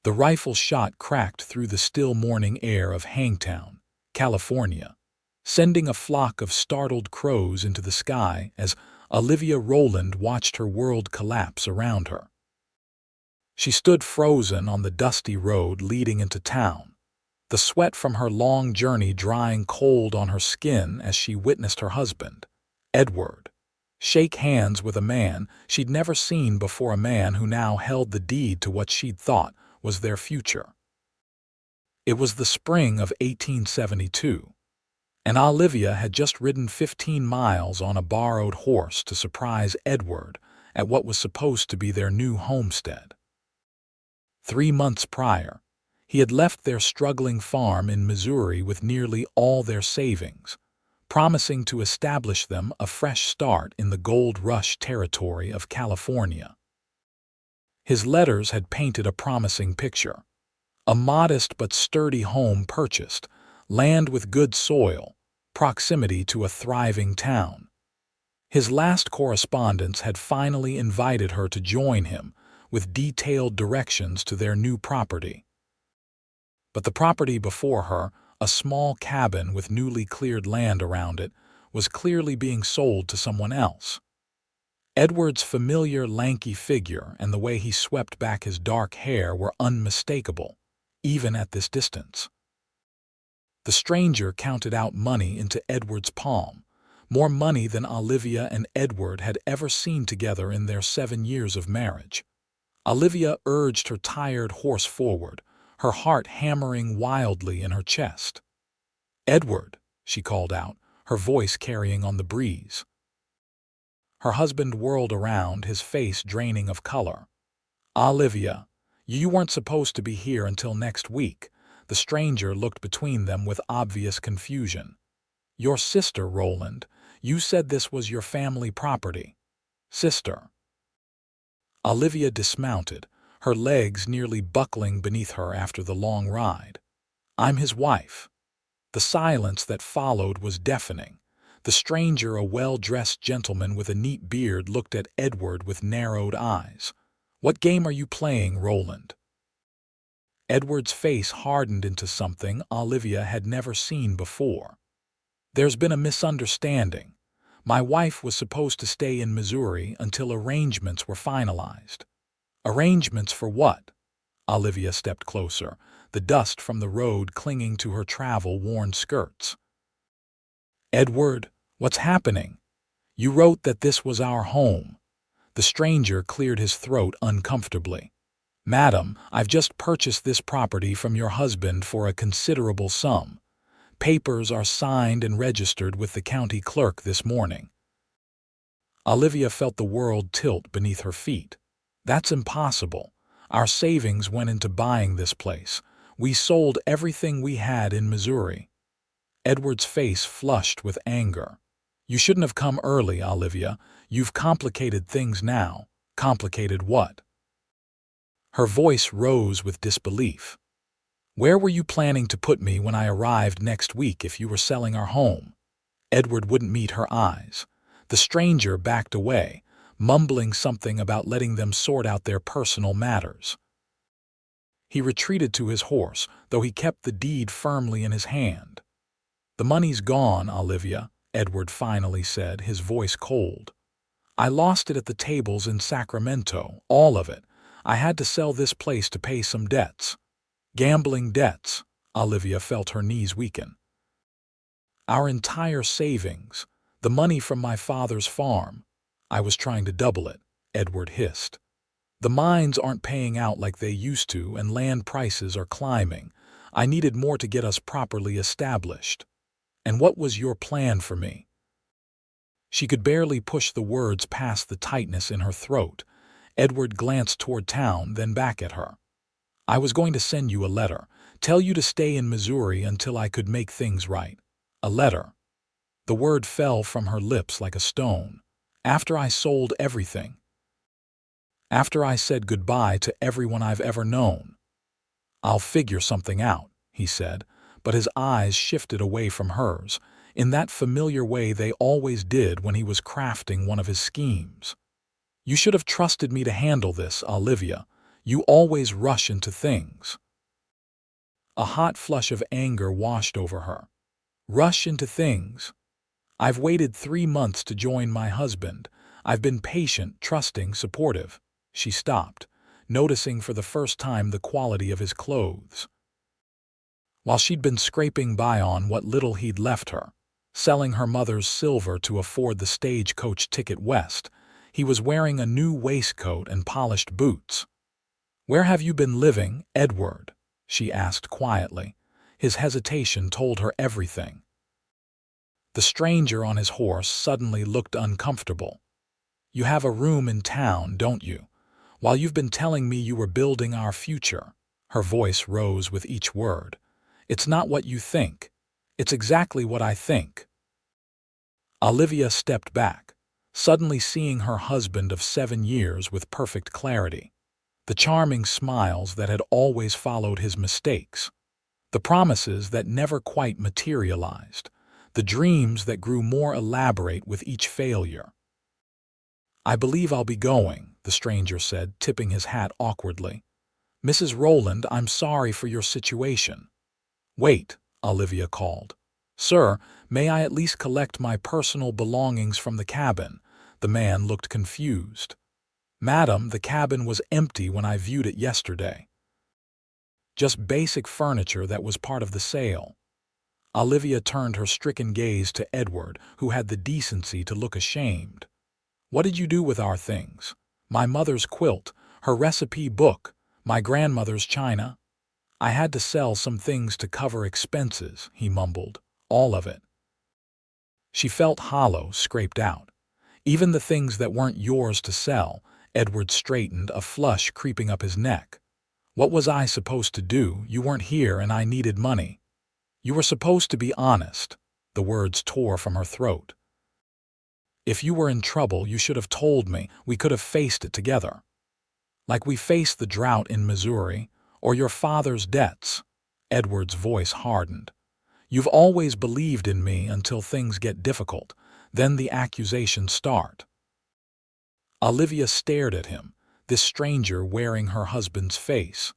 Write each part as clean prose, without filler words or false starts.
The rifle shot cracked through the still morning air of Hangtown, California, sending a flock of startled crows into the sky as Olivia Rowland watched her world collapse around her. She stood frozen on the dusty road leading into town, the sweat from her long journey drying cold on her skin as she witnessed her husband, Edward, shake hands with a man she'd never seen before, a man who now held the deed to what she'd thought was their future. It was the spring of 1872, and Olivia had just ridden 15 miles on a borrowed horse to surprise Edward at what was supposed to be their new homestead. 3 months prior, he had left their struggling farm in Missouri with nearly all their savings, promising to establish them a fresh start in the gold rush territory of California. His letters had painted a promising picture: a modest but sturdy home purchased, land with good soil, proximity to a thriving town. His last correspondence had finally invited her to join him with detailed directions to their new property. But the property before her, a small cabin with newly cleared land around it, was clearly being sold to someone else. Edward's familiar lanky figure and the way he swept back his dark hair were unmistakable, even at this distance. The stranger counted out money into Edward's palm, more money than Olivia and Edward had ever seen together in their 7 years of marriage. Olivia urged her tired horse forward, her heart hammering wildly in her chest. "Edward," she called out, her voice carrying on the breeze. Her husband whirled around, his face draining of color. "Olivia, you weren't supposed to be here until next week." The stranger looked between them with obvious confusion. "Your sister, Rowland. You said this was your family property." "Sister." Olivia dismounted, her legs nearly buckling beneath her after the long ride. "I'm his wife." The silence that followed was deafening. The stranger, a well-dressed gentleman with a neat beard, looked at Edward with narrowed eyes. "What game are you playing, Rowland?" Edward's face hardened into something Olivia had never seen before. "There's been a misunderstanding. My wife was supposed to stay in Missouri until arrangements were finalized." "Arrangements for what?" Olivia stepped closer, the dust from the road clinging to her travel-worn skirts. "Edward, what's happening? You wrote that this was our home." The stranger cleared his throat uncomfortably. "Madam, I've just purchased this property from your husband for a considerable sum. Papers are signed and registered with the county clerk this morning." Olivia felt the world tilt beneath her feet. "That's impossible. Our savings went into buying this place. We sold everything we had in Missouri." Edward's face flushed with anger. "You shouldn't have come early, Olivia. You've complicated things now." "Complicated what?" Her voice rose with disbelief. "Where were you planning to put me when I arrived next week if you were selling our home?" Edward wouldn't meet her eyes. The stranger backed away, mumbling something about letting them sort out their personal matters. He retreated to his horse, though he kept the deed firmly in his hand. "The money's gone, Olivia," Edward finally said, his voice cold. "I lost it at the tables in Sacramento, all of it. I had to sell this place to pay some debts." "Gambling debts." Olivia felt her knees weaken. "Our entire savings, the money from my father's farm. I was trying to double it," Edward hissed. "The mines aren't paying out like they used to, and land prices are climbing. I needed more to get us properly established." "And what was your plan for me?" She could barely push the words past the tightness in her throat. Edward glanced toward town, then back at her. "I was going to send you a letter, tell you to stay in Missouri until I could make things right." "A letter?" The word fell from her lips like a stone. "After I sold everything. After I said goodbye to everyone I've ever known." "I'll figure something out," he said, but his eyes shifted away from hers, in that familiar way they always did when he was crafting one of his schemes. "You should have trusted me to handle this, Olivia. You always rush into things." A hot flush of anger washed over her. "Rush into things? I've waited 3 months to join my husband. I've been patient, trusting, supportive." She stopped, noticing for the first time the quality of his clothes. While she'd been scraping by on what little he'd left her, selling her mother's silver to afford the stagecoach ticket west, he was wearing a new waistcoat and polished boots. "Where have you been living, Edward?" she asked quietly. His hesitation told her everything. The stranger on his horse suddenly looked uncomfortable. "You have a room in town, don't you? While you've been telling me you were building our future." Her voice rose with each word. "It's not what you think. It's exactly what I think." Olivia stepped back, suddenly seeing her husband of 7 years with perfect clarity. The charming smiles that had always followed his mistakes. The promises that never quite materialized. The dreams that grew more elaborate with each failure. "I believe I'll be going," the stranger said, tipping his hat awkwardly. "Mrs. Rowland, I'm sorry for your situation." "Wait," Olivia called. "Sir, may I at least collect my personal belongings from the cabin?" The man looked confused. "Madam, the cabin was empty when I viewed it yesterday. Just basic furniture that was part of the sale." Olivia turned her stricken gaze to Edward, who had the decency to look ashamed. "What did you do with our things? My mother's quilt, her recipe book, my grandmother's china?" "I had to sell some things to cover expenses," he mumbled. "All of it." She felt hollow, scraped out. "Even the things that weren't yours to sell?" Edward straightened, a flush creeping up his neck. "What was I supposed to do? You weren't here and I needed money." "You were supposed to be honest." The words tore from her throat. "If you were in trouble, you should have told me. We could have faced it together. Like we faced the drought in Missouri, or your father's debts." Edward's voice hardened. "You've always believed in me until things get difficult. Then the accusations start." Olivia stared at him, this stranger wearing her husband's face.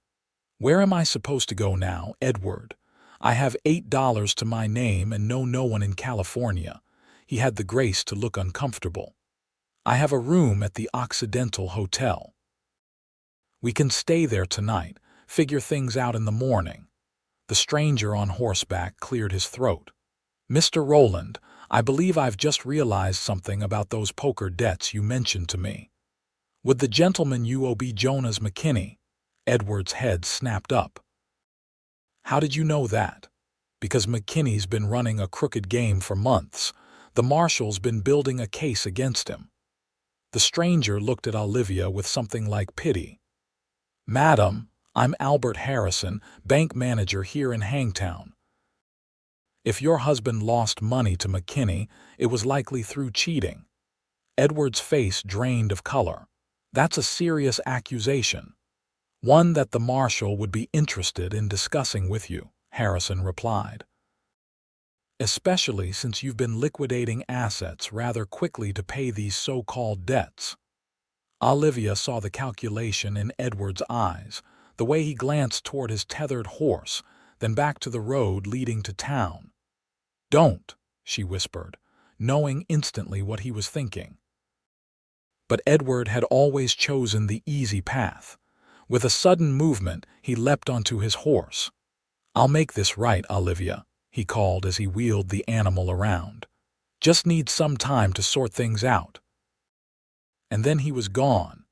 "Where am I supposed to go now, Edward? I have $8 to my name and know no one in California." He had the grace to look uncomfortable. "I have a room at the Occidental Hotel. We can stay there tonight, figure things out in the morning." The stranger on horseback cleared his throat. "Mr. Rowland, I believe I've just realized something about those poker debts you mentioned to me. Would the gentleman you owe be Jonas McKinney?" Edward's head snapped up. "How did you know that?" "Because McKinney's been running a crooked game for months. The marshal's been building a case against him." The stranger looked at Olivia with something like pity. "Madam, I'm Albert Harrison, bank manager here in Hangtown. If your husband lost money to McKinney, it was likely through cheating." Edward's face drained of color. "That's a serious accusation. One that the marshal would be interested in discussing with you," Harrison replied. "Especially since you've been liquidating assets rather quickly to pay these so-called debts." Olivia saw the calculation in Edward's eyes, the way he glanced toward his tethered horse, then back to the road leading to town. "Don't," she whispered, knowing instantly what he was thinking. But Edward had always chosen the easy path. With a sudden movement, he leapt onto his horse. "I'll make this right, Olivia," he called as he wheeled the animal around. "Just need some time to sort things out." And then he was gone,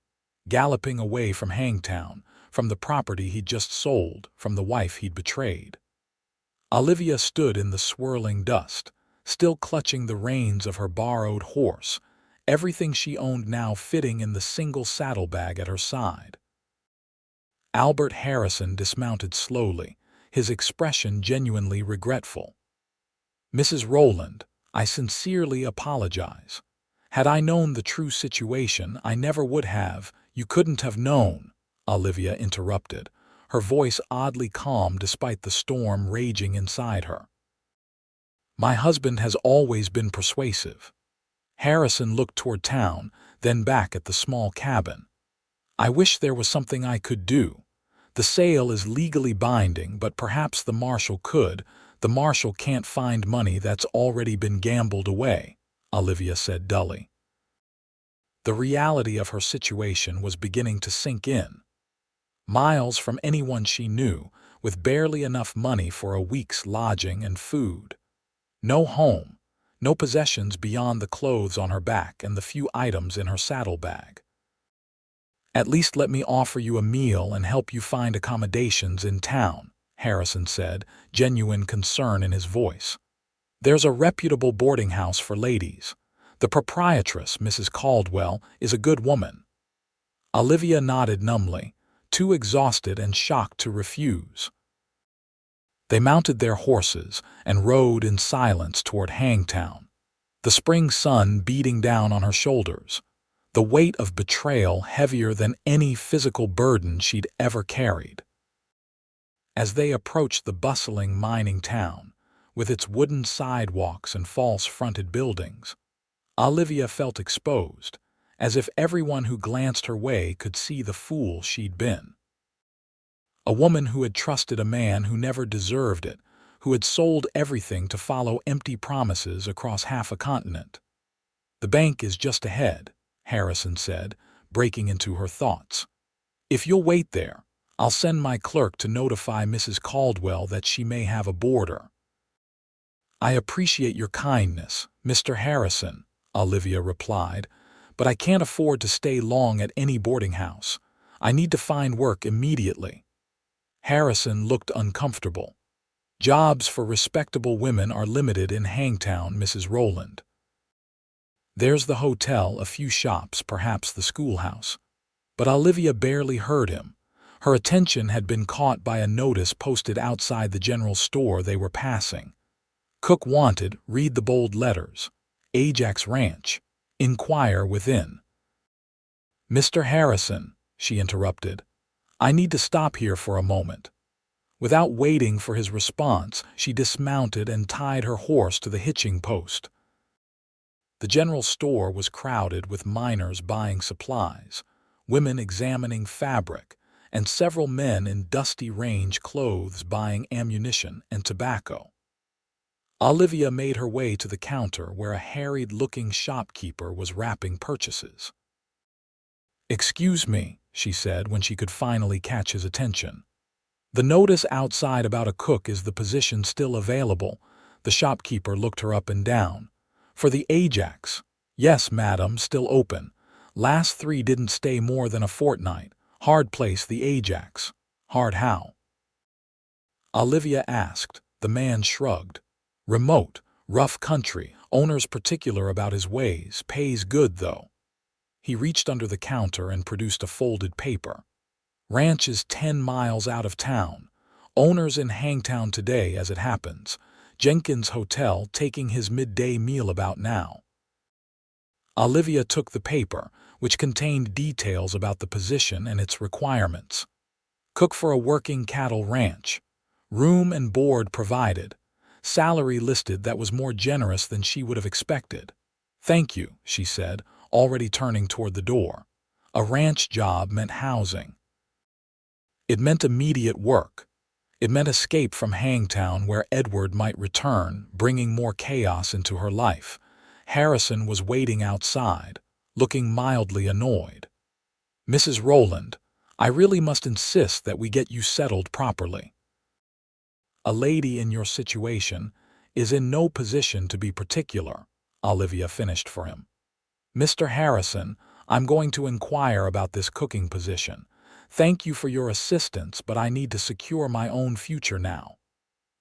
galloping away from Hangtown, from the property he'd just sold, from the wife he'd betrayed. Olivia stood in the swirling dust, still clutching the reins of her borrowed horse, everything she owned now fitting in the single saddlebag at her side. Albert Harrison dismounted slowly, his expression genuinely regretful. "Mrs. Rowland, I sincerely apologize. Had I known the true situation, I never would have." "You couldn't have known," Olivia interrupted, her voice oddly calm despite the storm raging inside her. "My husband has always been persuasive." Harrison looked toward town, then back at the small cabin. I wish there was something I could do. The sale is legally binding, but perhaps the marshal could. The marshal can't find money that's already been gambled away, Olivia said dully. The reality of her situation was beginning to sink in. Miles from anyone she knew, with barely enough money for a week's lodging and food. No home, no possessions beyond the clothes on her back and the few items in her saddlebag. At least let me offer you a meal and help you find accommodations in town, Harrison said, genuine concern in his voice. There's a reputable boarding house for ladies. The proprietress, Mrs. Caldwell, is a good woman. Olivia nodded numbly, too exhausted and shocked to refuse. They mounted their horses and rode in silence toward Hangtown, the spring sun beating down on her shoulders, the weight of betrayal heavier than any physical burden she'd ever carried. As they approached the bustling mining town, with its wooden sidewalks and false-fronted buildings, Olivia felt exposed, as if everyone who glanced her way could see the fool she'd been. A woman who had trusted a man who never deserved it, who had sold everything to follow empty promises across half a continent. The bank is just ahead, Harrison said, breaking into her thoughts. If you'll wait there, I'll send my clerk to notify Mrs. Caldwell that she may have a boarder. I appreciate your kindness, Mr. Harrison, Olivia replied, but I can't afford to stay long at any boarding house. I need to find work immediately. Harrison looked uncomfortable. Jobs for respectable women are limited in Hangtown, Mrs. Rowland. There's the hotel, a few shops, perhaps the schoolhouse. But Olivia barely heard him. Her attention had been caught by a notice posted outside the general store they were passing. Cook wanted, read the bold letters. Ajax Ranch. Inquire within. Mr. Harrison, she interrupted, I need to stop here for a moment. Without waiting for his response, she dismounted and tied her horse to the hitching post. The general store was crowded with miners buying supplies, women examining fabric, and several men in dusty range clothes buying ammunition and tobacco. Olivia made her way to the counter where a harried-looking shopkeeper was wrapping purchases. "Excuse me," she said when she could finally catch his attention. "The notice outside about a cook, is the position still available?" The shopkeeper looked her up and down. "For the Ajax?" "Yes, madam, still open. Last 3 didn't stay more than a fortnight. Hard place, the Ajax." "Hard how?" Olivia asked. The man shrugged. "Remote, rough country, owner's particular about his ways, pays good though." He reached under the counter and produced a folded paper. "Ranch is 10 miles out of town. Owner's in Hangtown today, as it happens. Jenkins Hotel, taking his midday meal about now." Olivia took the paper, which contained details about the position and its requirements. Cook for a working cattle ranch. Room and board provided. Salary listed that was more generous than she would have expected. "Thank you," she said, already turning toward the door. A ranch job meant housing. It meant immediate work. It meant escape from Hangtown, where Edward might return, bringing more chaos into her life. Harrison was waiting outside, looking mildly annoyed. "Mrs. Rowland, I really must insist that we get you settled properly. A lady in your situation is in no position to be particular," Olivia finished for him. "Mr. Harrison, I'm going to inquire about this cooking position. Thank you for your assistance, but I need to secure my own future now."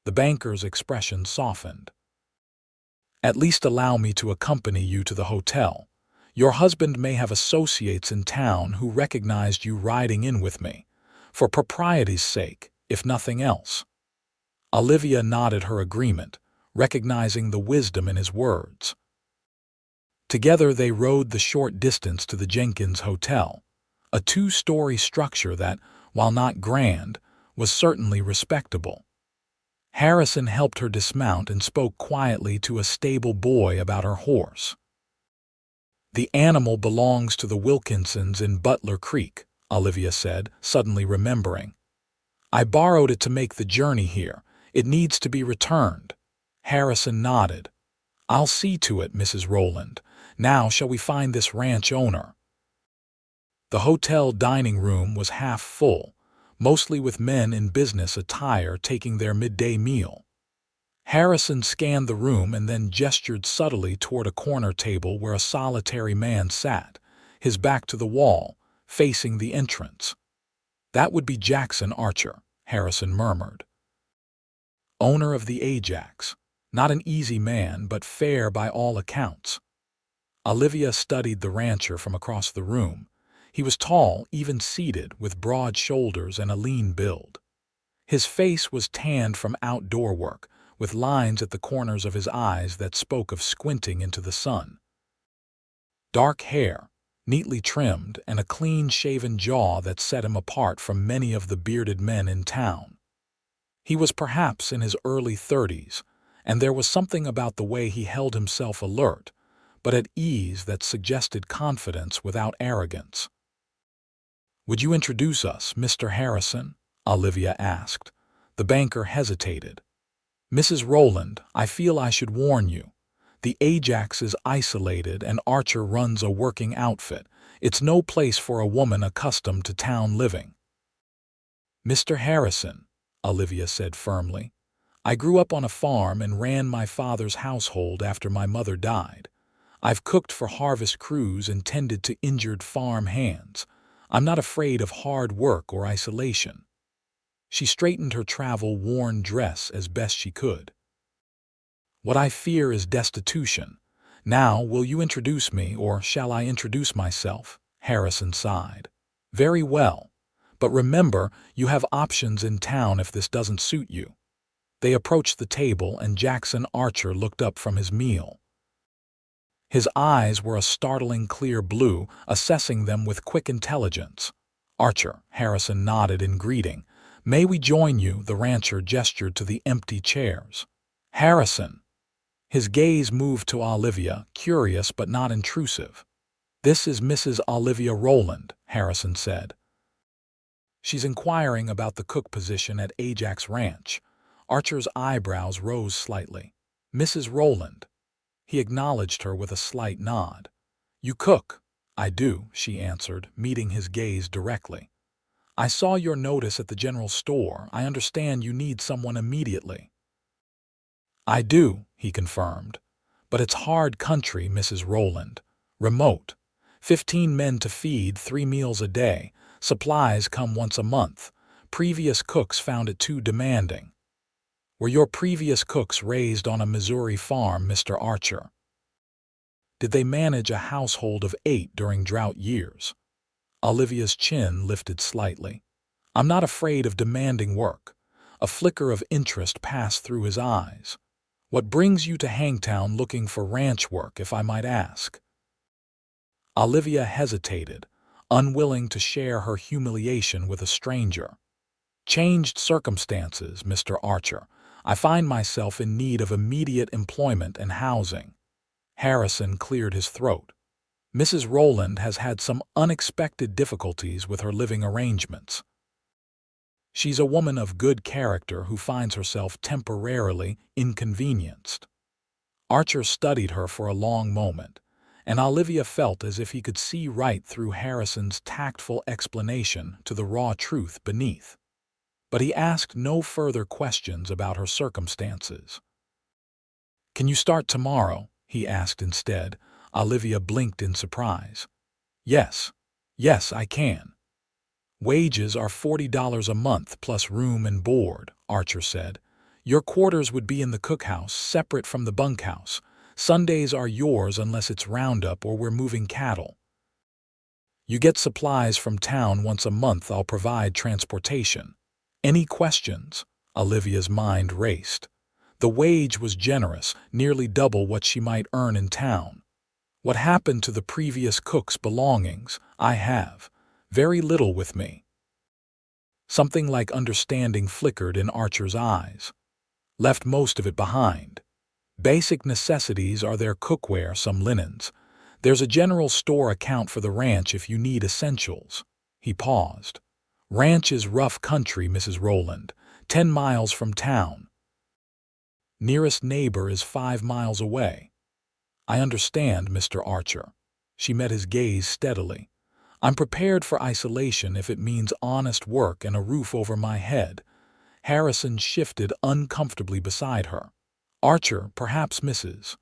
The banker's expression softened. "At least allow me to accompany you to the hotel. Your husband may have associates in town who recognized you riding in with me. For propriety's sake, if nothing else." Olivia nodded her agreement, recognizing the wisdom in his words. Together they rode the short distance to the Jenkins Hotel, a 2-story structure that, while not grand, was certainly respectable. Harrison helped her dismount and spoke quietly to a stable boy about her horse. "The animal belongs to the Wilkinsons in Butler Creek," Olivia said, suddenly remembering. I borrowed it to make the journey here. It needs to be returned. Harrison nodded. I'll see to it, Mrs. Rowland. Now shall we find this ranch owner? The hotel dining room was half full, mostly with men in business attire taking their midday meal. Harrison scanned the room and then gestured subtly toward a corner table where a solitary man sat, his back to the wall, facing the entrance. That would be Jackson Archer, Harrison murmured. Owner of the Ajax. Not an easy man, but fair by all accounts. Olivia studied the rancher from across the room. He was tall, even-seated, with broad shoulders and a lean build. His face was tanned from outdoor work, with lines at the corners of his eyes that spoke of squinting into the sun. Dark hair, neatly trimmed, and a clean-shaven jaw that set him apart from many of the bearded men in town. He was perhaps in his early 30s, and there was something about the way he held himself alert, but at ease that suggested confidence without arrogance. Would you introduce us, Mr. Harrison? Olivia asked. The banker hesitated. Mrs. Rowland, I feel I should warn you. The Ajax is isolated and Archer runs a working outfit. It's no place for a woman accustomed to town living. Mr. Harrison, Olivia said firmly, I grew up on a farm and ran my father's household after my mother died. I've cooked for harvest crews and tended to injured farm hands. I'm not afraid of hard work or isolation. She straightened her travel-worn dress as best she could. What I fear is destitution. Now, will you introduce me, or shall I introduce myself? Harrison sighed. Very well. But remember, you have options in town if this doesn't suit you. They approached the table and Jackson Archer looked up from his meal. His eyes were a startling clear blue, assessing them with quick intelligence. Archer, Harrison nodded in greeting. May we join you? The rancher gestured to the empty chairs. Harrison. His gaze moved to Olivia, curious but not intrusive. This is Mrs. Olivia Rowland, Harrison said. She's inquiring about the cook position at Ajax Ranch. Archer's eyebrows rose slightly. Mrs. Rowland. He acknowledged her with a slight nod. You cook? I do, she answered, meeting his gaze directly. I saw your notice at the general store. I understand you need someone immediately. I do, he confirmed. But it's hard country, Mrs. Rowland. Remote. 15 men to feed, 3 meals a day. Supplies come once a month. Previous cooks found it too demanding. Were your previous cooks raised on a Missouri farm, Mr. Archer? Did they manage a household of 8 during drought years? Olivia's chin lifted slightly. I'm not afraid of demanding work. A flicker of interest passed through his eyes. What brings you to Hangtown looking for ranch work, if I might ask? Olivia hesitated, unwilling to share her humiliation with a stranger. Changed circumstances, Mr. Archer. I find myself in need of immediate employment and housing. Harrison cleared his throat. Mrs. Rowland has had some unexpected difficulties with her living arrangements. She's a woman of good character who finds herself temporarily inconvenienced. Archer studied her for a long moment, and Olivia felt as if he could see right through Harrison's tactful explanation to the raw truth beneath. But he asked no further questions about her circumstances. Can you start tomorrow? He asked instead. Olivia blinked in surprise. Yes, I can. Wages are $40 a month plus room and board, Archer said. Your quarters would be in the cookhouse, separate from the bunkhouse. Sundays are yours unless it's roundup or we're moving cattle. You get supplies from town once a month. I'll provide transportation. Any questions? Olivia's mind raced. The wage was generous, nearly double what she might earn in town. What happened to the previous cook's belongings? I have. Very little with me. Something like understanding flickered in Archer's eyes. Left most of it behind. Basic necessities are their cookware, some linens. There's a general store account for the ranch if you need essentials. He paused. Ranch is rough country, Mrs. Rowland, 10 miles from town. Nearest neighbor is 5 miles away. I understand, Mr. Archer. She met his gaze steadily. I'm prepared for isolation if it means honest work and a roof over my head. Harrison shifted uncomfortably beside her. Archer, perhaps Mrs.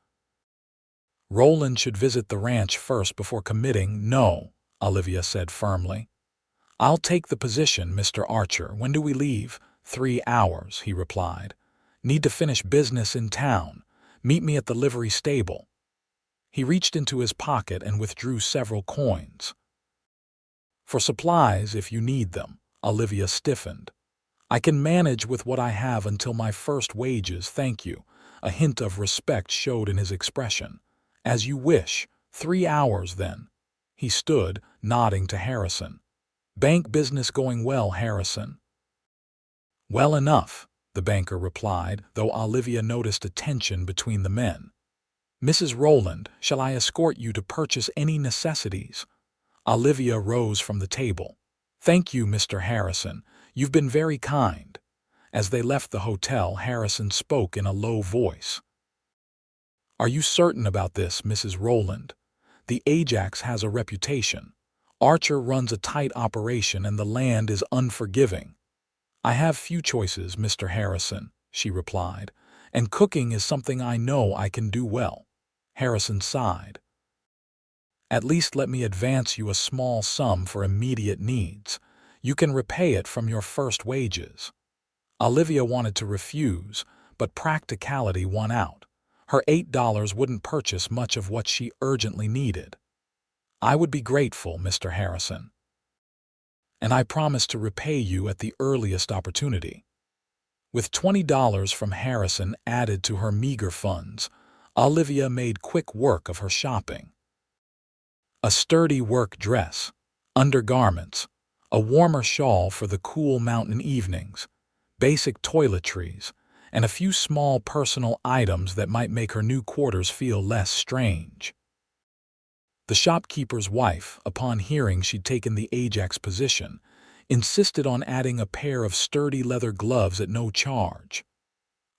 Rowland should visit the ranch first before committing. No, Olivia said firmly. I'll take the position, Mr. Archer. When do we leave? 3 hours, he replied. Need to finish business in town. Meet me at the livery stable. He reached into his pocket and withdrew several coins. For supplies, if you need them, Olivia stiffened. I can manage with what I have until my first wages, thank you. A hint of respect showed in his expression. As you wish. 3 hours, then. He stood, nodding to Harrison. Bank business going well, Harrison? Well enough, the banker replied, though Olivia noticed a tension between the men. Mrs. Rowland, shall I escort you to purchase any necessities? Olivia rose from the table. Thank you, Mr. Harrison. You've been very kind. As they left the hotel, Harrison spoke in a low voice. Are you certain about this, Mrs. Rowland? The Ajax has a reputation. Archer runs a tight operation and the land is unforgiving. I have few choices, Mr. Harrison, she replied, and cooking is something I know I can do well. Harrison sighed. At least let me advance you a small sum for immediate needs. You can repay it from your first wages. Olivia wanted to refuse, but practicality won out. Her $8 wouldn't purchase much of what she urgently needed. I would be grateful, Mr. Harrison. And I promise to repay you at the earliest opportunity. With $20 from Harrison added to her meager funds, Olivia made quick work of her shopping. A sturdy work dress, undergarments, a warmer shawl for the cool mountain evenings, basic toiletries, and a few small personal items that might make her new quarters feel less strange. The shopkeeper's wife, upon hearing she'd taken the Ajax position, insisted on adding a pair of sturdy leather gloves at no charge.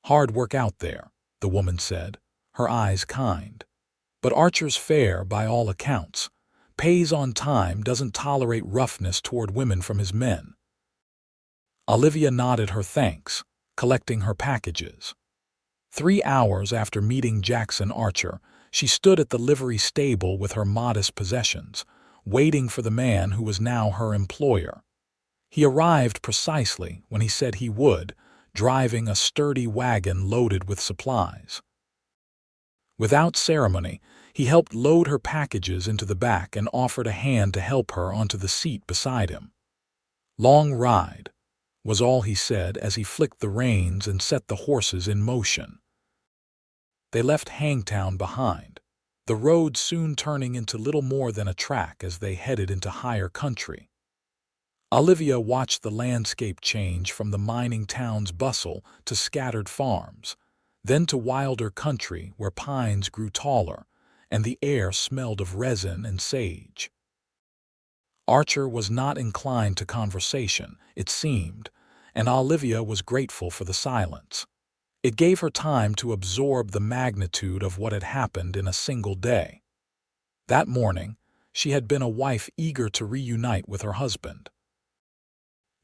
Hard work out there, the woman said, her eyes kind. But Archer's fair, by all accounts, pays on time, doesn't tolerate roughness toward women from his men. Olivia nodded her thanks, collecting her packages. 3 hours after meeting Jackson Archer, she stood at the livery stable with her modest possessions, waiting for the man who was now her employer. He arrived precisely when he said he would, driving a sturdy wagon loaded with supplies. Without ceremony, he helped load her packages into the back and offered a hand to help her onto the seat beside him. Long ride, was all he said as he flicked the reins and set the horses in motion. They left Hangtown behind, the road soon turning into little more than a track as they headed into higher country. Olivia watched the landscape change from the mining town's bustle to scattered farms, then to wilder country where pines grew taller and the air smelled of resin and sage. Archer was not inclined to conversation, it seemed, and Olivia was grateful for the silence. It gave her time to absorb the magnitude of what had happened in a single day. That morning, she had been a wife eager to reunite with her husband.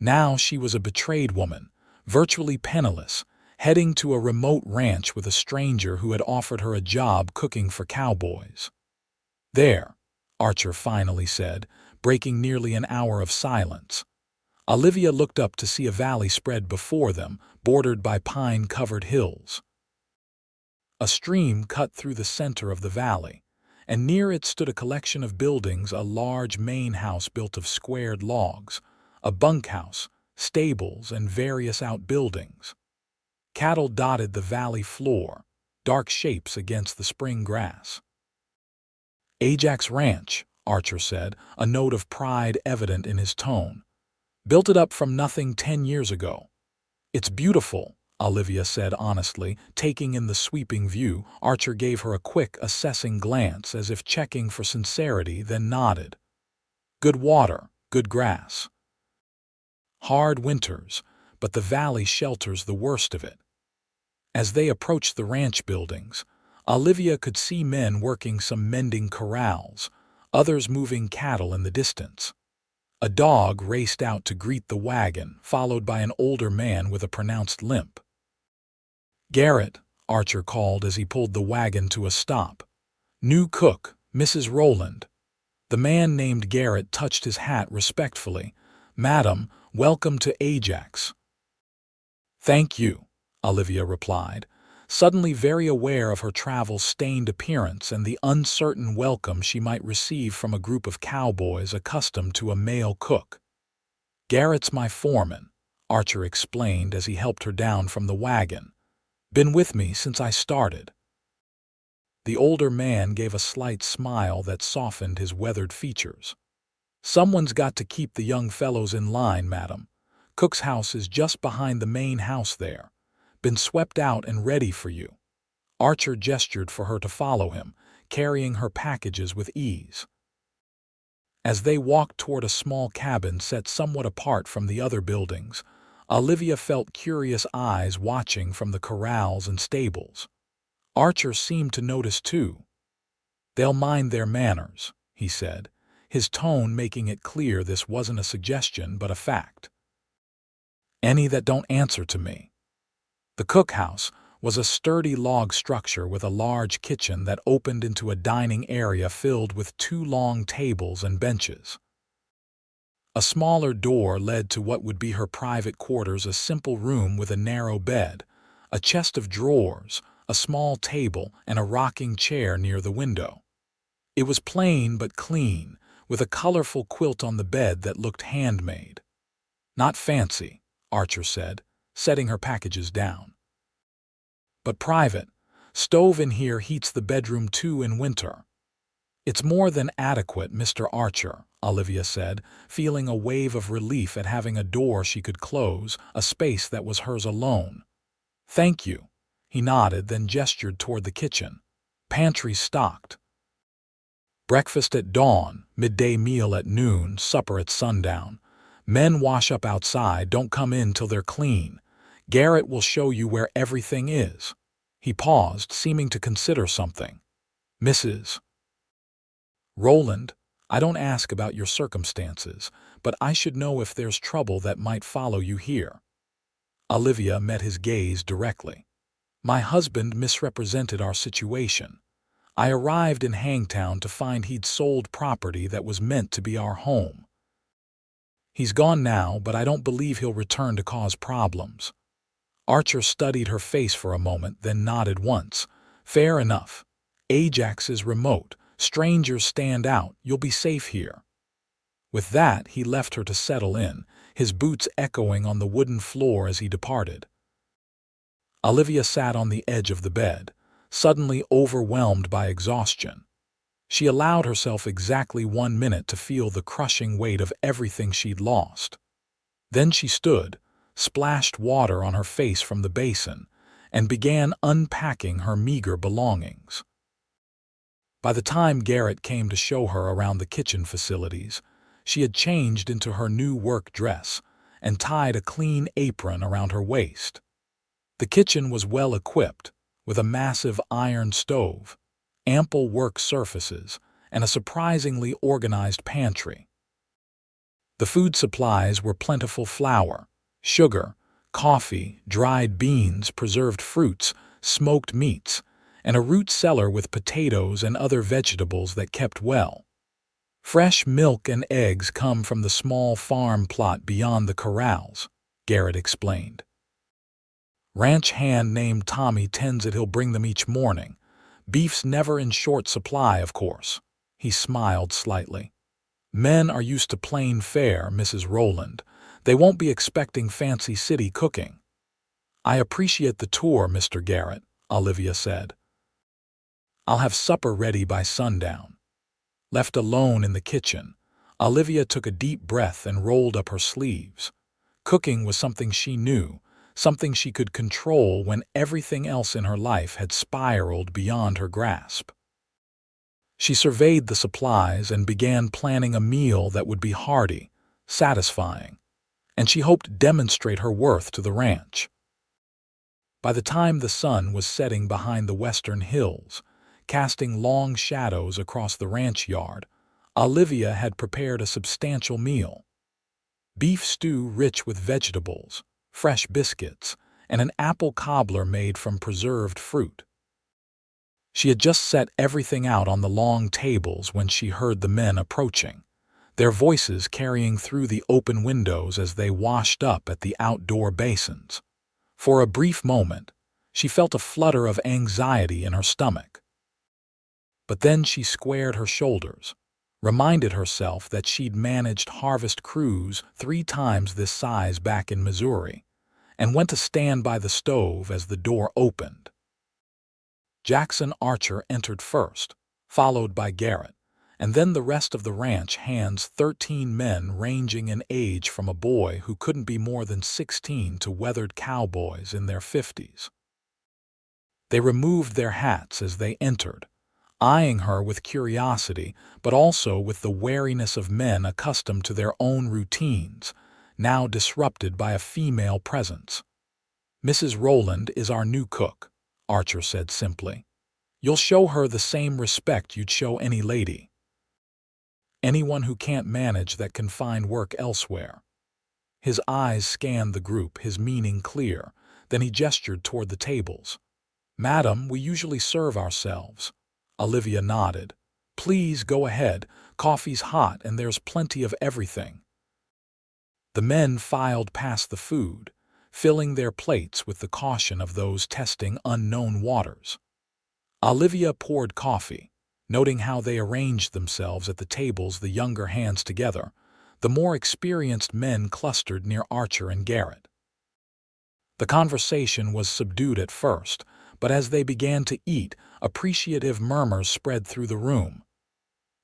Now she was a betrayed woman, virtually penniless, heading to a remote ranch with a stranger who had offered her a job cooking for cowboys. There, Archer finally said, breaking nearly an hour of silence. Olivia looked up to see a valley spread before them, bordered by pine-covered hills. A stream cut through the center of the valley, and near it stood a collection of buildings, a large main house built of squared logs, a bunkhouse, stables, and various outbuildings. Cattle dotted the valley floor, dark shapes against the spring grass. Ajax Ranch, Archer said, a note of pride evident in his tone. Built it up from nothing 10 years ago. It's beautiful, Olivia said honestly, taking in the sweeping view. Archer gave her a quick, assessing glance as if checking for sincerity, then nodded. Good water, good grass. Hard winters, but the valley shelters the worst of it. As they approached the ranch buildings, Olivia could see men working some mending corrals, others moving cattle in the distance. A dog raced out to greet the wagon, followed by an older man with a pronounced limp. "Garrett," Archer called as he pulled the wagon to a stop. "New cook, Mrs. Rowland." The man named Garrett touched his hat respectfully. "Madam, welcome to Ajax." "Thank you," Olivia replied, suddenly very aware of her travel-stained appearance and the uncertain welcome she might receive from a group of cowboys accustomed to a male cook. "Garrett's my foreman," Archer explained as he helped her down from the wagon. "Been with me since I started." The older man gave a slight smile that softened his weathered features. "Someone's got to keep the young fellows in line, madam. Cook's house is just behind the main house there. Been swept out and ready for you." Archer gestured for her to follow him, carrying her packages with ease. As they walked toward a small cabin set somewhat apart from the other buildings, Olivia felt curious eyes watching from the corrals and stables. Archer seemed to notice too. "They'll mind their manners," he said, his tone making it clear this wasn't a suggestion but a fact. "Any that don't answer to me." The cookhouse was a sturdy log structure with a large kitchen that opened into a dining area filled with 2 long tables and benches. A smaller door led to what would be her private quarters, a simple room with a narrow bed, a chest of drawers, a small table, and a rocking chair near the window. It was plain but clean, with a colorful quilt on the bed that looked handmade. "Not fancy," Archer said, setting her packages down. "But private. Stove in here heats the bedroom too in winter." "It's more than adequate, Mr. Archer," Olivia said, feeling a wave of relief at having a door she could close, a space that was hers alone. "Thank you." He nodded, then gestured toward the kitchen. "Pantry stocked. Breakfast at dawn, midday meal at noon, supper at sundown. Men wash up outside, don't come in till they're clean. Garrett will show you where everything is." He paused, seeming to consider something. "Mrs. Rowland, I don't ask about your circumstances, but I should know if there's trouble that might follow you here." Olivia met his gaze directly. "My husband misrepresented our situation. I arrived in Hangtown to find he'd sold property that was meant to be our home. He's gone now, but I don't believe he'll return to cause problems." Archer studied her face for a moment, then nodded once. "Fair enough. Ajax is remote. Strangers stand out. You'll be safe here." With that, he left her to settle in, his boots echoing on the wooden floor as he departed. Olivia sat on the edge of the bed, suddenly overwhelmed by exhaustion. She allowed herself exactly 1 minute to feel the crushing weight of everything she'd lost. Then she stood, splashed water on her face from the basin, and began unpacking her meager belongings. By the time Garrett came to show her around the kitchen facilities, she had changed into her new work dress and tied a clean apron around her waist. The kitchen was well equipped, with a massive iron stove, ample work surfaces, and a surprisingly organized pantry. The food supplies were plentiful: flour, sugar, coffee, dried beans, preserved fruits, smoked meats, and a root cellar with potatoes and other vegetables that kept well. "Fresh milk and eggs come from the small farm plot beyond the corrals," Garrett explained. "Ranch hand named Tommy tends it. He'll bring them each morning. Beef's never in short supply, of course." He smiled slightly. "Men are used to plain fare, Mrs. Rowland. They won't be expecting fancy city cooking." "I appreciate the tour, Mr. Garrett," Olivia said. "I'll have supper ready by sundown." Left alone in the kitchen, Olivia took a deep breath and rolled up her sleeves. Cooking was something she knew, something she could control when everything else in her life had spiraled beyond her grasp. She surveyed the supplies and began planning a meal that would be hearty, satisfying, and she hoped to demonstrate her worth to the ranch. By the time the sun was setting behind the western hills, casting long shadows across the ranch yard, Olivia had prepared a substantial meal. Beef stew rich with vegetables, fresh biscuits, and an apple cobbler made from preserved fruit. She had just set everything out on the long tables when she heard the men approaching, their voices carrying through the open windows as they washed up at the outdoor basins. For a brief moment, she felt a flutter of anxiety in her stomach. But then she squared her shoulders, reminded herself that she'd managed harvest crews 3 times this size back in Missouri, and went to stand by the stove as the door opened. Jackson Archer entered first, followed by Garrett, and then the rest of the ranch hands, 13 men ranging in age from a boy who couldn't be more than 16 to weathered cowboys in their 50s. They removed their hats as they entered, eyeing her with curiosity, but also with the wariness of men accustomed to their own routines, now disrupted by a female presence. "Mrs. Rowland is our new cook," Archer said simply. "You'll show her the same respect you'd show any lady. Anyone who can't manage that can find work elsewhere." His eyes scanned the group, his meaning clear. Then he gestured toward the tables. "Madam, we usually serve ourselves." Olivia nodded. "Please go ahead. Coffee's hot and there's plenty of everything." The men filed past the food, filling their plates with the caution of those testing unknown waters. Olivia poured coffee, noting how they arranged themselves at the tables, the younger hands together. The more experienced men clustered near Archer and Garrett. The conversation was subdued at first, but as they began to eat, appreciative murmurs spread through the room.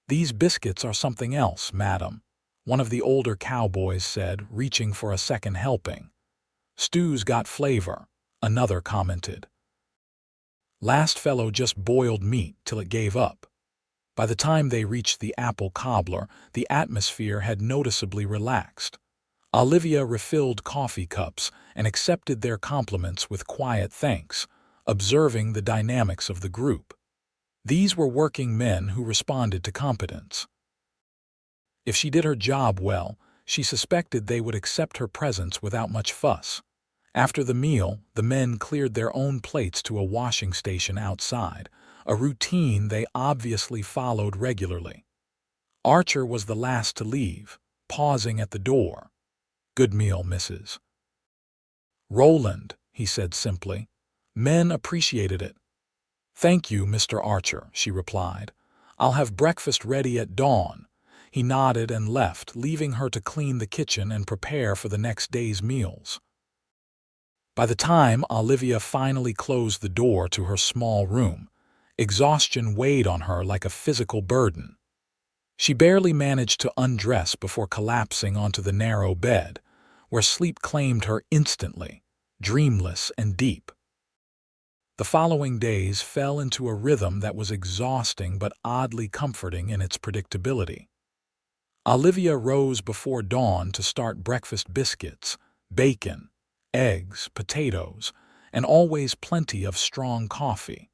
"These biscuits are something else, madam," one of the older cowboys said, reaching for a second helping. "Stew's got flavor," another commented. "Last fellow just boiled meat till it gave up." By the time they reached the apple cobbler, the atmosphere had noticeably relaxed. Olivia refilled coffee cups and accepted their compliments with quiet thanks, observing the dynamics of the group. These were working men who responded to competence. If she did her job well, she suspected they would accept her presence without much fuss. After the meal, the men cleared their own plates to a washing station outside, a routine they obviously followed regularly. Archer was the last to leave, pausing at the door. "Good meal, Mrs. Rowland," he said simply. Men appreciated it. "Thank you, Mr. Archer," she replied. "I'll have breakfast ready at dawn." He nodded and left, leaving her to clean the kitchen and prepare for the next day's meals. By the time Olivia finally closed the door to her small room, exhaustion weighed on her like a physical burden. She barely managed to undress before collapsing onto the narrow bed, where sleep claimed her instantly, dreamless and deep. The following days fell into a rhythm that was exhausting but oddly comforting in its predictability. Olivia rose before dawn to start breakfast: biscuits, bacon, eggs, potatoes, and always plenty of strong coffee.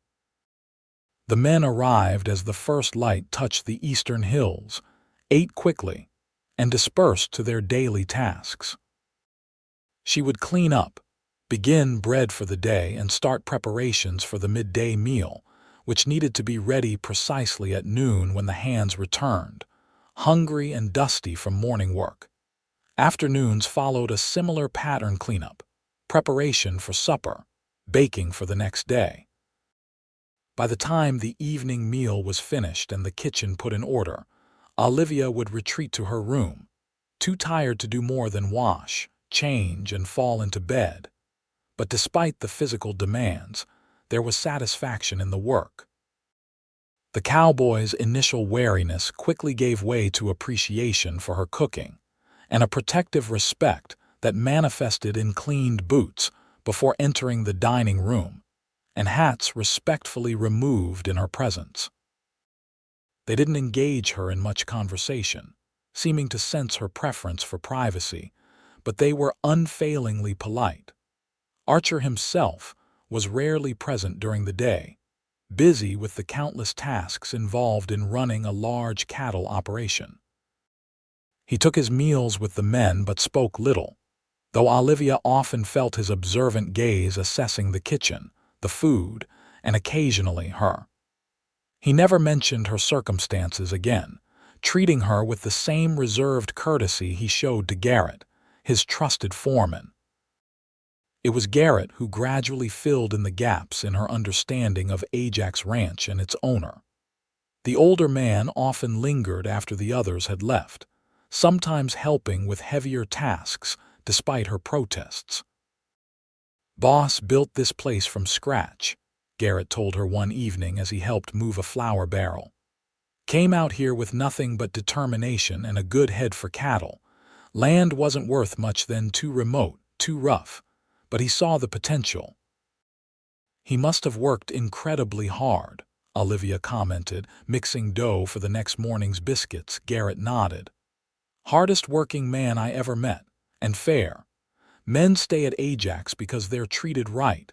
The men arrived as the first light touched the eastern hills, ate quickly, and dispersed to their daily tasks. She would clean up, begin bread for the day, and start preparations for the midday meal, which needed to be ready precisely at noon when the hands returned, hungry and dusty from morning work. Afternoons followed a similar pattern: cleanup, preparation for supper, baking for the next day. By the time the evening meal was finished and the kitchen put in order, Olivia would retreat to her room, too tired to do more than wash, change, and fall into bed. But despite the physical demands, there was satisfaction in the work. The cowboy's initial wariness quickly gave way to appreciation for her cooking, and a protective respect that manifested in cleaned boots before entering the dining room, and hats respectfully removed in her presence. They didn't engage her in much conversation, seeming to sense her preference for privacy, but they were unfailingly polite. Archer himself was rarely present during the day, busy with the countless tasks involved in running a large cattle operation. He took his meals with the men but spoke little, though Olivia often felt his observant gaze assessing the kitchen, the food, and occasionally her. He never mentioned her circumstances again, treating her with the same reserved courtesy he showed to Garrett, his trusted foreman. It was Garrett who gradually filled in the gaps in her understanding of Ajax Ranch and its owner. The older man often lingered after the others had left, sometimes helping with heavier tasks despite her protests. "Boss built this place from scratch," Garrett told her one evening as he helped move a flour barrel. "Came out here with nothing but determination and a good head for cattle. Land wasn't worth much then, too remote, too rough, but he saw the potential." "He must have worked incredibly hard," Olivia commented, mixing dough for the next morning's biscuits. Garrett nodded. "Hardest working man I ever met, and fair. Men stay at Ajax because they're treated right,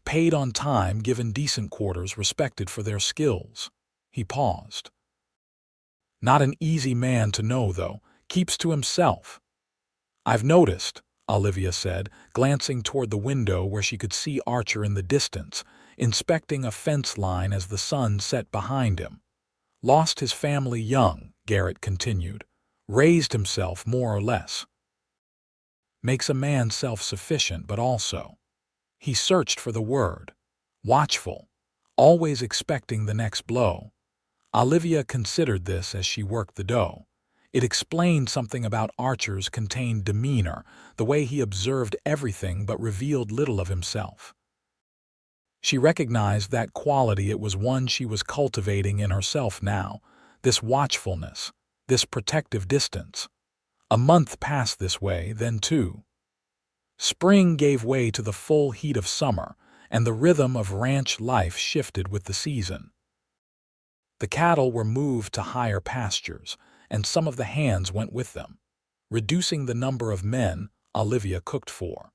paid on time, given decent quarters, respected for their skills." He paused. "Not an easy man to know, though. Keeps to himself." "I've noticed," Olivia said, glancing toward the window where she could see Archer in the distance, inspecting a fence line as the sun set behind him. "Lost his family young," Garrett continued. "Raised himself more or less. Makes a man self-sufficient, but also—" He searched for the word. "Watchful. Always expecting the next blow." Olivia considered this as she worked the dough. It explained something about Archer's contained demeanor, the way he observed everything but revealed little of himself. She recognized that quality. It was one she was cultivating in herself now, this watchfulness, this protective distance. A month passed this way, then two. Spring gave way to the full heat of summer, and the rhythm of ranch life shifted with the season. The cattle were moved to higher pastures, and some of the hands went with them, reducing the number of men Olivia cooked for.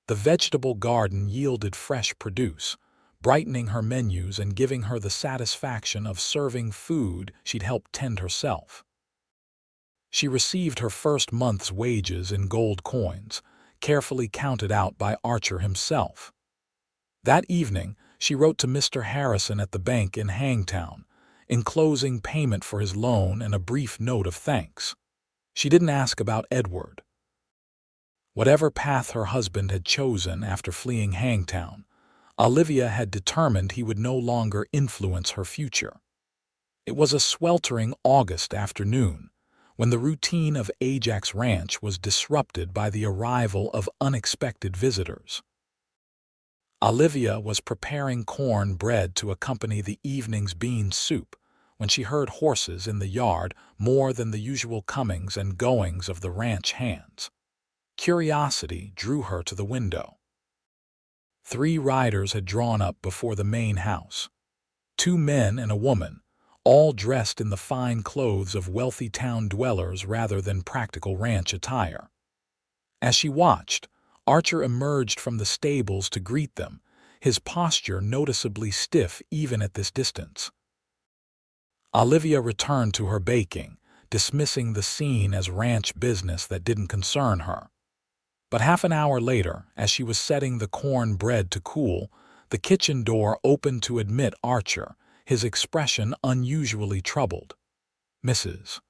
The vegetable garden yielded fresh produce, brightening her menus and giving her the satisfaction of serving food she'd helped tend herself. She received her first month's wages in gold coins, carefully counted out by Archer himself. That evening, she wrote to Mr. Harrison at the bank in Hangtown, enclosing payment for his loan and a brief note of thanks. She didn't ask about Edward. Whatever path her husband had chosen after fleeing Hangtown, Olivia had determined he would no longer influence her future. It was a sweltering August afternoon, when the routine of Ajax Ranch was disrupted by the arrival of unexpected visitors. Olivia was preparing corn bread to accompany the evening's bean soup when she heard horses in the yard more than the usual comings and goings of the ranch hands. Curiosity drew her to the window. 3 riders had drawn up before the main house. 2 men and a woman, all dressed in the fine clothes of wealthy town dwellers rather than practical ranch attire. As she watched, Archer emerged from the stables to greet them, his posture noticeably stiff even at this distance. Olivia returned to her baking, dismissing the scene as ranch business that didn't concern her. But half an hour later, as she was setting the corn bread to cool, the kitchen door opened to admit Archer, his expression unusually troubled. "Mrs.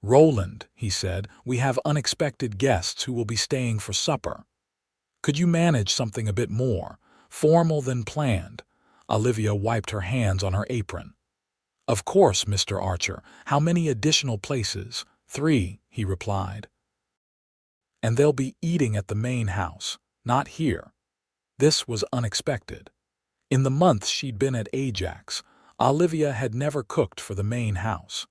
Rowland," he said, "we have unexpected guests who will be staying for supper. Could you manage something a bit more formal than planned?" Olivia wiped her hands on her apron. "Of course, Mr. Archer. How many additional places?" 3, he replied. "And they'll be eating at the main house, not here." This was unexpected. In the months she'd been at Ajax, Olivia had never cooked for the main house.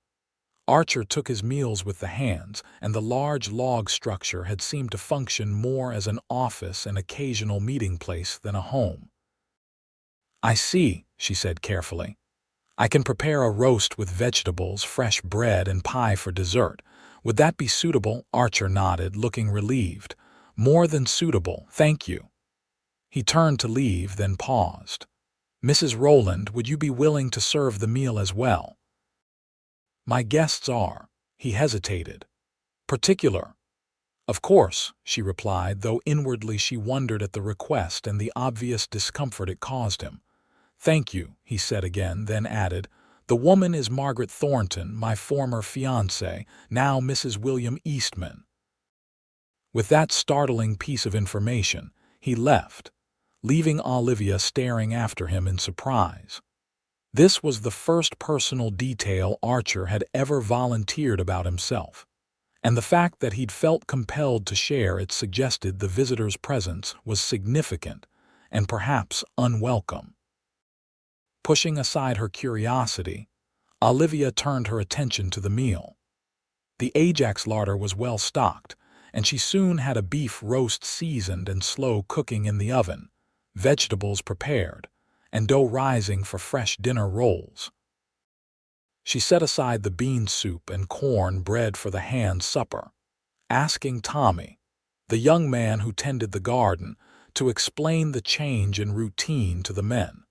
Archer took his meals with the hands, and the large log structure had seemed to function more as an office and occasional meeting place than a home. "I see," she said carefully. I can prepare a roast with vegetables, fresh bread, and pie for dessert. Would that be suitable? Archer nodded, looking relieved. More than suitable, thank you. He turned to leave, then paused. Mrs. Rowland, would you be willing to serve the meal as well? My guests are. He hesitated. Particular. Of course, she replied, though inwardly she wondered at the request and the obvious discomfort it caused him. Thank you, he said again, then added, the woman is Margaret Thornton, my former fiancée, now Mrs. William Eastman. With that startling piece of information, he left, leaving Olivia staring after him in surprise. This was the first personal detail Archer had ever volunteered about himself, and the fact that he'd felt compelled to share it suggested the visitor's presence was significant and perhaps unwelcome. Pushing aside her curiosity, Olivia turned her attention to the meal. The Ajax larder was well stocked, and she soon had a beef roast seasoned and slow cooking in the oven, vegetables prepared, and dough rising for fresh dinner rolls. She set aside the bean soup and corn bread for the hand supper, asking Tommy, the young man who tended the garden, to explain the change in routine to the men.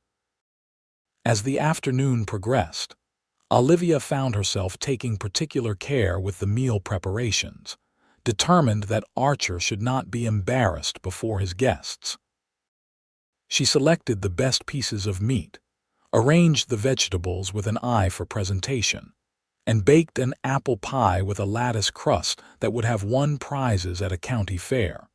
As the afternoon progressed, Olivia found herself taking particular care with the meal preparations, determined that Archer should not be embarrassed before his guests. She selected the best pieces of meat, arranged the vegetables with an eye for presentation, and baked an apple pie with a lattice crust that would have won prizes at a county fair.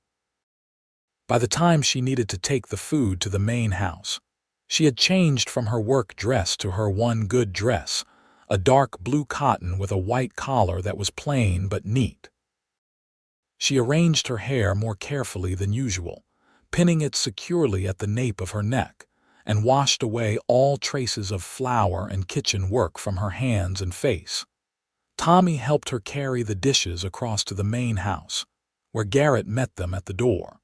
By the time she needed to take the food to the main house, she had changed from her work dress to her one good dress, a dark blue cotton with a white collar that was plain but neat. She arranged her hair more carefully than usual, pinning it securely at the nape of her neck, and washed away all traces of flour and kitchen work from her hands and face. Tommy helped her carry the dishes across to the main house, where Garrett met them at the door.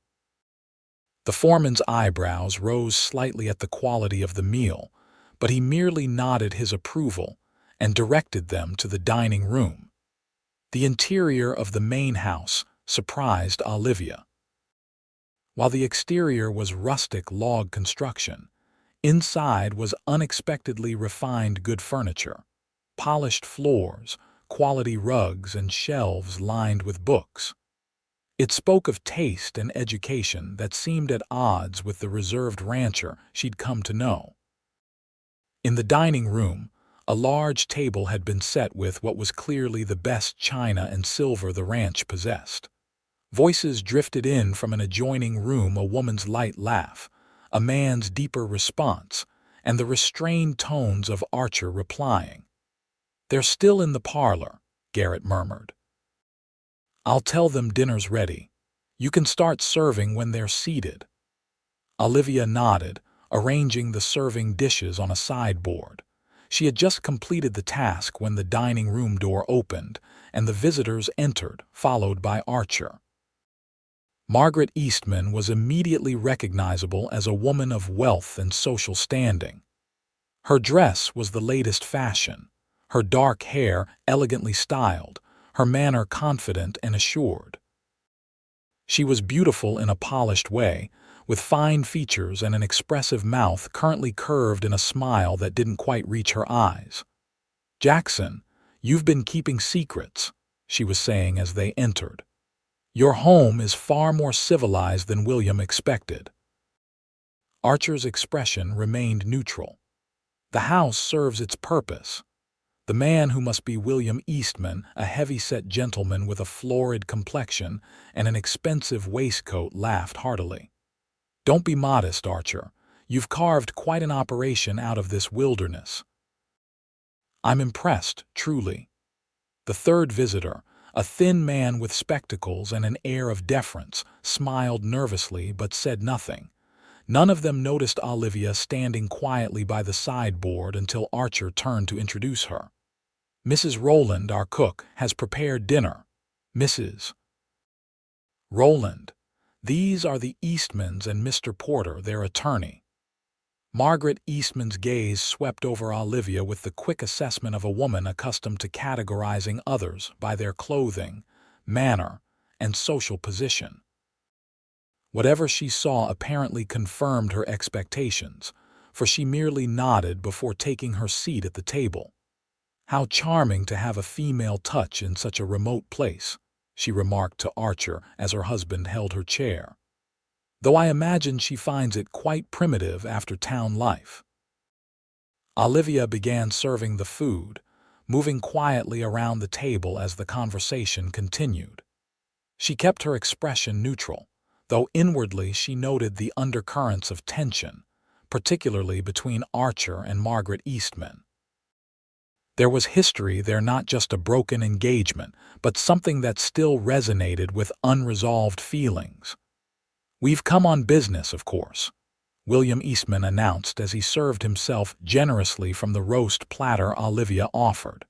The foreman's eyebrows rose slightly at the quality of the meal, but he merely nodded his approval and directed them to the dining room. The interior of the main house surprised Olivia. While the exterior was rustic log construction, inside was unexpectedly refined good furniture, polished floors, quality rugs, and shelves lined with books. It spoke of taste and education that seemed at odds with the reserved rancher she'd come to know. In the dining room, a large table had been set with what was clearly the best china and silver the ranch possessed. Voices drifted in from an adjoining room, a woman's light laugh, a man's deeper response, and the restrained tones of Archer replying. "They're still in the parlor," Garrett murmured. "I'll tell them dinner's ready. You can start serving when they're seated." Olivia nodded, arranging the serving dishes on a sideboard. She had just completed the task when the dining room door opened, and the visitors entered, followed by Archer. Margaret Eastman was immediately recognizable as a woman of wealth and social standing. Her dress was the latest fashion, her dark hair elegantly styled, her manner confident and assured. She was beautiful in a polished way, with fine features and an expressive mouth currently curved in a smile that didn't quite reach her eyes. "Jackson, you've been keeping secrets," she was saying as they entered. "Your home is far more civilized than William expected." Archer's expression remained neutral. The house serves its purpose. The man who must be William Eastman, a heavy-set gentleman with a florid complexion and an expensive waistcoat, laughed heartily. "Don't be modest, Archer. You've carved quite an operation out of this wilderness." "I'm impressed, truly." The third visitor, a thin man with spectacles and an air of deference, smiled nervously but said nothing. None of them noticed Olivia standing quietly by the sideboard until Archer turned to introduce her. "Mrs. Rowland, our cook, has prepared dinner. Mrs. Rowland, these are the Eastmans and Mr. Porter, their attorney." Margaret Eastman's gaze swept over Olivia with the quick assessment of a woman accustomed to categorizing others by their clothing, manner, and social position. Whatever she saw apparently confirmed her expectations, for she merely nodded before taking her seat at the table. "How charming to have a female touch in such a remote place," she remarked to Archer as her husband held her chair. "Though I imagine she finds it quite primitive after town life." Olivia began serving the food, moving quietly around the table as the conversation continued. She kept her expression neutral, though inwardly she noted the undercurrents of tension, particularly between Archer and Margaret Eastman. There was history there, not just a broken engagement, but something that still resonated with unresolved feelings. "We've come on business, of course," William Eastman announced as he served himself generously from the roast platter Olivia offered.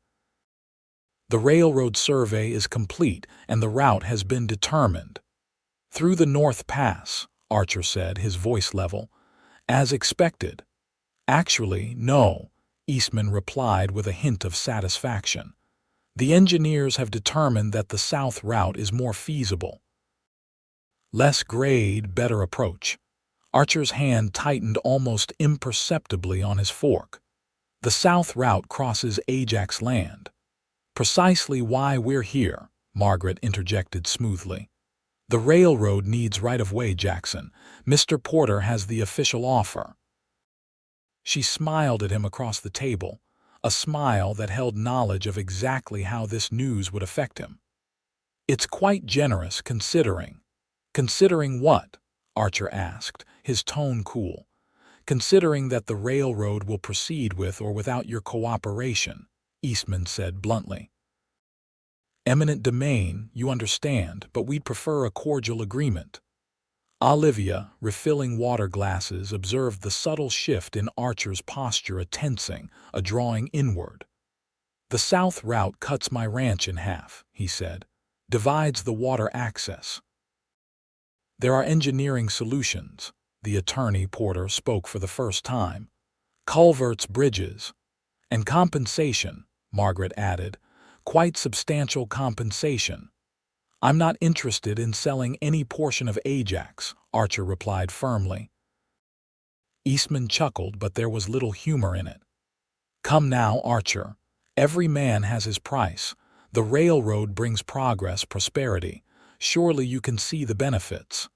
"The railroad survey is complete and the route has been determined." "Through the North Pass," Archer said, his voice level. "As expected." "Actually, no," Eastman replied with a hint of satisfaction. "The engineers have determined that the south route is more feasible. Less grade, better approach." Archer's hand tightened almost imperceptibly on his fork. "The south route crosses Ajax land." "Precisely why we're here," Margaret interjected smoothly. "The railroad needs right-of-way, Jackson. Mr. Porter has the official offer." She smiled at him across the table, a smile that held knowledge of exactly how this news would affect him. "It's quite generous considering." "Considering what?" Archer asked, his tone cool. "Considering that the railroad will proceed with or without your cooperation," Eastman said bluntly. "Eminent domain, you understand, but we'd prefer a cordial agreement." Olivia, refilling water glasses, observed the subtle shift in Archer's posture, a tensing, a drawing inward. "The south route cuts my ranch in half," he said, "divides the water access. There are engineering solutions." The attorney Porter spoke for the first time. "Culverts, bridges." "And compensation," Margaret added. "Quite substantial compensation." "I'm not interested in selling any portion of Ajax," Archer replied firmly. Eastman chuckled, but there was little humor in it. "Come now, Archer. Every man has his price. The railroad brings progress, prosperity. Surely you can see the benefits."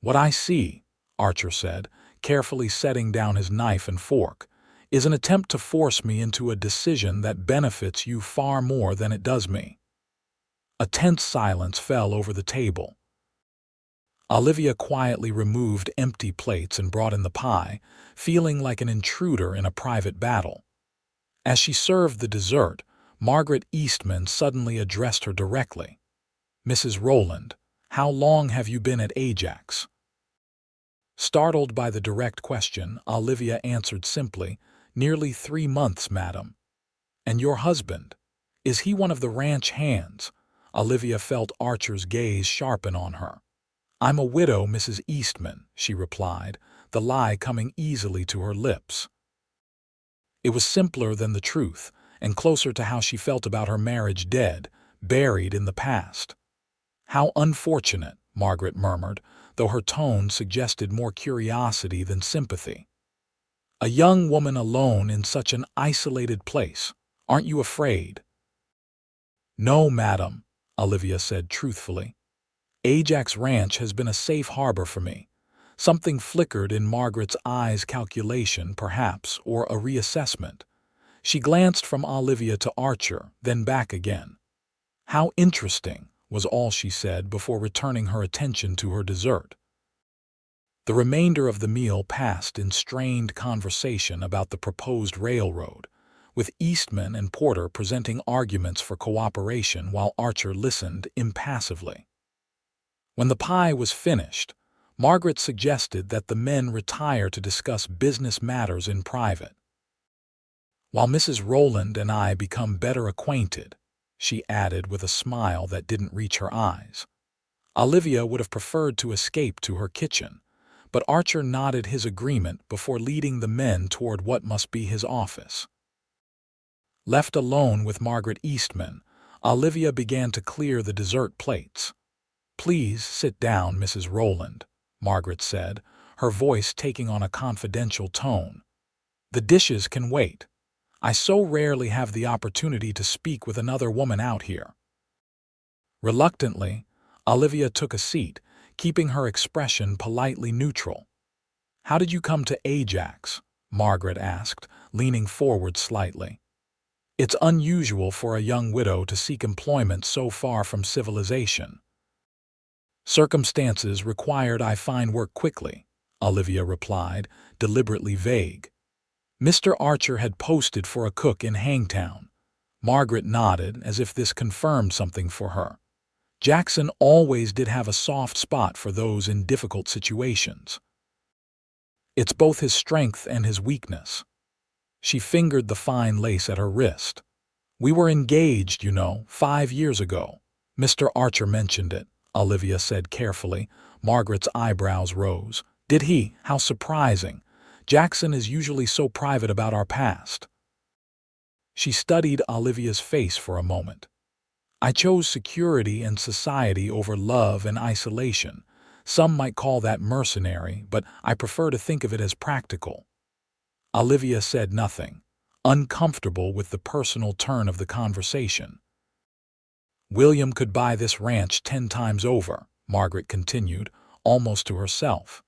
"What I see," Archer said, carefully setting down his knife and fork, "is an attempt to force me into a decision that benefits you far more than it does me." A tense silence fell over the table. Olivia quietly removed empty plates and brought in the pie, feeling like an intruder in a private battle. As she served the dessert, Margaret Eastman suddenly addressed her directly. "Mrs. Rowland, how long have you been at Ajax?" Startled by the direct question, Olivia answered simply, "Nearly 3 months, madam." "And your husband? Is he one of the ranch hands?" Olivia felt Archer's gaze sharpen on her. "I'm a widow, Mrs. Eastman," she replied, the lie coming easily to her lips. It was simpler than the truth, and closer to how she felt about her marriage, dead, buried in the past. "How unfortunate," Margaret murmured, though her tone suggested more curiosity than sympathy. "A young woman alone in such an isolated place. Aren't you afraid?" "No, madam," Olivia said truthfully. "Ajax Ranch has been a safe harbor for me." Something flickered in Margaret's eyes, calculation, perhaps, or a reassessment. She glanced from Olivia to Archer, then back again. "How interesting," was all she said before returning her attention to her dessert. The remainder of the meal passed in strained conversation about the proposed railroad, with Eastman and Porter presenting arguments for cooperation while Archer listened impassively. When the pie was finished, Margaret suggested that the men retire to discuss business matters in private. "While Mrs. Rowland and I become better acquainted," she added with a smile that didn't reach her eyes. Olivia would have preferred to escape to her kitchen, but Archer nodded his agreement before leading the men toward what must be his office. Left alone with Margaret Eastman, Olivia began to clear the dessert plates. "Please sit down, Mrs. Rowland," Margaret said, her voice taking on a confidential tone. "The dishes can wait. I so rarely have the opportunity to speak with another woman out here." Reluctantly, Olivia took a seat, keeping her expression politely neutral. "How did you come to Ajax?" Margaret asked, leaning forward slightly. "It's unusual for a young widow to seek employment so far from civilization." "Circumstances required I find work quickly," Olivia replied, deliberately vague. Mr. Archer had posted for a cook in Hangtown. Margaret nodded as if this confirmed something for her. Jackson always did have a soft spot for those in difficult situations. "It's both his strength and his weakness." She fingered the fine lace at her wrist. "We were engaged, 5 years ago." "Mr. Archer mentioned it," Olivia said carefully. Margaret's eyebrows rose. "Did he? How surprising. Jackson is usually so private about our past." She studied Olivia's face for a moment. "I chose security and society over love and isolation. Some might call that mercenary, but I prefer to think of it as practical." Olivia said nothing, uncomfortable with the personal turn of the conversation. "William could buy this ranch 10 times over," Margaret continued, almost to herself.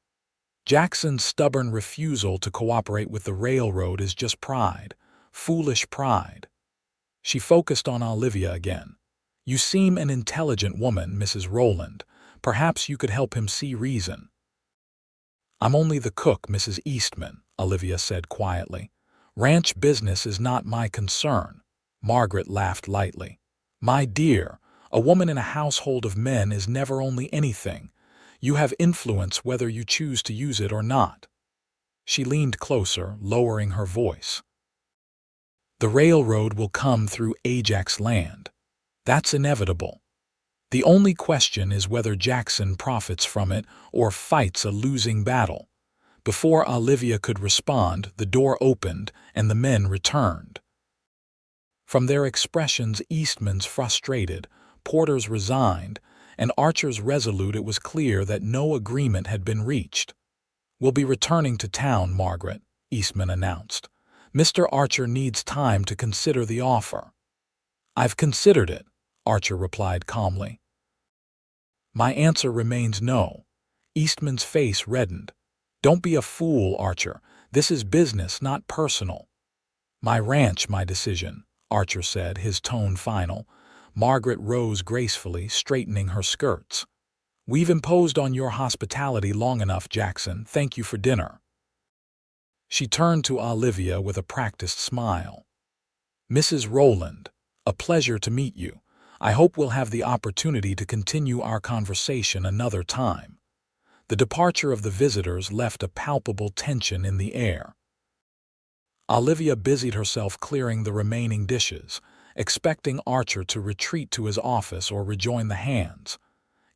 "Jackson's stubborn refusal to cooperate with the railroad is just pride, foolish pride." She focused on Olivia again. "You seem an intelligent woman, Mrs. Rowland. Perhaps you could help him see reason." "I'm only the cook, Mrs. Eastman," Olivia said quietly. "Ranch business is not my concern." Margaret laughed lightly. "My dear, a woman in a household of men is never only anything. You have influence whether you choose to use it or not." She leaned closer, lowering her voice. "The railroad will come through Ajax land. That's inevitable. The only question is whether Jackson profits from it or fights a losing battle." Before Olivia could respond, the door opened and the men returned. From their expressions, Eastman's frustrated, Porter's resigned, and Archer's resolute, it was clear that no agreement had been reached. "We'll be returning to town, Margaret," Eastman announced. "Mr. Archer needs time to consider the offer." "I've considered it," Archer replied calmly. "My answer remains no." Eastman's face reddened. "Don't be a fool, Archer. This is business, not personal." "My ranch, my decision," Archer said, his tone final. Margaret rose gracefully, straightening her skirts. "We've imposed on your hospitality long enough, Jackson. Thank you for dinner." She turned to Olivia with a practiced smile. "Mrs. Rowland, a pleasure to meet you. I hope we'll have the opportunity to continue our conversation another time." The departure of the visitors left a palpable tension in the air. Olivia busied herself clearing the remaining dishes, expecting Archer to retreat to his office or rejoin the hands.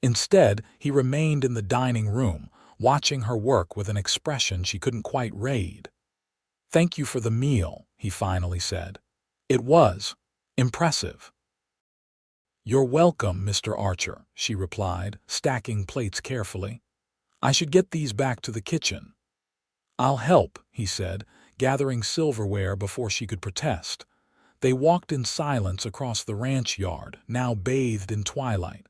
Instead, he remained in the dining room, watching her work with an expression she couldn't quite read. "Thank you for the meal," he finally said. "It was impressive." "You're welcome, Mr. Archer," she replied, stacking plates carefully. "I should get these back to the kitchen." "I'll help," he said, gathering silverware before she could protest. They walked in silence across the ranch yard, now bathed in twilight.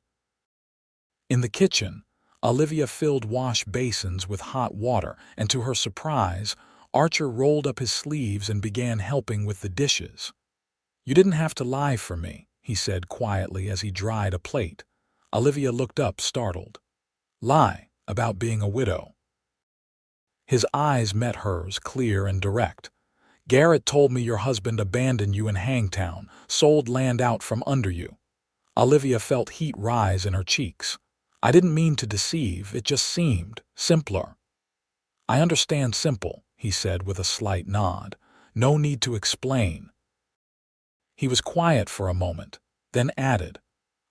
In the kitchen, Olivia filled wash basins with hot water, and to her surprise, Archer rolled up his sleeves and began helping with the dishes. "You didn't have to lie for me," he said quietly as he dried a plate. Olivia looked up, startled. "Lie about being a widow?" His eyes met hers, clear and direct. "Garrett told me your husband abandoned you in Hangtown, sold land out from under you." Olivia felt heat rise in her cheeks. "I didn't mean to deceive, it just seemed simpler." "I understand simple," he said with a slight nod. "No need to explain." He was quiet for a moment, then added,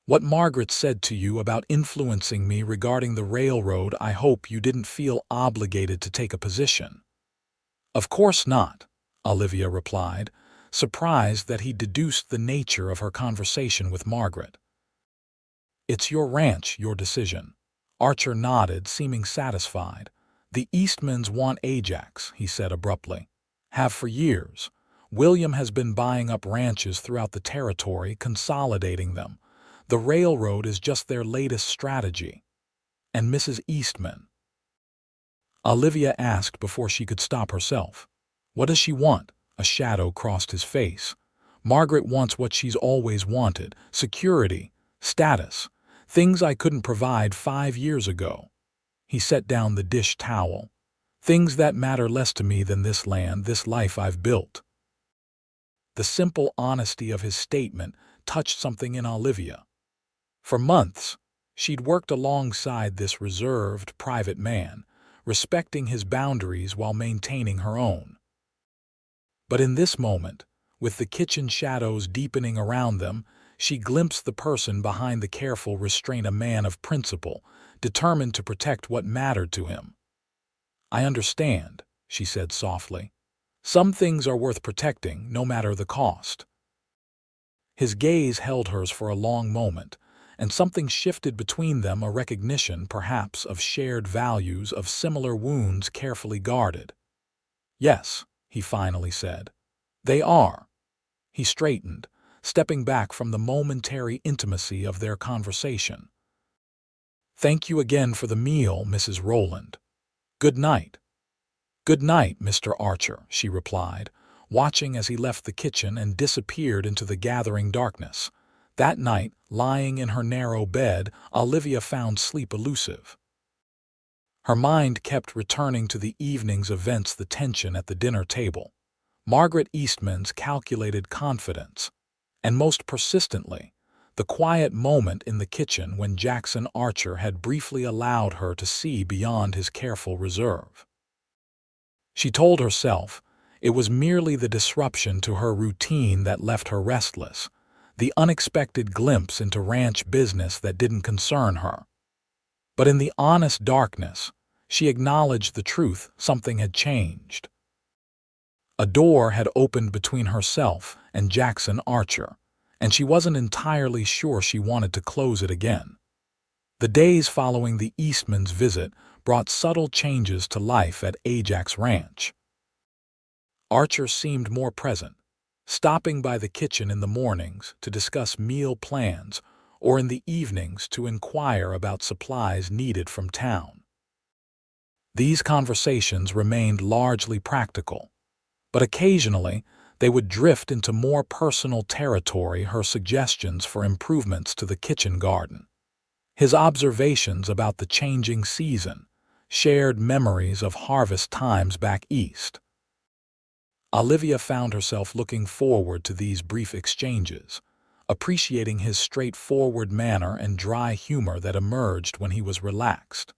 What Margaret said to you about influencing me regarding the railroad, I hope you didn't feel obligated to take a position." "Of course not," Olivia replied, surprised that he deduced the nature of her conversation with Margaret. "It's your ranch, your decision." Archer nodded, seeming satisfied. "The Eastmans want Ajax," he said abruptly. "Have for years. William has been buying up ranches throughout the territory, consolidating them. The railroad is just their latest strategy." "And Mrs. Eastman?" Olivia asked before she could stop herself. "What does she want?" A shadow crossed his face. "Margaret wants what she's always wanted: security, status, things I couldn't provide 5 years ago." He set down the dish towel. "Things that matter less to me than this land, this life I've built." The simple honesty of his statement touched something in Olivia. For months, she'd worked alongside this reserved, private man, respecting his boundaries while maintaining her own. But in this moment, with the kitchen shadows deepening around them, she glimpsed the person behind the careful restraint, a man of principle, determined to protect what mattered to him. "I understand," she said softly. "Some things are worth protecting, no matter the cost." His gaze held hers for a long moment, and something shifted between them, a recognition, perhaps, of shared values, of similar wounds carefully guarded. "Yes," he finally said. "They are." He straightened, stepping back from the momentary intimacy of their conversation. "Thank you again for the meal, Mrs. Rowland. Good night." "Good night, Mr. Archer," she replied, watching as he left the kitchen and disappeared into the gathering darkness. That night, lying in her narrow bed, Olivia found sleep elusive. Her mind kept returning to the evening's events, the tension at the dinner table, Margaret Eastman's calculated confidence, and most persistently, the quiet moment in the kitchen when Jackson Archer had briefly allowed her to see beyond his careful reserve. She told herself it was merely the disruption to her routine that left her restless, the unexpected glimpse into ranch business that didn't concern her. But in the honest darkness, she acknowledged the truth: something had changed. A door had opened between herself and Jackson Archer, and she wasn't entirely sure she wanted to close it again. The days following the Eastmans' visit brought subtle changes to life at Ajax Ranch. Archer seemed more present, stopping by the kitchen in the mornings to discuss meal plans or in the evenings to inquire about supplies needed from town. These conversations remained largely practical, but occasionally they would drift into more personal territory: her suggestions for improvements to the kitchen garden, his observations about the changing season, shared memories of harvest times back east. Olivia found herself looking forward to these brief exchanges, appreciating his straightforward manner and dry humor that emerged when he was relaxed.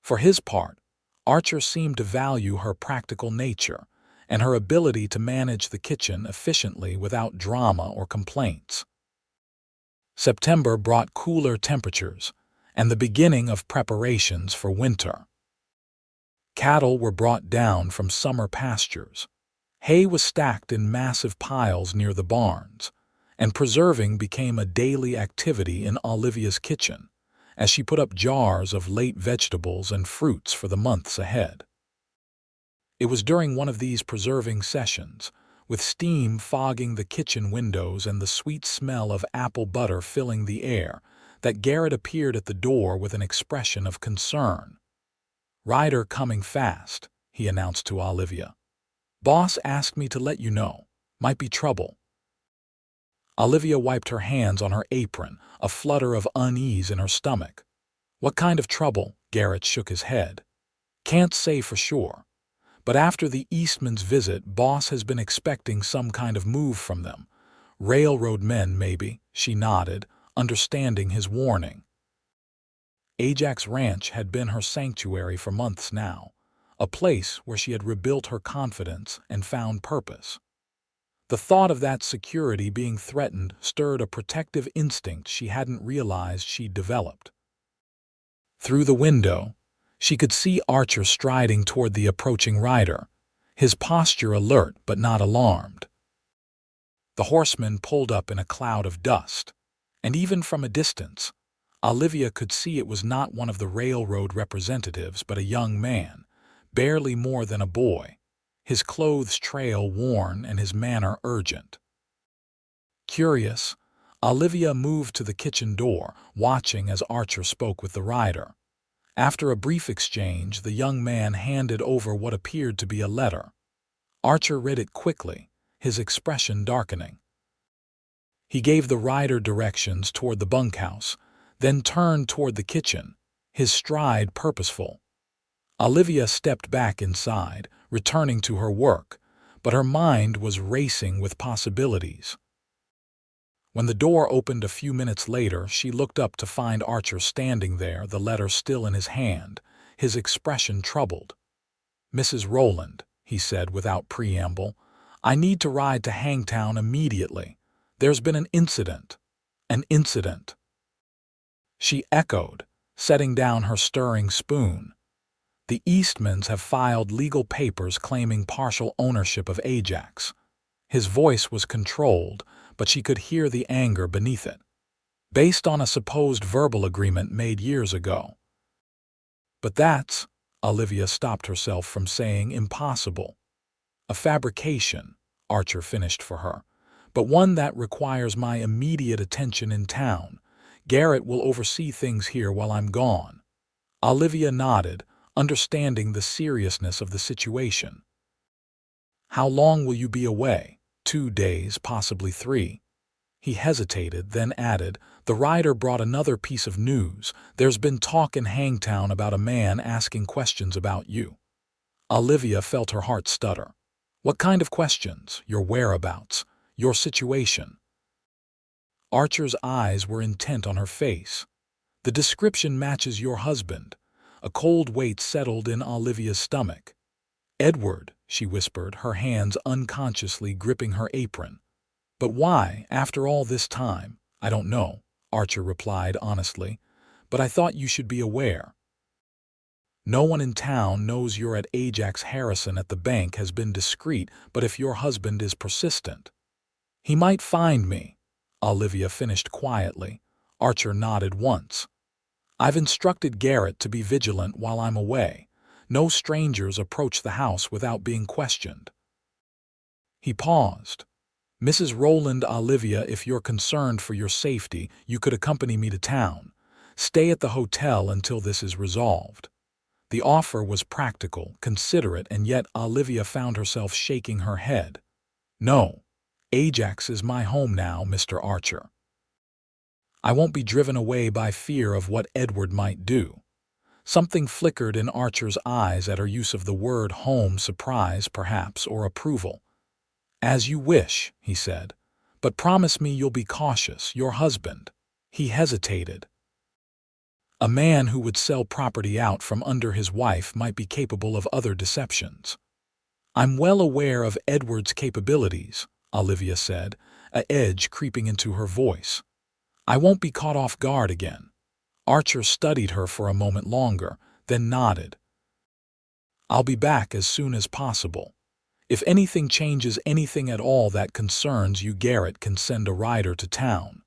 For his part, Archer seemed to value her practical nature and her ability to manage the kitchen efficiently without drama or complaints. September brought cooler temperatures and the beginning of preparations for winter. Cattle were brought down from summer pastures. Hay was stacked in massive piles near the barns, and preserving became a daily activity in Olivia's kitchen, as she put up jars of late vegetables and fruits for the months ahead. It was during one of these preserving sessions, with steam fogging the kitchen windows and the sweet smell of apple butter filling the air, that Garrett appeared at the door with an expression of concern. "Rider coming fast," he announced to Olivia. "Boss asked me to let you know. Might be trouble." Olivia wiped her hands on her apron, a flutter of unease in her stomach. "What kind of trouble?" Garrett shook his head. "Can't say for sure. But after the Eastmans' visit, Boss has been expecting some kind of move from them. Railroad men, maybe," she nodded, understanding his warning. Ajax Ranch had been her sanctuary for months now, a place where she had rebuilt her confidence and found purpose. The thought of that security being threatened stirred a protective instinct she hadn't realized she'd developed. Through the window, she could see Archer striding toward the approaching rider, his posture alert but not alarmed. The horseman pulled up in a cloud of dust, and even from a distance, Olivia could see it was not one of the railroad representatives but a young man, barely more than a boy, his clothes trail worn and his manner urgent. Curious, Olivia moved to the kitchen door, watching as Archer spoke with the rider. After a brief exchange, the young man handed over what appeared to be a letter. Archer read it quickly, his expression darkening. He gave the rider directions toward the bunkhouse, then turned toward the kitchen, his stride purposeful. Olivia stepped back inside, returning to her work, but her mind was racing with possibilities. When the door opened a few minutes later, she looked up to find Archer standing there, the letter still in his hand, his expression troubled. "Mrs. Rowland," he said without preamble, "I need to ride to Hangtown immediately. There's been an incident." "An incident?" she echoed, setting down her stirring spoon. "The Eastmans have filed legal papers claiming partial ownership of Ajax." His voice was controlled, but she could hear the anger beneath it. "Based on a supposed verbal agreement made years ago." "But that's," Olivia stopped herself from saying, "impossible." "A fabrication," Archer finished for her, "but one that requires my immediate attention in town. Garrett will oversee things here while I'm gone." Olivia nodded, understanding the seriousness of the situation. "How long will you be away?" 2 days, possibly 3. He hesitated, then added, "The rider brought another piece of news. There's been talk in Hangtown about a man asking questions about you." Olivia felt her heart stutter. "What kind of questions?" "Your whereabouts, your situation." Archer's eyes were intent on her face. "The description matches your husband." A cold weight settled in Olivia's stomach. "Edward," she whispered, her hands unconsciously gripping her apron. "But why, after all this time?" "I don't know," Archer replied honestly, "but I thought you should be aware. No one in town knows you're at Ajax Harrison at the bank has been discreet, but if your husband is persistent, he might find me." Olivia finished quietly. Archer nodded once. "I've instructed Garrett to be vigilant while I'm away. No strangers approach the house without being questioned." He paused. "Mrs. Rowland, Olivia, if you're concerned for your safety, you could accompany me to town. Stay at the hotel until this is resolved." The offer was practical, considerate, and yet Olivia found herself shaking her head. "No. Ajax is my home now, Mr. Archer. I won't be driven away by fear of what Edward might do." Something flickered in Archer's eyes at her use of the word home, surprise, perhaps, or approval. "As you wish," he said, "but promise me you'll be cautious. Your husband—" He hesitated. "A man who would sell property out from under his wife might be capable of other deceptions." "I'm well aware of Edward's capabilities," Olivia said, an edge creeping into her voice. "I won't be caught off guard again." Archer studied her for a moment longer, then nodded. "I'll be back as soon as possible. If anything changes, anything at all that concerns you, Garrett can send a rider to town."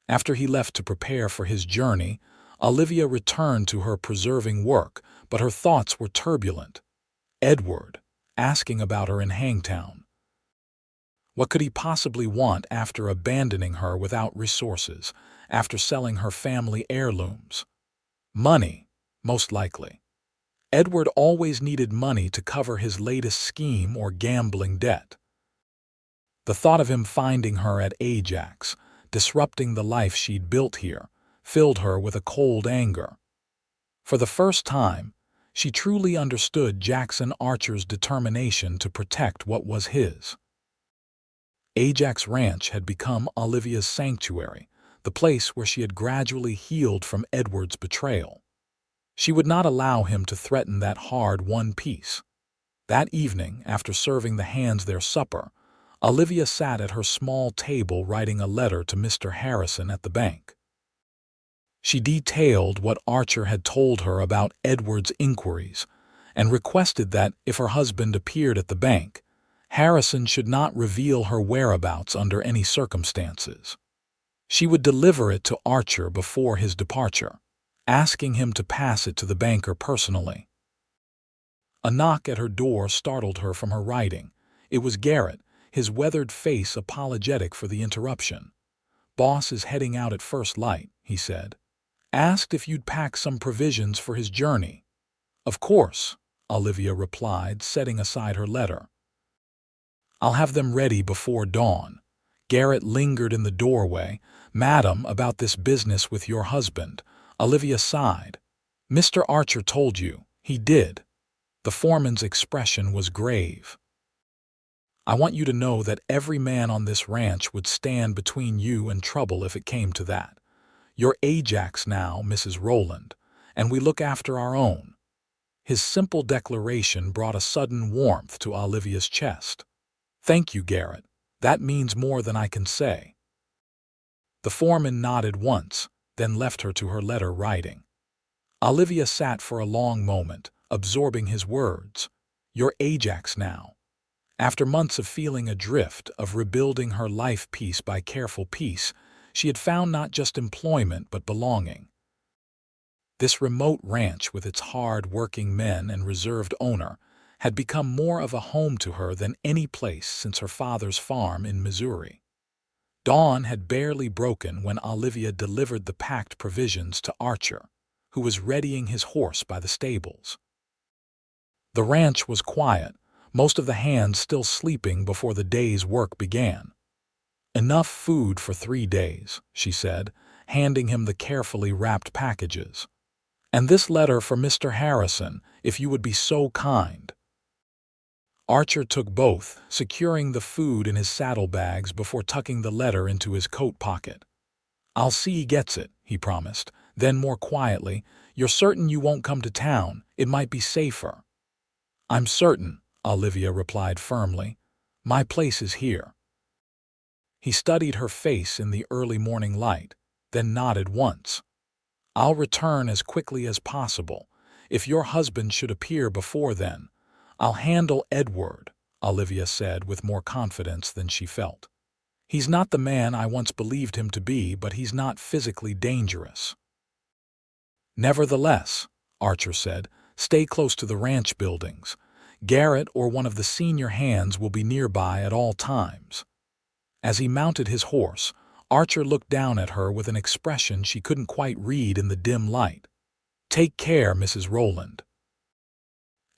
After he left to prepare for his journey, Olivia returned to her preserving work, but her thoughts were turbulent. Edward, asking about her in Hangtown. What could he possibly want after abandoning her without resources, after selling her family heirlooms? Money, most likely. Edward always needed money to cover his latest scheme or gambling debt. The thought of him finding her at Ajax, disrupting the life she'd built here, filled her with a cold anger. For the first time, she truly understood Jackson Archer's determination to protect what was his. Ajax Ranch had become Olivia's sanctuary, the place where she had gradually healed from Edward's betrayal. She would not allow him to threaten that hard-won peace. That evening, after serving the hands their supper, Olivia sat at her small table writing a letter to Mr. Harrison at the bank. She detailed what Archer had told her about Edward's inquiries and requested that, if her husband appeared at the bank, Harrison should not reveal her whereabouts under any circumstances. She would deliver it to Archer before his departure, asking him to pass it to the banker personally. A knock at her door startled her from her writing. It was Garrett, his weathered face apologetic for the interruption. "Boss is heading out at first light," he said. "Asked if you'd pack some provisions for his journey." "Of course," Olivia replied, setting aside her letter. "I'll have them ready before dawn." Garrett lingered in the doorway. "Madam, about this business with your husband." Olivia sighed. "Mr. Archer told you." "He did." The foreman's expression was grave. "I want you to know that every man on this ranch would stand between you and trouble if it came to that. You're Ajax now, Mrs. Rowland, and we look after our own." His simple declaration brought a sudden warmth to Olivia's chest. "Thank you, Garrett. That means more than I can say." The foreman nodded once, then left her to her letter writing. Olivia sat for a long moment, absorbing his words. "You're Ajax now." After months of feeling adrift, of rebuilding her life piece by careful piece, she had found not just employment but belonging. This remote ranch, with its hard-working men and reserved owner, had become more of a home to her than any place since her father's farm in Missouri. Dawn had barely broken when Olivia delivered the packed provisions to Archer, who was readying his horse by the stables. The ranch was quiet, most of the hands still sleeping before the day's work began. "Enough food for 3 days," she said, handing him the carefully wrapped packages. "And this letter for Mr. Harrison, if you would be so kind." Archer took both, securing the food in his saddlebags before tucking the letter into his coat pocket. "I'll see he gets it," he promised. Then, more quietly, "You're certain you won't come to town? It might be safer." "I'm certain," Olivia replied firmly. "My place is here." He studied her face in the early morning light, then nodded once. "I'll return as quickly as possible. If your husband should appear before then, I'll handle Edward," Olivia said with more confidence than she felt. "He's not the man I once believed him to be, but he's not physically dangerous." "Nevertheless," Archer said, "stay close to the ranch buildings. Garrett or one of the senior hands will be nearby at all times." As he mounted his horse, Archer looked down at her with an expression she couldn't quite read in the dim light. "Take care, Mrs. Rowland."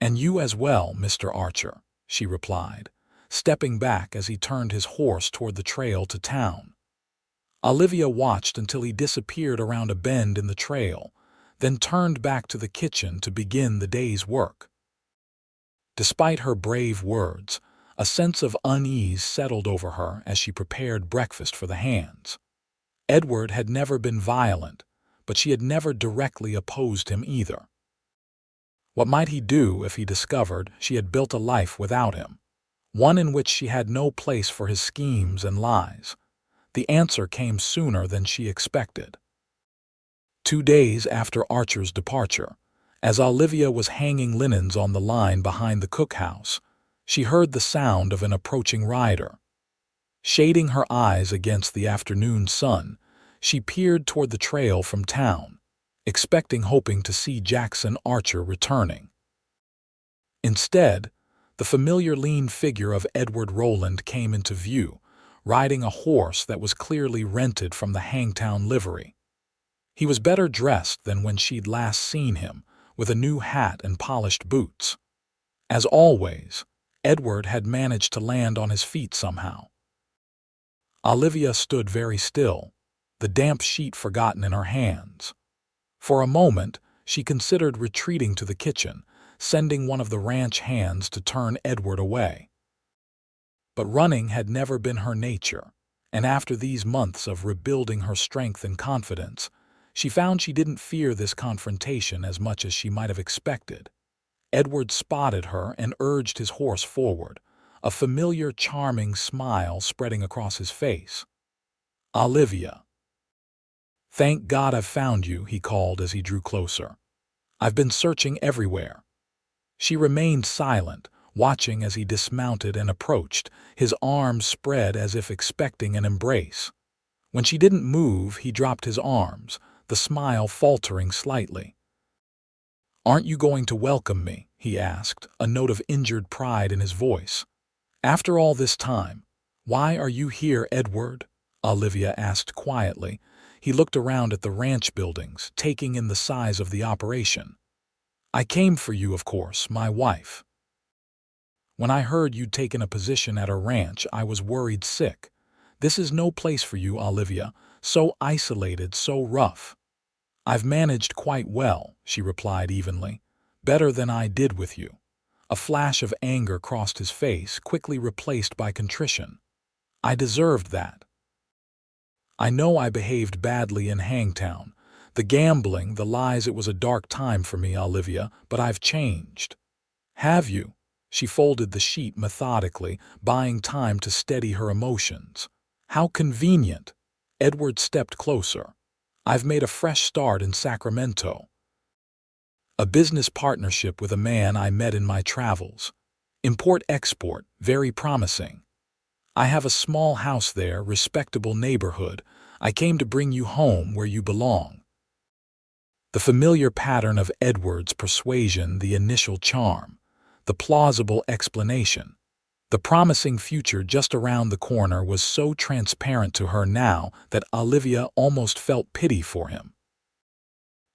"And you as well, Mr. Archer," she replied, stepping back as he turned his horse toward the trail to town. Olivia watched until he disappeared around a bend in the trail, then turned back to the kitchen to begin the day's work. Despite her brave words, a sense of unease settled over her as she prepared breakfast for the hands. Edward had never been violent, but she had never directly opposed him either. What might he do if he discovered she had built a life without him, one in which she had no place for his schemes and lies? The answer came sooner than she expected. 2 days after Archer's departure, as Olivia was hanging linens on the line behind the cookhouse, she heard the sound of an approaching rider. Shading her eyes against the afternoon sun, she peered toward the trail from town, hoping to see Jackson Archer returning. Instead, the familiar lean figure of Edward Rowland came into view, riding a horse that was clearly rented from the Hangtown livery. He was better dressed than when she'd last seen him, with a new hat and polished boots. As always, Edward had managed to land on his feet somehow. Olivia stood very still, the damp sheet forgotten in her hands. For a moment, she considered retreating to the kitchen, sending one of the ranch hands to turn Edward away. But running had never been her nature, and after these months of rebuilding her strength and confidence, she found she didn't fear this confrontation as much as she might have expected. Edward spotted her and urged his horse forward, a familiar, charming smile spreading across his face. "Olivia." "Thank God I've found you," he called as he drew closer. "I've been searching everywhere." She remained silent, watching as he dismounted and approached, his arms spread as if expecting an embrace. When she didn't move, he dropped his arms, the smile faltering slightly. "Aren't you going to welcome me?" he asked, a note of injured pride in his voice. "After all this time, why are you here, Edward?" Olivia asked quietly. He looked around at the ranch buildings, taking in the size of the operation. "I came for you, of course, my wife. When I heard you'd taken a position at a ranch, I was worried sick. This is no place for you, Olivia, so isolated, so rough." "I've managed quite well," she replied evenly. "Better than I did with you." A flash of anger crossed his face, quickly replaced by contrition. "I deserved that. I know I behaved badly in Hangtown. The gambling, the lies, it was a dark time for me, Olivia, but I've changed." "Have you?" She folded the sheet methodically, buying time to steady her emotions. "How convenient." Edward stepped closer. "I've made a fresh start in Sacramento. A business partnership with a man I met in my travels. Import-export, very promising. I have a small house there, respectable neighborhood. I came to bring you home where you belong." The familiar pattern of Edward's persuasion, the initial charm, the plausible explanation. The promising future just around the corner was so transparent to her now that Olivia almost felt pity for him.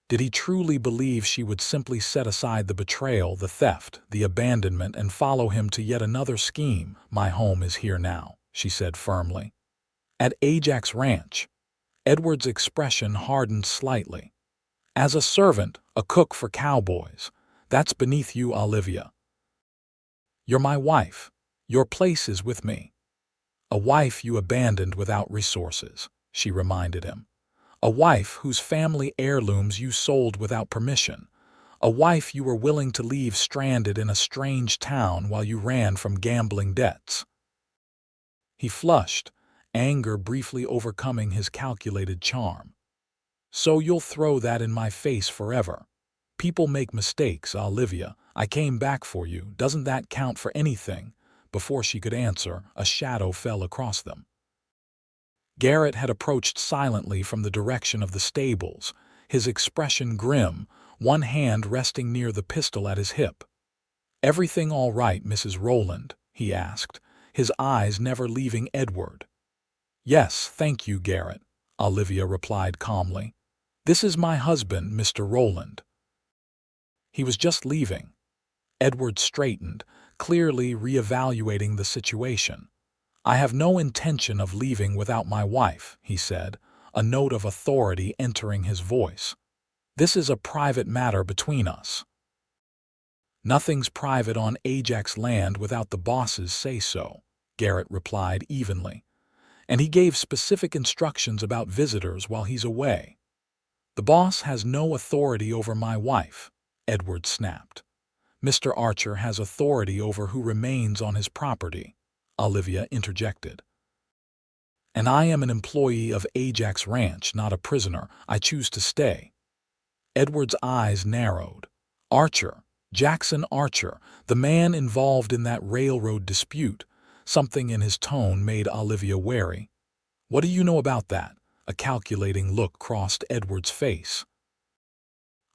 Did he truly believe she would simply set aside the betrayal, the theft, the abandonment, and follow him to yet another scheme? "My home is here now," she said firmly. "At Ajax Ranch." Edward's expression hardened slightly. "As a servant, a cook for Cowboys. That's beneath you, Olivia. You're my wife. Your place is with me." "A wife you abandoned without resources," she reminded him. "A wife whose family heirlooms you sold without permission. A wife you were willing to leave stranded in a strange town while you ran from gambling debts." He flushed, anger briefly overcoming his calculated charm. "So you'll throw that in my face forever? People make mistakes, Olivia. I came back for you. Doesn't that count for anything?" Before she could answer, a shadow fell across them. Garrett had approached silently from the direction of the stables, his expression grim, one hand resting near the pistol at his hip. "Everything all right, Mrs. Rowland?" he asked, his eyes never leaving Edward. "Yes, thank you, Garrett," Olivia replied calmly. "This is my husband, Mr. Rowland." "He was just leaving." Edward straightened, clearly reevaluating the situation. "I have no intention of leaving without my wife," he said, a note of authority entering his voice. "This is a private matter between us." "Nothing's private on Ajax land without the bosses say so," Garrett replied evenly. "And he gave specific instructions about visitors while he's away." "The boss has no authority over my wife," Edward snapped. "Mr. Archer has authority over who remains on his property," Olivia interjected. "And I am an employee of Ajax Ranch, not a prisoner. I choose to stay." Edward's eyes narrowed. "Archer, Jackson Archer, the man involved in that railroad dispute." Something in his tone made Olivia wary. "What do you know about that?" A calculating look crossed Edward's face.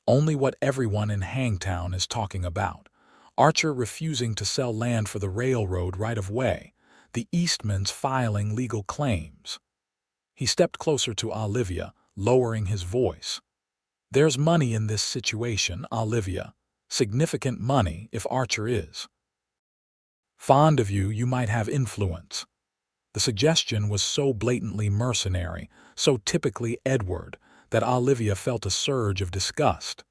"Only what everyone in Hangtown is talking about. Archer refusing to sell land for the railroad right-of-way. The Eastmans filing legal claims." He stepped closer to Olivia, lowering his voice. "There's money in this situation, Olivia. Significant money if Archer is fond of you, you might have influence." The suggestion was so blatantly mercenary, so typically Edward, that Olivia felt a surge of disgust.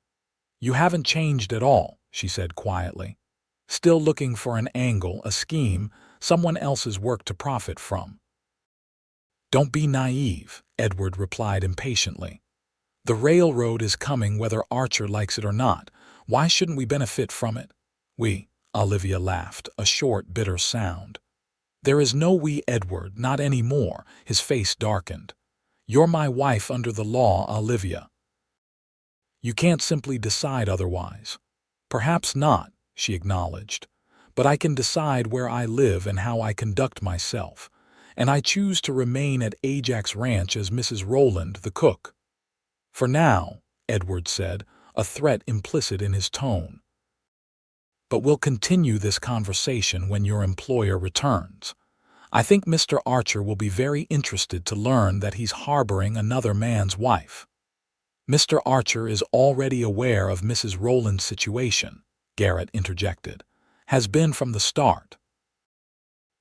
"You haven't changed at all," she said quietly. "Still looking for an angle, a scheme, someone else's work to profit from." "Don't be naive," Edward replied impatiently. "The railroad is coming whether Archer likes it or not. Why shouldn't we benefit from it?" "We," Olivia laughed, a short, bitter sound. "There is no we, Edward, not any more." His face darkened. "You're my wife under the law, Olivia. You can't simply decide otherwise." "Perhaps not," she acknowledged. "But I can decide where I live and how I conduct myself. And I choose to remain at Ajax Ranch as Mrs. Rowland, the cook." "For now," Edward said, a threat implicit in his tone. "But we'll continue this conversation when your employer returns. I think Mr. Archer will be very interested to learn that he's harboring another man's wife." "Mr. Archer is already aware of Mrs. Rowland's situation," Garrett interjected. "Has been from the start."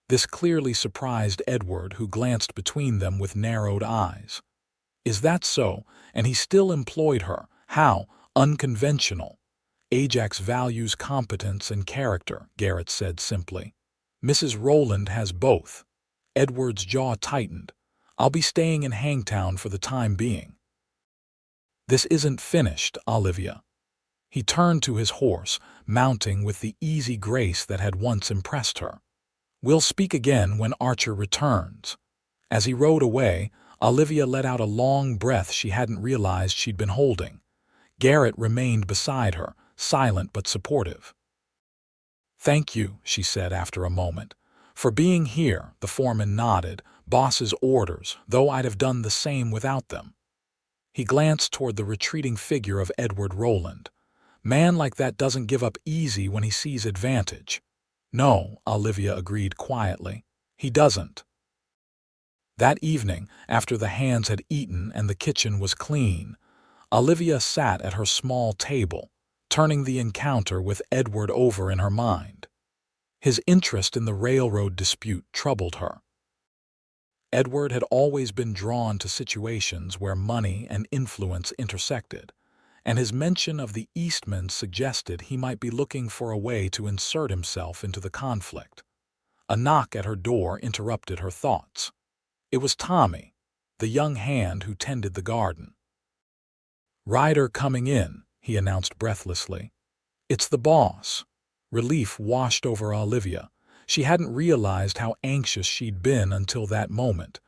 This clearly surprised Edward, who glanced between them with narrowed eyes. "Is that so? And he still employed her? How unconventional." "Ajax values competence and character," Garrett said simply. "Mrs. Rowland has both." Edward's jaw tightened. "I'll be staying in Hangtown for the time being." "This isn't finished, Olivia." He turned to his horse, mounting with the easy grace that had once impressed her. "We'll speak again when Archer returns." As he rode away, Olivia let out a long breath she hadn't realized she'd been holding. Garrett remained beside her, silent but supportive. "Thank you," she said after a moment. "For being here." The foreman nodded. "Boss's orders, though I'd have done the same without them." He glanced toward the retreating figure of Edward Rowland. "Man like that doesn't give up easy when he sees advantage." "No," Olivia agreed quietly. "He doesn't." That evening, after the hands had eaten and the kitchen was clean, Olivia sat at her small table, turning the encounter with Edward over in her mind. His interest in the railroad dispute troubled her. Edward had always been drawn to situations where money and influence intersected, and his mention of the Eastmans suggested he might be looking for a way to insert himself into the conflict. A knock at her door interrupted her thoughts. It was Tommy, the young hand who tended the garden. "Ryder coming in," he announced breathlessly. "It's the boss." Relief washed over Olivia. She hadn't realized how anxious she'd been until that moment.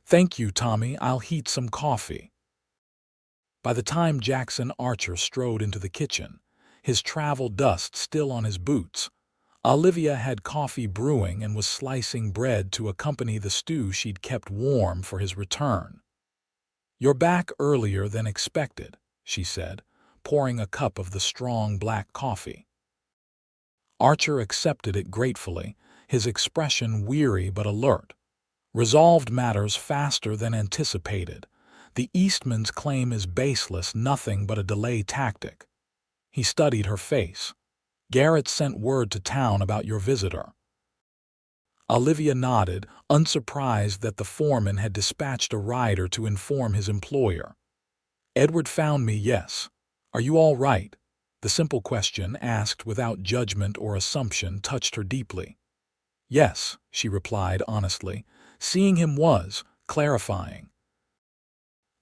"Thank you, Tommy. I'll heat some coffee." By the time Jackson Archer strode into the kitchen, his travel dust still on his boots, Olivia had coffee brewing and was slicing bread to accompany the stew she'd kept warm for his return. "You're back earlier than expected," she said, pouring a cup of the strong black coffee. Archer accepted it gratefully, his expression weary but alert. "Resolved matters faster than anticipated. The Eastman's claim is baseless, nothing but a delay tactic." He studied her face. "Garrett sent word to town about your visitor." Olivia nodded, unsurprised that the foreman had dispatched a rider to inform his employer. "Edward found me, yes. Are you all right?" The simple question, asked without judgment or assumption, touched her deeply. "Yes," she replied honestly. "Seeing him was clarifying.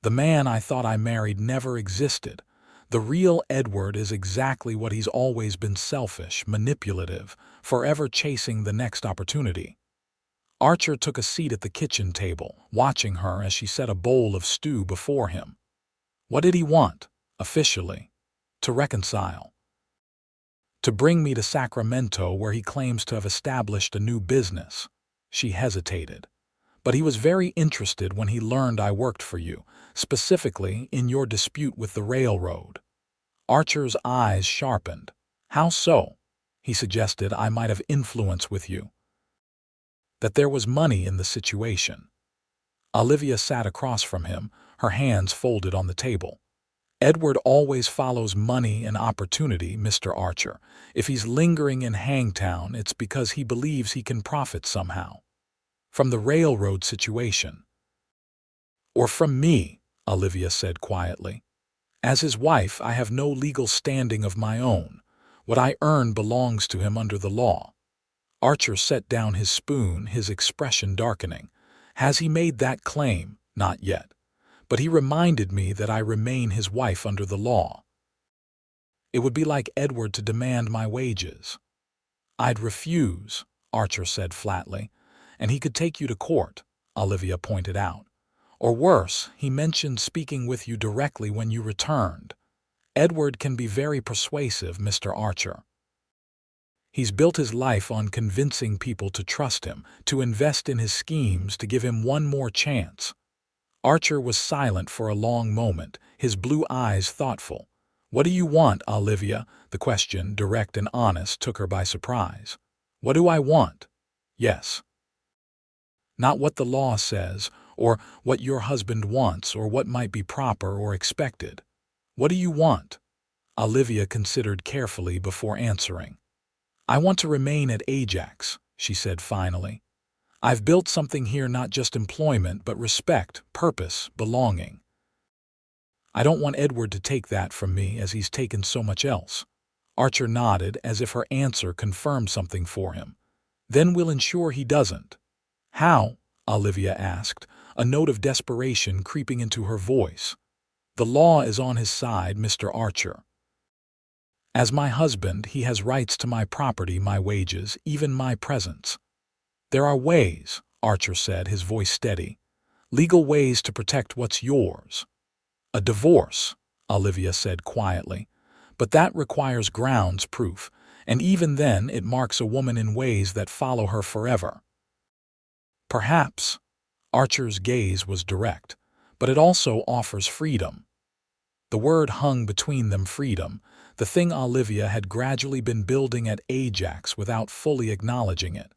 The man I thought I married never existed. The real Edward is exactly what he's always been: selfish, manipulative, forever chasing the next opportunity." Archer took a seat at the kitchen table, watching her as she set a bowl of stew before him. "What did he want, officially?" "To reconcile. To bring me to Sacramento, where he claims to have established a new business." She hesitated. "But he was very interested when he learned I worked for you, specifically in your dispute with the railroad." Archer's eyes sharpened. "How so?" He suggested I might have influence with you. "That there was money in the situation." Olivia sat across from him, her hands folded on the table. "Edward always follows money and opportunity, Mr. Archer. If he's lingering in Hangtown, it's because he believes he can profit somehow. From the railroad situation." "Or from me," Olivia said quietly. "As his wife, I have no legal standing of my own. What I earn belongs to him under the law." Archer set down his spoon, his expression darkening. "Has he made that claim?" "Not yet. But he reminded me that I remain his wife under the law." "It would be like Edward to demand my wages." "I'd refuse," Archer said flatly. "And he could take you to court," Olivia pointed out. "Or worse, he mentioned speaking with you directly when you returned. Edward can be very persuasive, Mr. Archer. He's built his life on convincing people to trust him, to invest in his schemes, to give him one more chance." Archer was silent for a long moment, his blue eyes thoughtful. "What do you want, Olivia?" The question, direct and honest, took her by surprise. "What do I want?" "Yes." "Not what the law says, or what your husband wants, or what might be proper or expected. What do you want?" Olivia considered carefully before answering. "I want to remain at Ajax," she said finally. "I've built something here, not just employment, but respect, purpose, belonging. I don't want Edward to take that from me as he's taken so much else." Archer nodded as if her answer confirmed something for him. "Then we'll ensure he doesn't." "How?" Olivia asked, a note of desperation creeping into her voice. "The law is on his side, Mr. Archer. As my husband, he has rights to my property, my wages, even my presence. There are ways," Archer said, his voice steady. "Legal ways to protect what's yours." "A divorce," Olivia said quietly. "But that requires grounds proof, and even then it marks a woman in ways that follow her forever." "Perhaps." Archer's gaze was direct. "But it also offers freedom." The word hung between them, freedom, the thing Olivia had gradually been building at Ajax without fully acknowledging it.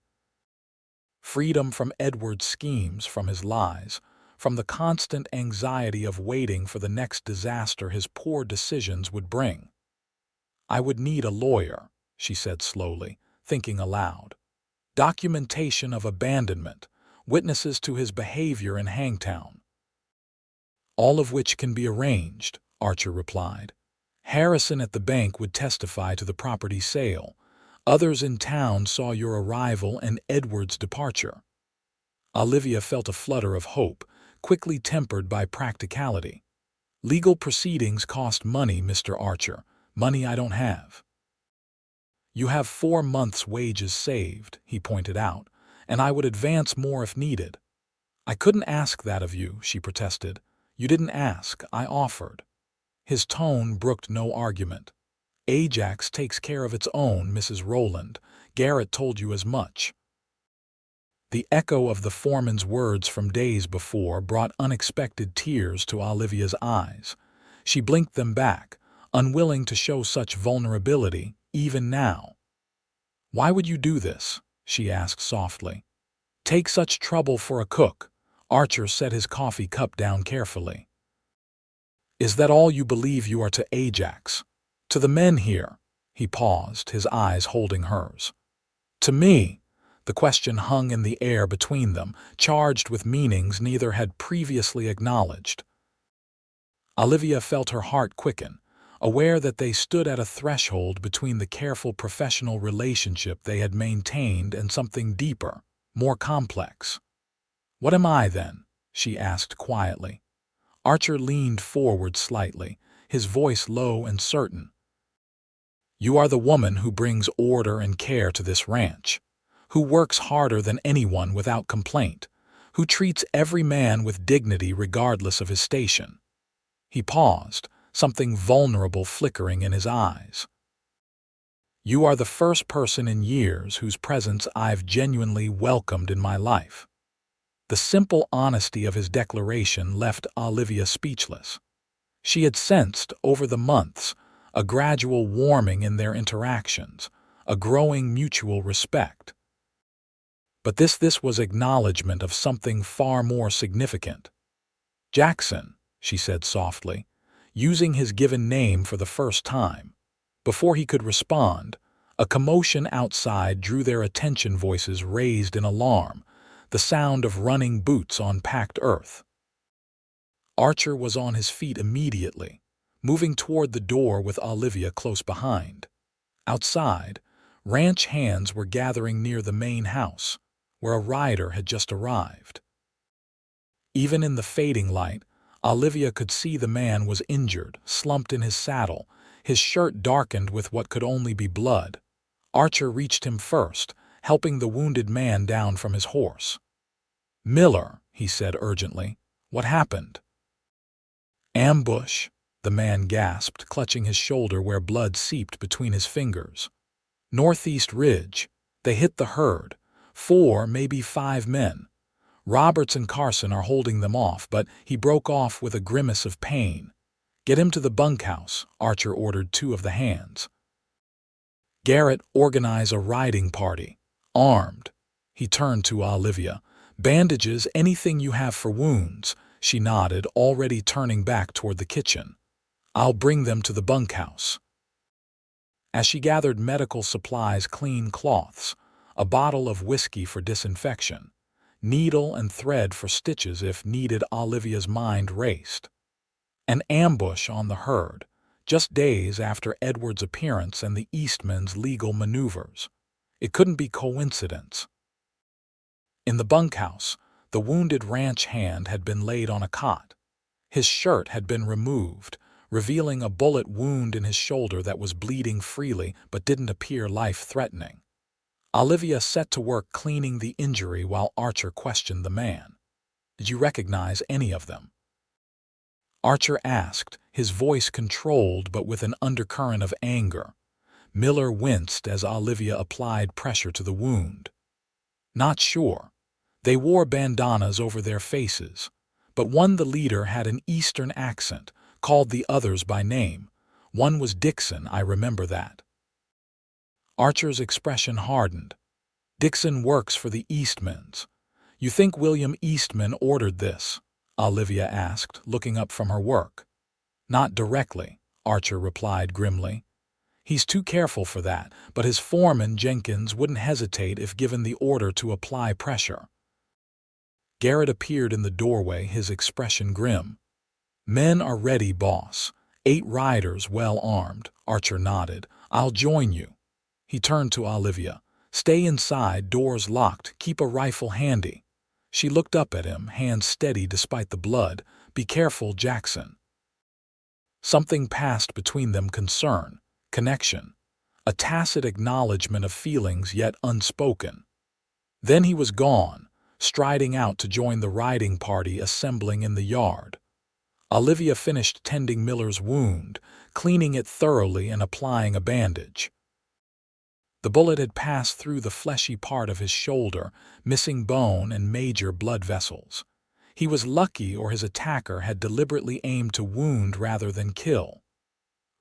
Freedom from Edward's schemes, from his lies, from the constant anxiety of waiting for the next disaster his poor decisions would bring. "I would need a lawyer," she said slowly, thinking aloud. "Documentation of abandonment, witnesses to his behavior in Hangtown." "All of which can be arranged," Archer replied. "Harrison at the bank would testify to the property sale. Others in town saw your arrival and Edward's departure." Olivia felt a flutter of hope, quickly tempered by practicality. "Legal proceedings cost money, Mr. Archer, money I don't have." "You have 4 months' wages saved," he pointed out, "and I would advance more if needed." "I couldn't ask that of you," she protested. "You didn't ask, I offered." His tone brooked no argument. "Ajax takes care of its own, Mrs. Rowland. Garrett told you as much." The echo of the foreman's words from days before brought unexpected tears to Olivia's eyes. She blinked them back, unwilling to show such vulnerability, even now. "Why would you do this?" she asked softly. "Take such trouble for a cook." Archer set his coffee cup down carefully. "Is that all you believe you are to Ajax? To the men here?" He paused, his eyes holding hers. "To me?" The question hung in the air between them, charged with meanings neither had previously acknowledged. Olivia felt her heart quicken, aware that they stood at a threshold between the careful professional relationship they had maintained and something deeper, more complex. "What am I, then?" she asked quietly. Archer leaned forward slightly, his voice low and certain. "You are the woman who brings order and care to this ranch, who works harder than anyone without complaint, who treats every man with dignity regardless of his station." He paused, something vulnerable flickering in his eyes. "You are the first person in years whose presence I've genuinely welcomed in my life." The simple honesty of his declaration left Olivia speechless. She had sensed, over the months, a gradual warming in their interactions, a growing mutual respect. But this was acknowledgement of something far more significant. "Jackson," she said softly, using his given name for the first time. Before he could respond, a commotion outside drew their attention, voices raised in alarm, the sound of running boots on packed earth. Archer was on his feet immediately, moving toward the door with Olivia close behind. Outside, ranch hands were gathering near the main house, where a rider had just arrived. Even in the fading light, Olivia could see the man was injured, slumped in his saddle, his shirt darkened with what could only be blood. Archer reached him first, helping the wounded man down from his horse. "Miller," he said urgently, "what happened?" "Ambush," the man gasped, clutching his shoulder where blood seeped between his fingers. "Northeast Ridge. They hit the herd. 4, maybe 5 men. Roberts and Carson are holding them off," but he broke off with a grimace of pain. "Get him to the bunkhouse," Archer ordered 2 of the hands. "Garrett, organize a riding party. Armed." He turned to Olivia. "Bandages, anything you have for wounds." She nodded, already turning back toward the kitchen. "I'll bring them to the bunkhouse." As she gathered medical supplies, clean cloths, a bottle of whiskey for disinfection, needle and thread for stitches if needed, Olivia's mind raced. An ambush on the herd, just days after Edward's appearance and the Eastman's legal maneuvers. It couldn't be coincidence. In the bunkhouse, the wounded ranch hand had been laid on a cot. His shirt had been removed, revealing a bullet wound in his shoulder that was bleeding freely but didn't appear life-threatening. Olivia set to work cleaning the injury while Archer questioned the man. "Did you recognize any of them?" Archer asked, his voice controlled but with an undercurrent of anger. Miller winced as Olivia applied pressure to the wound. "Not sure. They wore bandanas over their faces, but one, the leader, had an Eastern accent, called the others by name. One was Dixon, I remember that." Archer's expression hardened. "Dixon works for the Eastmans. You think William Eastman ordered this?" Olivia asked, looking up from her work. "Not directly," Archer replied grimly. "He's too careful for that, but his foreman, Jenkins, wouldn't hesitate if given the order to apply pressure." Garrett appeared in the doorway, his expression grim. "Men are ready, boss. 8 riders well armed." Archer nodded. "I'll join you." He turned to Olivia. "Stay inside, doors locked, keep a rifle handy." She looked up at him, hands steady despite the blood. "Be careful, Jackson." Something passed between them, concern, connection, a tacit acknowledgement of feelings yet unspoken. Then he was gone, striding out to join the riding party assembling in the yard. Olivia finished tending Miller's wound, cleaning it thoroughly and applying a bandage. The bullet had passed through the fleshy part of his shoulder, missing bone and major blood vessels. He was lucky, or his attacker had deliberately aimed to wound rather than kill.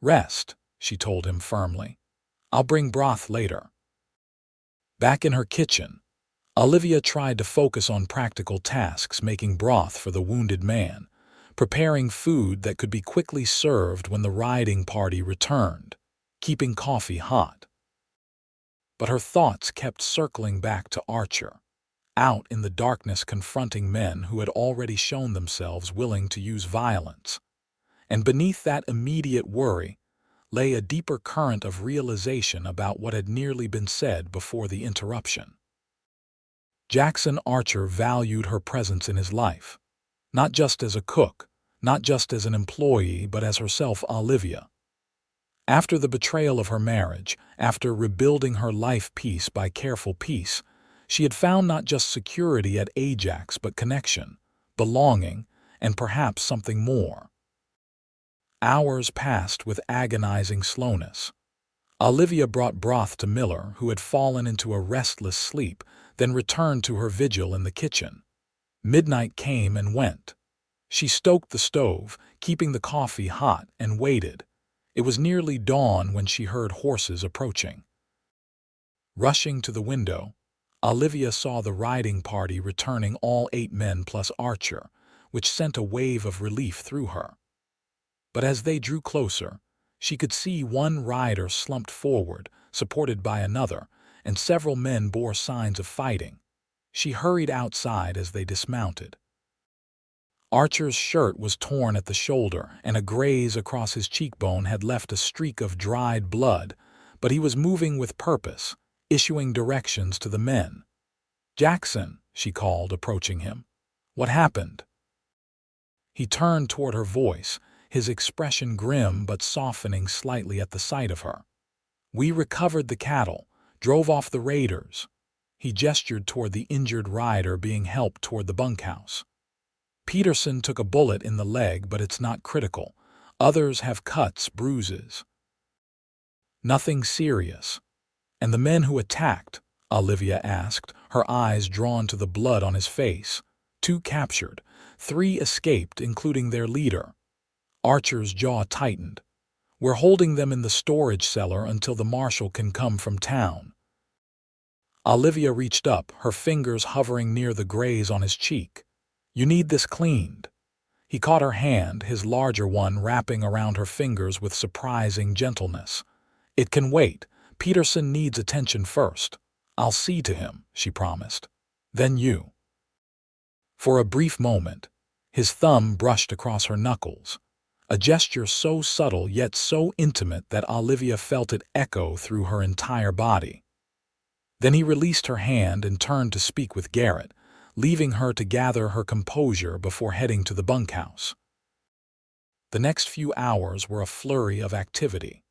"Rest," she told him firmly. "I'll bring broth later." Back in her kitchen, Olivia tried to focus on practical tasks, making broth for the wounded man, preparing food that could be quickly served when the riding party returned, keeping coffee hot. But her thoughts kept circling back to Archer, out in the darkness confronting men who had already shown themselves willing to use violence. And beneath that immediate worry lay a deeper current of realization about what had nearly been said before the interruption. Jackson Archer valued her presence in his life, not just as a cook, not just as an employee, but as herself, Olivia. After the betrayal of her marriage, after rebuilding her life piece by careful piece, she had found not just security at Ajax, but connection, belonging, and perhaps something more. Hours passed with agonizing slowness. Olivia brought broth to Miller, who had fallen into a restless sleep, then returned to her vigil in the kitchen. Midnight came and went. She stoked the stove, keeping the coffee hot, and waited. It was nearly dawn when she heard horses approaching. Rushing to the window, Olivia saw the riding party returning, all 8 men plus Archer, which sent a wave of relief through her. But as they drew closer, she could see one rider slumped forward, supported by another, and several men bore signs of fighting. She hurried outside as they dismounted. Archer's shirt was torn at the shoulder, and a graze across his cheekbone had left a streak of dried blood, but he was moving with purpose, issuing directions to the men. "Jackson," she called, approaching him. "What happened?" He turned toward her voice, his expression grim but softening slightly at the sight of her. "We recovered the cattle, drove off the raiders. He gestured toward the injured rider being helped toward the bunkhouse. Peterson took a bullet in the leg, but it's not critical. Others have cuts, bruises. Nothing serious. And the men who attacked? Olivia asked, her eyes drawn to the blood on his face. 2 captured. 3 escaped, including their leader. Archer's jaw tightened. We're holding them in the storage cellar until the marshal can come from town. Olivia reached up, her fingers hovering near the graze on his cheek. You need this cleaned. He caught her hand, his larger one wrapping around her fingers with surprising gentleness. It can wait. Peterson needs attention first. I'll see to him, she promised. Then you. For a brief moment, his thumb brushed across her knuckles, a gesture so subtle yet so intimate that Olivia felt it echo through her entire body. Then he released her hand and turned to speak with Garrett, leaving her to gather her composure before heading to the bunkhouse. The next few hours were a flurry of activity.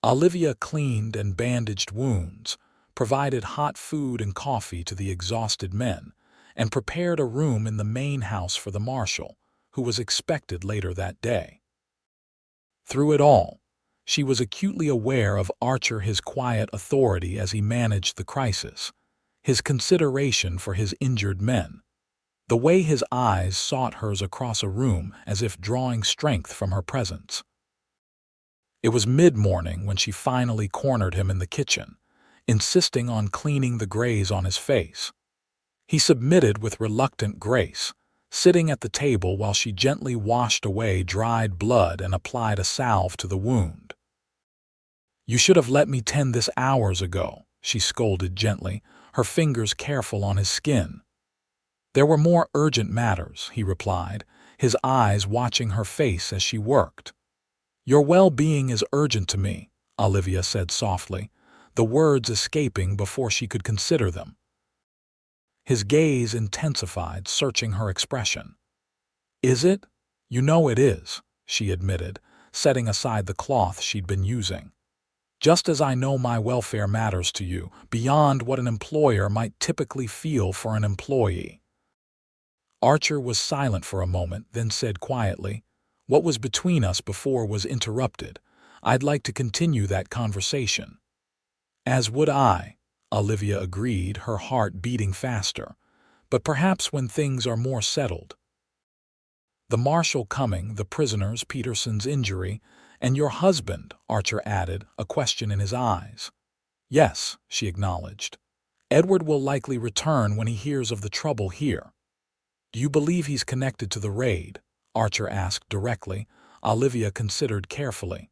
Olivia cleaned and bandaged wounds, provided hot food and coffee to the exhausted men, and prepared a room in the main house for the marshal, who was expected later that day. Through it all, she was acutely aware of Archer, his quiet authority as he managed the crisis, his consideration for his injured men, the way his eyes sought hers across a room as if drawing strength from her presence. It was mid-morning when she finally cornered him in the kitchen, insisting on cleaning the graze on his face. He submitted with reluctant grace, sitting at the table while she gently washed away dried blood and applied a salve to the wound. You should have let me tend this hours ago, she scolded gently, her fingers careful on his skin. There were more urgent matters, he replied, his eyes watching her face as she worked. Your well-being is urgent to me, Olivia said softly, the words escaping before she could consider them. His gaze intensified, searching her expression. Is it? You know it is, she admitted, setting aside the cloth she'd been using. Just as I know my welfare matters to you, beyond what an employer might typically feel for an employee. Archer was silent for a moment, then said quietly, What was between us before was interrupted. I'd like to continue that conversation. As would I, Olivia agreed, her heart beating faster, but perhaps when things are more settled. The marshal coming, the prisoners, Peterson's injury, and your husband, Archer added, a question in his eyes. Yes, she acknowledged. Edward will likely return when he hears of the trouble here. Do you believe he's connected to the raid? Archer asked directly. Olivia considered carefully.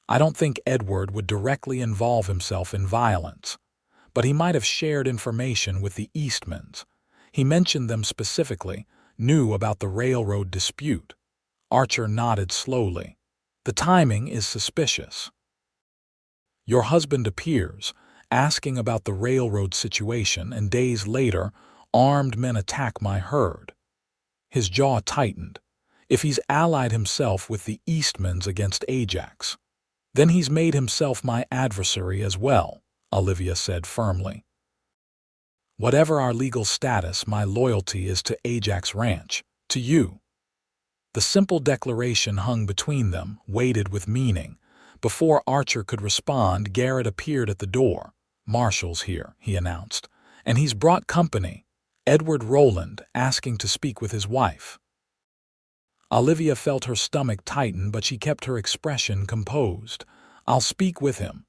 I don't think Edward would directly involve himself in violence, but he might have shared information with the Eastmans. He mentioned them specifically, knew about the railroad dispute. Archer nodded slowly. The timing is suspicious. Your husband appears, asking about the railroad situation, and days later, armed men attack my herd. His jaw tightened. If he's allied himself with the Eastmans against Ajax, then he's made himself my adversary as well, Olivia said firmly. Whatever our legal status, my loyalty is to Ajax Ranch, to you. The simple declaration hung between them, weighted with meaning. Before Archer could respond, Garrett appeared at the door. Marshall's here, he announced, and he's brought company, Edward Rowland, asking to speak with his wife. Olivia felt her stomach tighten, but she kept her expression composed. I'll speak with him.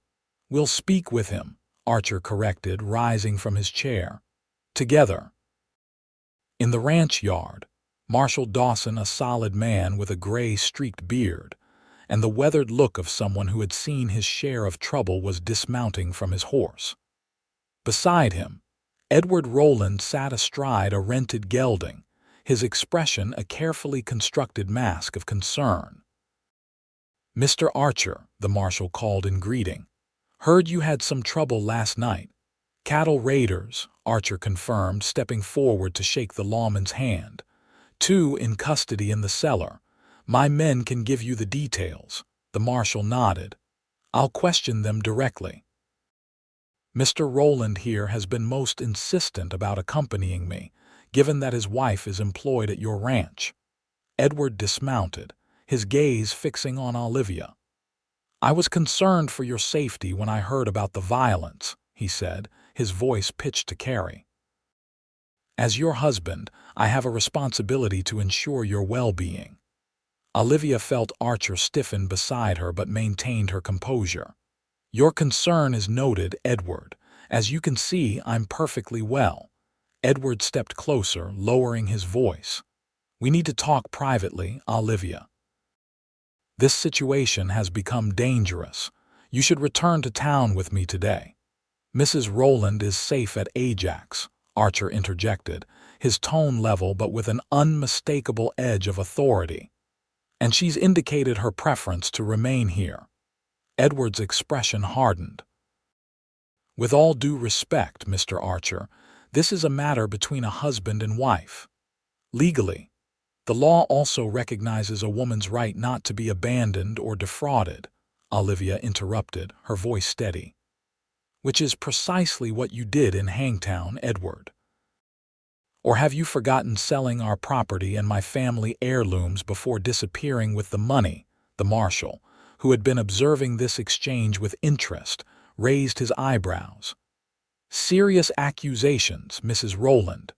We'll speak with him, Archer corrected, rising from his chair. Together. In the ranch yard, Marshal Dawson, a solid man with a gray-streaked beard, and the weathered look of someone who had seen his share of trouble, was dismounting from his horse. Beside him, Edward Rowland sat astride a rented gelding, his expression a carefully constructed mask of concern. Mr. Archer, the marshal called in greeting. Heard you had some trouble last night. Cattle raiders, Archer confirmed, stepping forward to shake the lawman's hand. 2 in custody in the cellar. My men can give you the details. The marshal nodded. I'll question them directly. Mr. Rowland here has been most insistent about accompanying me, given that his wife is employed at your ranch. Edward dismounted, his gaze fixing on Olivia. I was concerned for your safety when I heard about the violence, he said, his voice pitched to Carrie. As your husband, I have a responsibility to ensure your well-being. Olivia felt Archer stiffen beside her but maintained her composure. Your concern is noted, Edward. As you can see, I'm perfectly well. Edward stepped closer, lowering his voice. We need to talk privately, Olivia. This situation has become dangerous. You should return to town with me today. Mrs. Rowland is safe at Ajax, Archer interjected, his tone level but with an unmistakable edge of authority. And she's indicated her preference to remain here. Edward's expression hardened. With all due respect, Mr. Archer, this is a matter between a husband and wife. Legally, the law also recognizes a woman's right not to be abandoned or defrauded, Olivia interrupted, her voice steady. Which is precisely what you did in Hangtown, Edward. Or have you forgotten selling our property and my family heirlooms before disappearing with the money? The marshal, who had been observing this exchange with interest, raised his eyebrows. Serious accusations, Mrs. Rowland.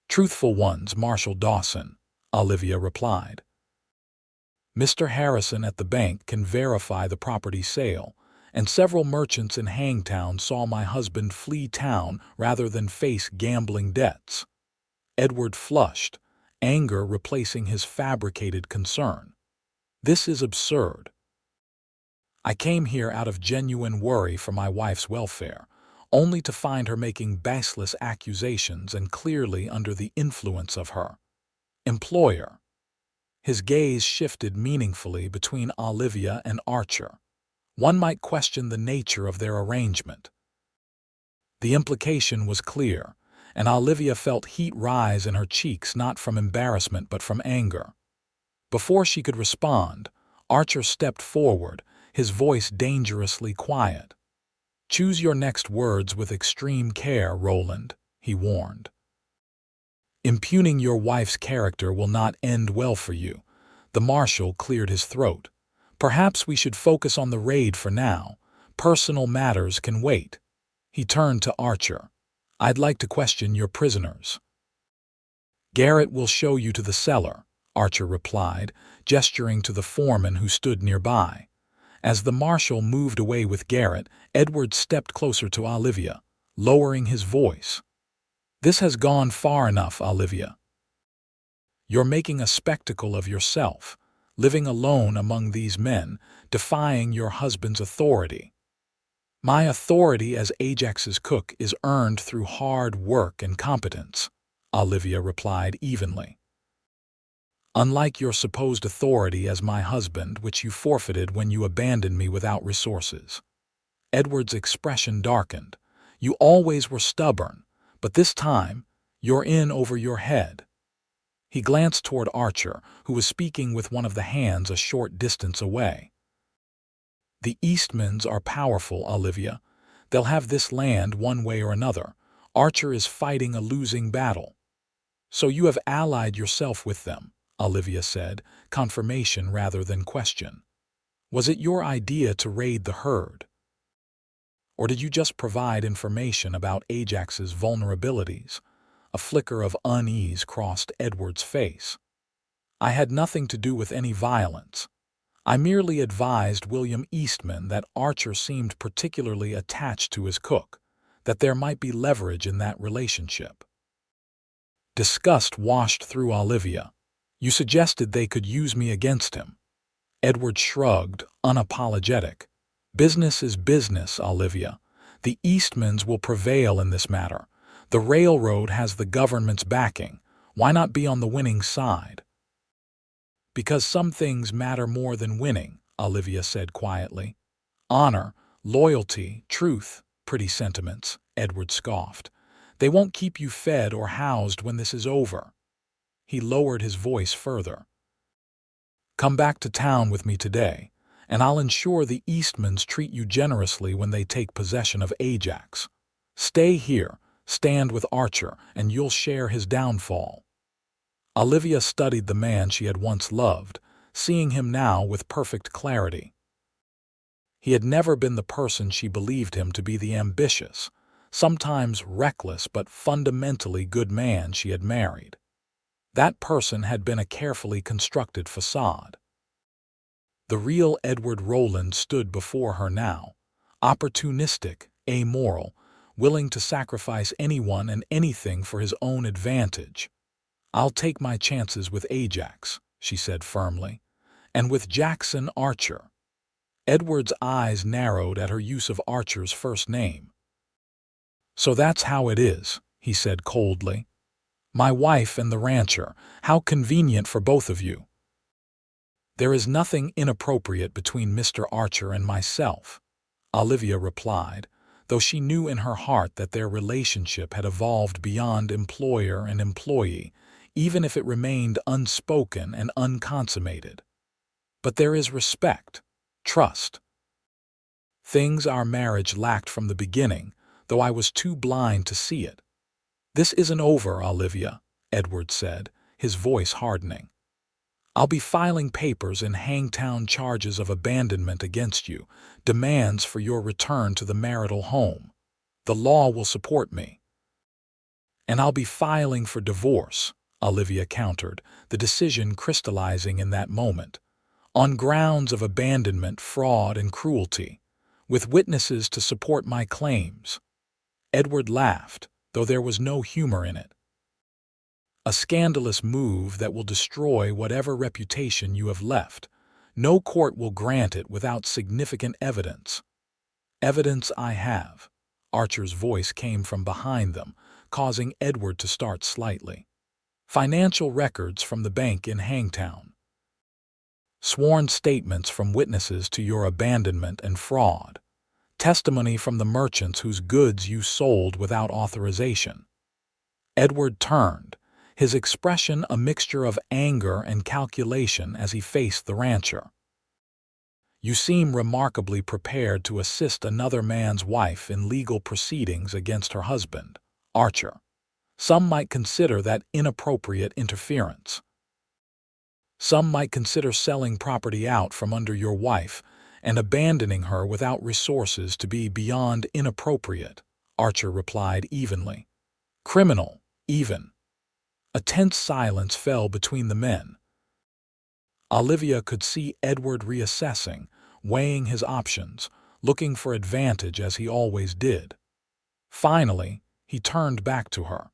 Truthful ones, Marshal Dawson, Olivia replied. Mr. Harrison at the bank can verify the property sale, and several merchants in Hangtown saw my husband flee town rather than face gambling debts. Edward flushed, anger replacing his fabricated concern. This is absurd. I came here out of genuine worry for my wife's welfare, only to find her making baseless accusations and clearly under the influence of her employer. His gaze shifted meaningfully between Olivia and Archer. One might question the nature of their arrangement. The implication was clear, and Olivia felt heat rise in her cheeks not from embarrassment but from anger. Before she could respond, Archer stepped forward, his voice dangerously quiet. Choose your next words with extreme care, Rowland, he warned. Impugning your wife's character will not end well for you. The marshal cleared his throat. Perhaps we should focus on the raid for now. Personal matters can wait. He turned to Archer. I'd like to question your prisoners. Garrett will show you to the cellar, Archer replied, gesturing to the foreman who stood nearby. As the marshal moved away with Garrett, Edward stepped closer to Olivia, lowering his voice. This has gone far enough, Olivia. You're making a spectacle of yourself, living alone among these men, defying your husband's authority. My authority as Ajax's cook is earned through hard work and competence, Olivia replied evenly. Unlike your supposed authority as my husband, which you forfeited when you abandoned me without resources. Edward's expression darkened. You always were stubborn, but this time, you're in over your head. He glanced toward Archer, who was speaking with one of the hands a short distance away. The Eastmans are powerful, Olivia. They'll have this land one way or another. Archer is fighting a losing battle. So you have allied yourself with them, Olivia said, confirmation rather than question. Was it your idea to raid the herd? Or did you just provide information about Ajax's vulnerabilities? A flicker of unease crossed Edward's face. I had nothing to do with any violence. I merely advised William Eastman that Archer seemed particularly attached to his cook, that there might be leverage in that relationship. Disgust washed through Olivia. You suggested they could use me against him. Edward shrugged, unapologetic. Business is business, Olivia. The Eastmans will prevail in this matter. The railroad has the government's backing. Why not be on the winning side? Because some things matter more than winning, Olivia said quietly. Honor, loyalty, truth, pretty sentiments, Edward scoffed. They won't keep you fed or housed when this is over. He lowered his voice further. Come back to town with me today, and I'll ensure the Eastmans treat you generously when they take possession of Ajax. Stay here, stand with Archer, and you'll share his downfall. Olivia studied the man she had once loved, seeing him now with perfect clarity. He had never been the person she believed him to be, the ambitious, sometimes reckless but fundamentally good man she had married. That person had been a carefully constructed facade. The real Edward Rowland stood before her now, opportunistic, amoral, willing to sacrifice anyone and anything for his own advantage. "I'll take my chances with Ajax," she said firmly, "and with Jackson Archer." Edward's eyes narrowed at her use of Archer's first name. "So that's how it is," he said coldly. "My wife and the rancher, how convenient for both of you." "There is nothing inappropriate between Mr. Archer and myself," Olivia replied, though she knew in her heart that their relationship had evolved beyond employer and employee, even if it remained unspoken and unconsummated. "But there is respect, trust. Things our marriage lacked from the beginning, though I was too blind to see it." "This isn't over, Olivia," Edward said, his voice hardening. "I'll be filing papers in Hangtown, charges of abandonment against you, demands for your return to the marital home. The law will support me." "And I'll be filing for divorce," Olivia countered, the decision crystallizing in that moment, "on grounds of abandonment, fraud, and cruelty, with witnesses to support my claims." Edward laughed, though there was no humor in it. "A scandalous move that will destroy whatever reputation you have left. No court will grant it without significant evidence." "Evidence I have." Archer's voice came from behind them, causing Edward to start slightly. "Financial records from the bank in Hangtown. Sworn statements from witnesses to your abandonment and fraud. Testimony from the merchants whose goods you sold without authorization." Edward turned, his expression a mixture of anger and calculation as he faced the rancher. "You seem remarkably prepared to assist another man's wife in legal proceedings against her husband, Archer. Some might consider that inappropriate interference. Some might consider selling property out from under your wife and abandoning her without resources to be beyond inappropriate," Archer replied evenly. "Criminal, even." A tense silence fell between the men. Olivia could see Edward reassessing, weighing his options, looking for advantage as he always did. Finally, he turned back to her.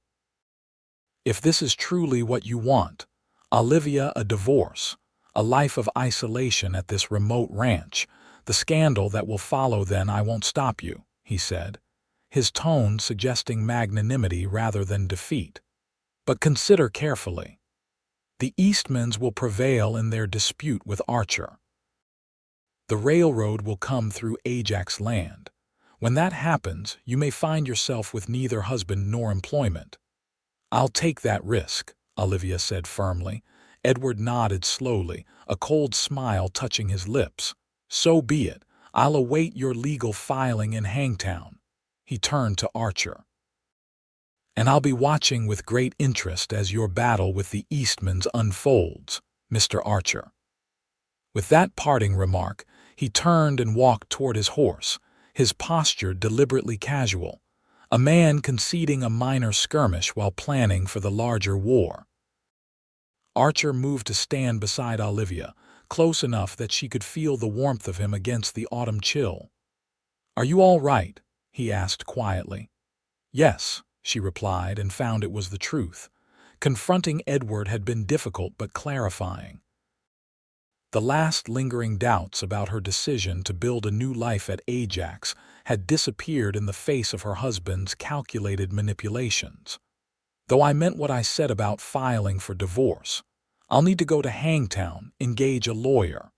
"If this is truly what you want, Olivia, a divorce, a life of isolation at this remote ranch, the scandal that will follow, then I won't stop you," he said, his tone suggesting magnanimity rather than defeat. "But consider carefully. The Eastmans will prevail in their dispute with Archer. The railroad will come through Ajax land. When that happens, you may find yourself with neither husband nor employment." "I'll take that risk," Olivia said firmly. Edward nodded slowly, a cold smile touching his lips. "So be it. I'll await your legal filing in Hangtown." He turned to Archer. "And I'll be watching with great interest as your battle with the Eastmans unfolds, Mr. Archer." With that parting remark, he turned and walked toward his horse, his posture deliberately casual, a man conceding a minor skirmish while planning for the larger war. Archer moved to stand beside Olivia, close enough that she could feel the warmth of him against the autumn chill. "Are you all right?" he asked quietly. "Yes," she replied, and found it was the truth. Confronting Edward had been difficult but clarifying. The last lingering doubts about her decision to build a new life at Ajax had disappeared in the face of her husband's calculated manipulations. "Though I meant what I said about filing for divorce. I'll need to go to Hangtown, engage a lawyer."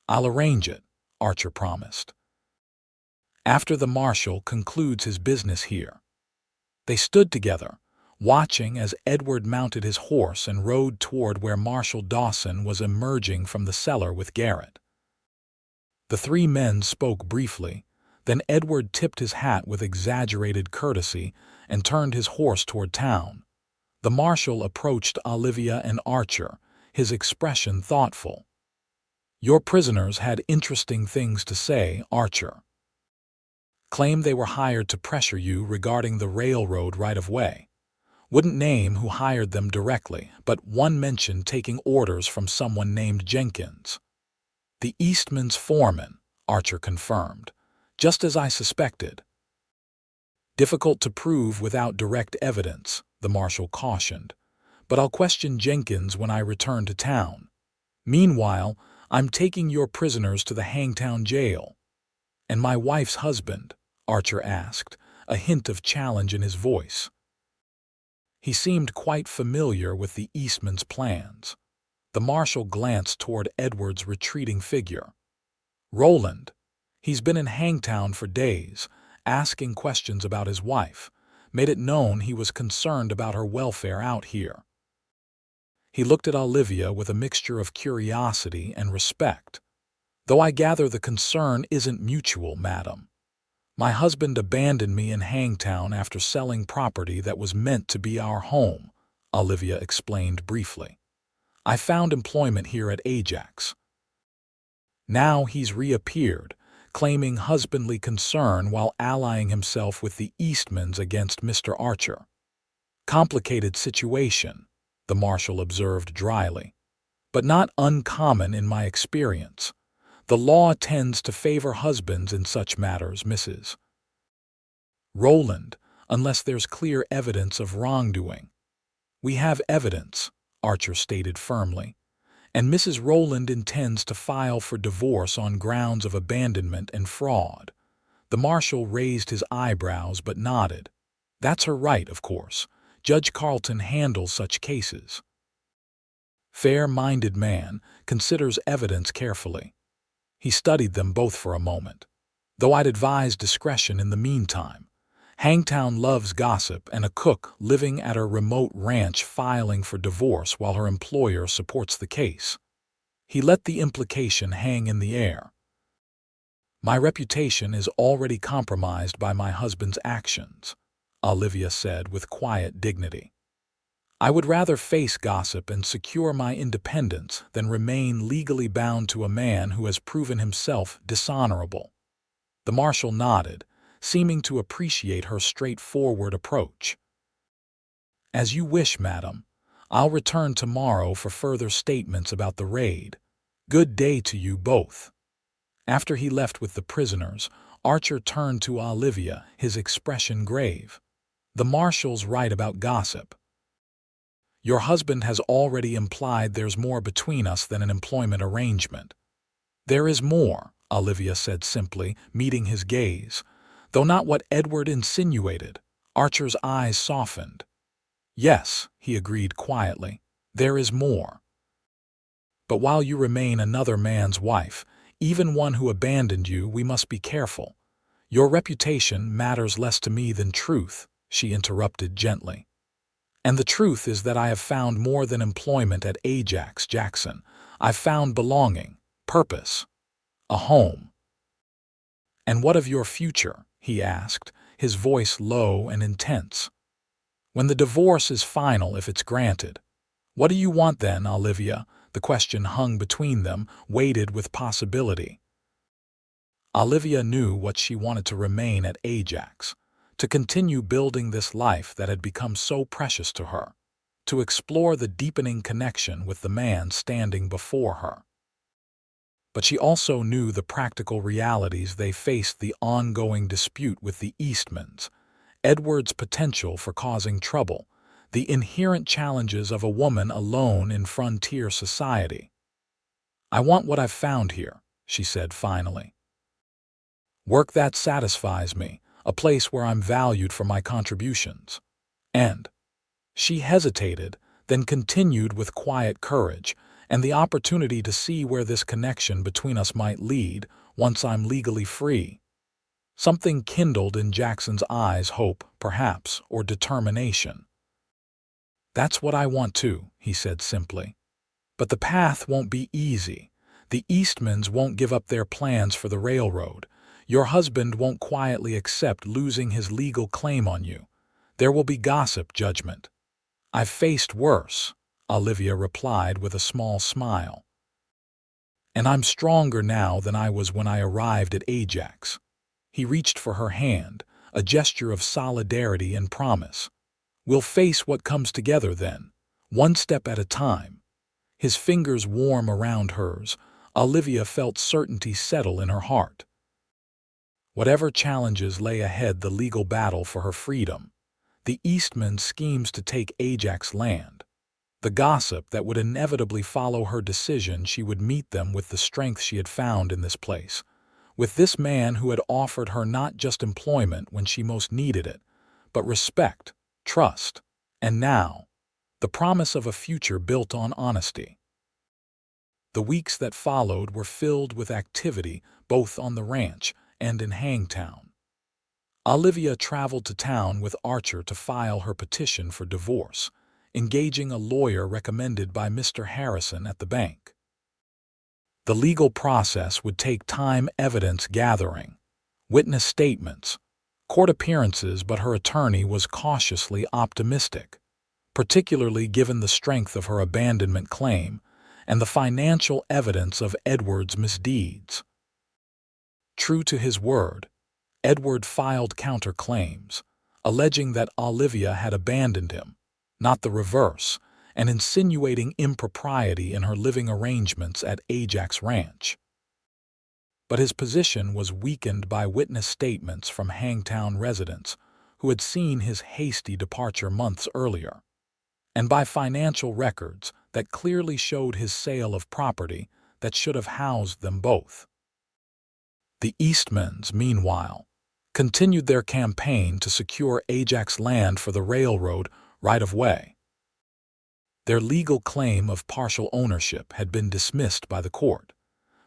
"I'll arrange it," Archer promised. "After the marshal concludes his business here." They stood together, watching as Edward mounted his horse and rode toward where Marshal Dawson was emerging from the cellar with Garrett. The three men spoke briefly, Then Edward tipped his hat with exaggerated courtesy and turned his horse toward town. The marshal approached Olivia and Archer, his expression thoughtful. "Your prisoners had interesting things to say, Archer. Claimed they were hired to pressure you regarding the railroad right-of-way. Wouldn't name who hired them directly, but one mentioned taking orders from someone named Jenkins." "The Eastman's foreman," Archer confirmed. "Just as I suspected." "Difficult to prove without direct evidence," the marshal cautioned. "But I'll question Jenkins when I return to town. Meanwhile, I'm taking your prisoners to the Hangtown jail." "And my wife's husband?" Archer asked, a hint of challenge in his voice. He seemed quite familiar with the Eastman's plans. The marshal glanced toward Edward's retreating figure. "Rowland. He's been in Hangtown for days, asking questions about his wife. Made it known he was concerned about her welfare out here." He looked at Olivia with a mixture of curiosity and respect. "Though I gather the concern isn't mutual, madam. My husband abandoned me in Hangtown after selling property that was meant to be our home," Olivia explained briefly. "I found employment here at Ajax. Now he's reappeared, claiming husbandly concern while allying himself with the Eastmans against Mr. Archer." "Complicated situation," the marshal observed dryly, "but not uncommon in my experience. The law tends to favor husbands in such matters, Mrs. Rowland, unless there's clear evidence of wrongdoing." "We have evidence," Archer stated firmly, "and Mrs. Rowland intends to file for divorce on grounds of abandonment and fraud." The marshal raised his eyebrows but nodded. "That's her right, of course. Judge Carlton handles such cases." Fair-minded man considers evidence carefully. He studied them both for a moment. "Though I'd advise discretion in the meantime. Hangtown loves gossip, and a cook living at a remote ranch filing for divorce while her employer supports the case." He let the implication hang in the air. "My reputation is already compromised by my husband's actions," Olivia said with quiet dignity. "I would rather face gossip and secure my independence than remain legally bound to a man who has proven himself dishonorable." The marshal nodded, seeming to appreciate her straightforward approach. "As you wish, madam. I'll return tomorrow for further statements about the raid. Good day to you both." After he left with the prisoners, Archer turned to Olivia, his expression grave. "The marshal's right about gossip. Your husband has already implied there's more between us than an employment arrangement." "There is more," Olivia said simply, meeting his gaze. "Though not what Edward insinuated." Archer's eyes softened. "Yes," he agreed quietly, "there is more. But while you remain another man's wife, even one who abandoned you, we must be careful. Your reputation matters less to me than truth," she interrupted gently. "And the truth is that I have found more than employment at Ajax, Jackson. I've found belonging, purpose, a home." "And what of your future?" he asked, his voice low and intense. "When the divorce is final, if it's granted. What do you want then, Olivia?" The question hung between them, weighted with possibility. Olivia knew what she wanted: to remain at Ajax, to continue building this life that had become so precious to her, to explore the deepening connection with the man standing before her. But she also knew the practical realities they faced: the ongoing dispute with the Eastmans, Edward's potential for causing trouble, the inherent challenges of a woman alone in frontier society. "I want what I've found here," she said finally. "Work that satisfies me, a place where I'm valued for my contributions. And—" she hesitated, then continued with quiet courage, "and the opportunity to see where this connection between us might lead once I'm legally free." Something kindled in Jackson's eyes: hope, perhaps, or determination. "That's what I want too," he said simply. "But the path won't be easy. The Eastmans won't give up their plans for the railroad. Your husband won't quietly accept losing his legal claim on you. There will be gossip, judgment. I've faced worse, Olivia replied with a small smile. And I'm stronger now than I was when I arrived at Ajax. He reached for her hand, a gesture of solidarity and promise. We'll face what comes together then, one step at a time. His fingers warm around hers, Olivia felt certainty settle in her heart. Whatever challenges lay ahead, the legal battle for her freedom, the Eastman schemes to take Ajax land, the gossip that would inevitably follow her decision, she would meet them with the strength she had found in this place, with this man who had offered her not just employment when she most needed it, but respect, trust, and now, the promise of a future built on honesty. The weeks that followed were filled with activity both on the ranch and in Hangtown. Olivia traveled to town with Archer to file her petition for divorce, engaging a lawyer recommended by Mr. Harrison at the bank. The legal process would take time, evidence gathering, witness statements, court appearances, but her attorney was cautiously optimistic, particularly given the strength of her abandonment claim and the financial evidence of Edward's misdeeds. True to his word, Edward filed counterclaims, alleging that Olivia had abandoned him, not the reverse, and insinuating impropriety in her living arrangements at Ajax Ranch. But his position was weakened by witness statements from Hangtown residents who had seen his hasty departure months earlier, and by financial records that clearly showed his sale of property that should have housed them both. The Eastmans, meanwhile, continued their campaign to secure Ajax land for the railroad right-of-way. Their legal claim of partial ownership had been dismissed by the court,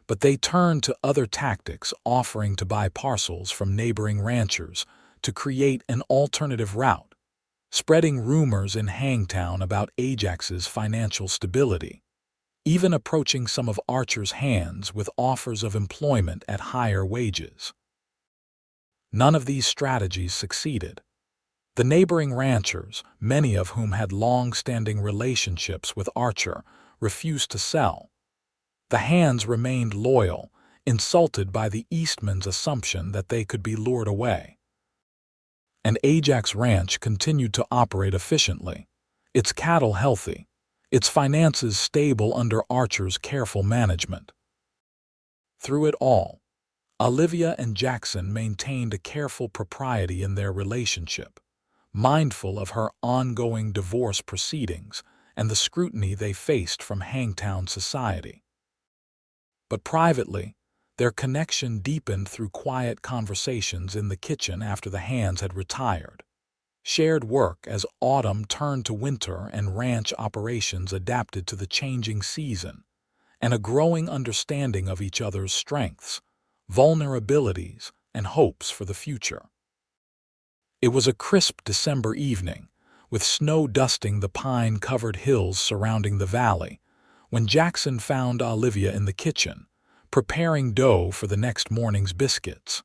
but they turned to other tactics, offering to buy parcels from neighboring ranchers to create an alternative route, spreading rumors in Hangtown about Ajax's financial stability, even approaching some of Archer's hands with offers of employment at higher wages. None of these strategies succeeded. The neighboring ranchers, many of whom had long-standing relationships with Archer, refused to sell. The hands remained loyal, insulted by the Eastmans' assumption that they could be lured away. And Ajax Ranch continued to operate efficiently, its cattle healthy, its finances stable under Archer's careful management. Through it all, Olivia and Jackson maintained a careful propriety in their relationship, mindful of her ongoing divorce proceedings and the scrutiny they faced from Hangtown society. But privately, their connection deepened through quiet conversations in the kitchen after the hands had retired, shared work as autumn turned to winter and ranch operations adapted to the changing season, and a growing understanding of each other's strengths, vulnerabilities, and hopes for the future. It was a crisp December evening, with snow dusting the pine-covered hills surrounding the valley, when Jackson found Olivia in the kitchen, preparing dough for the next morning's biscuits.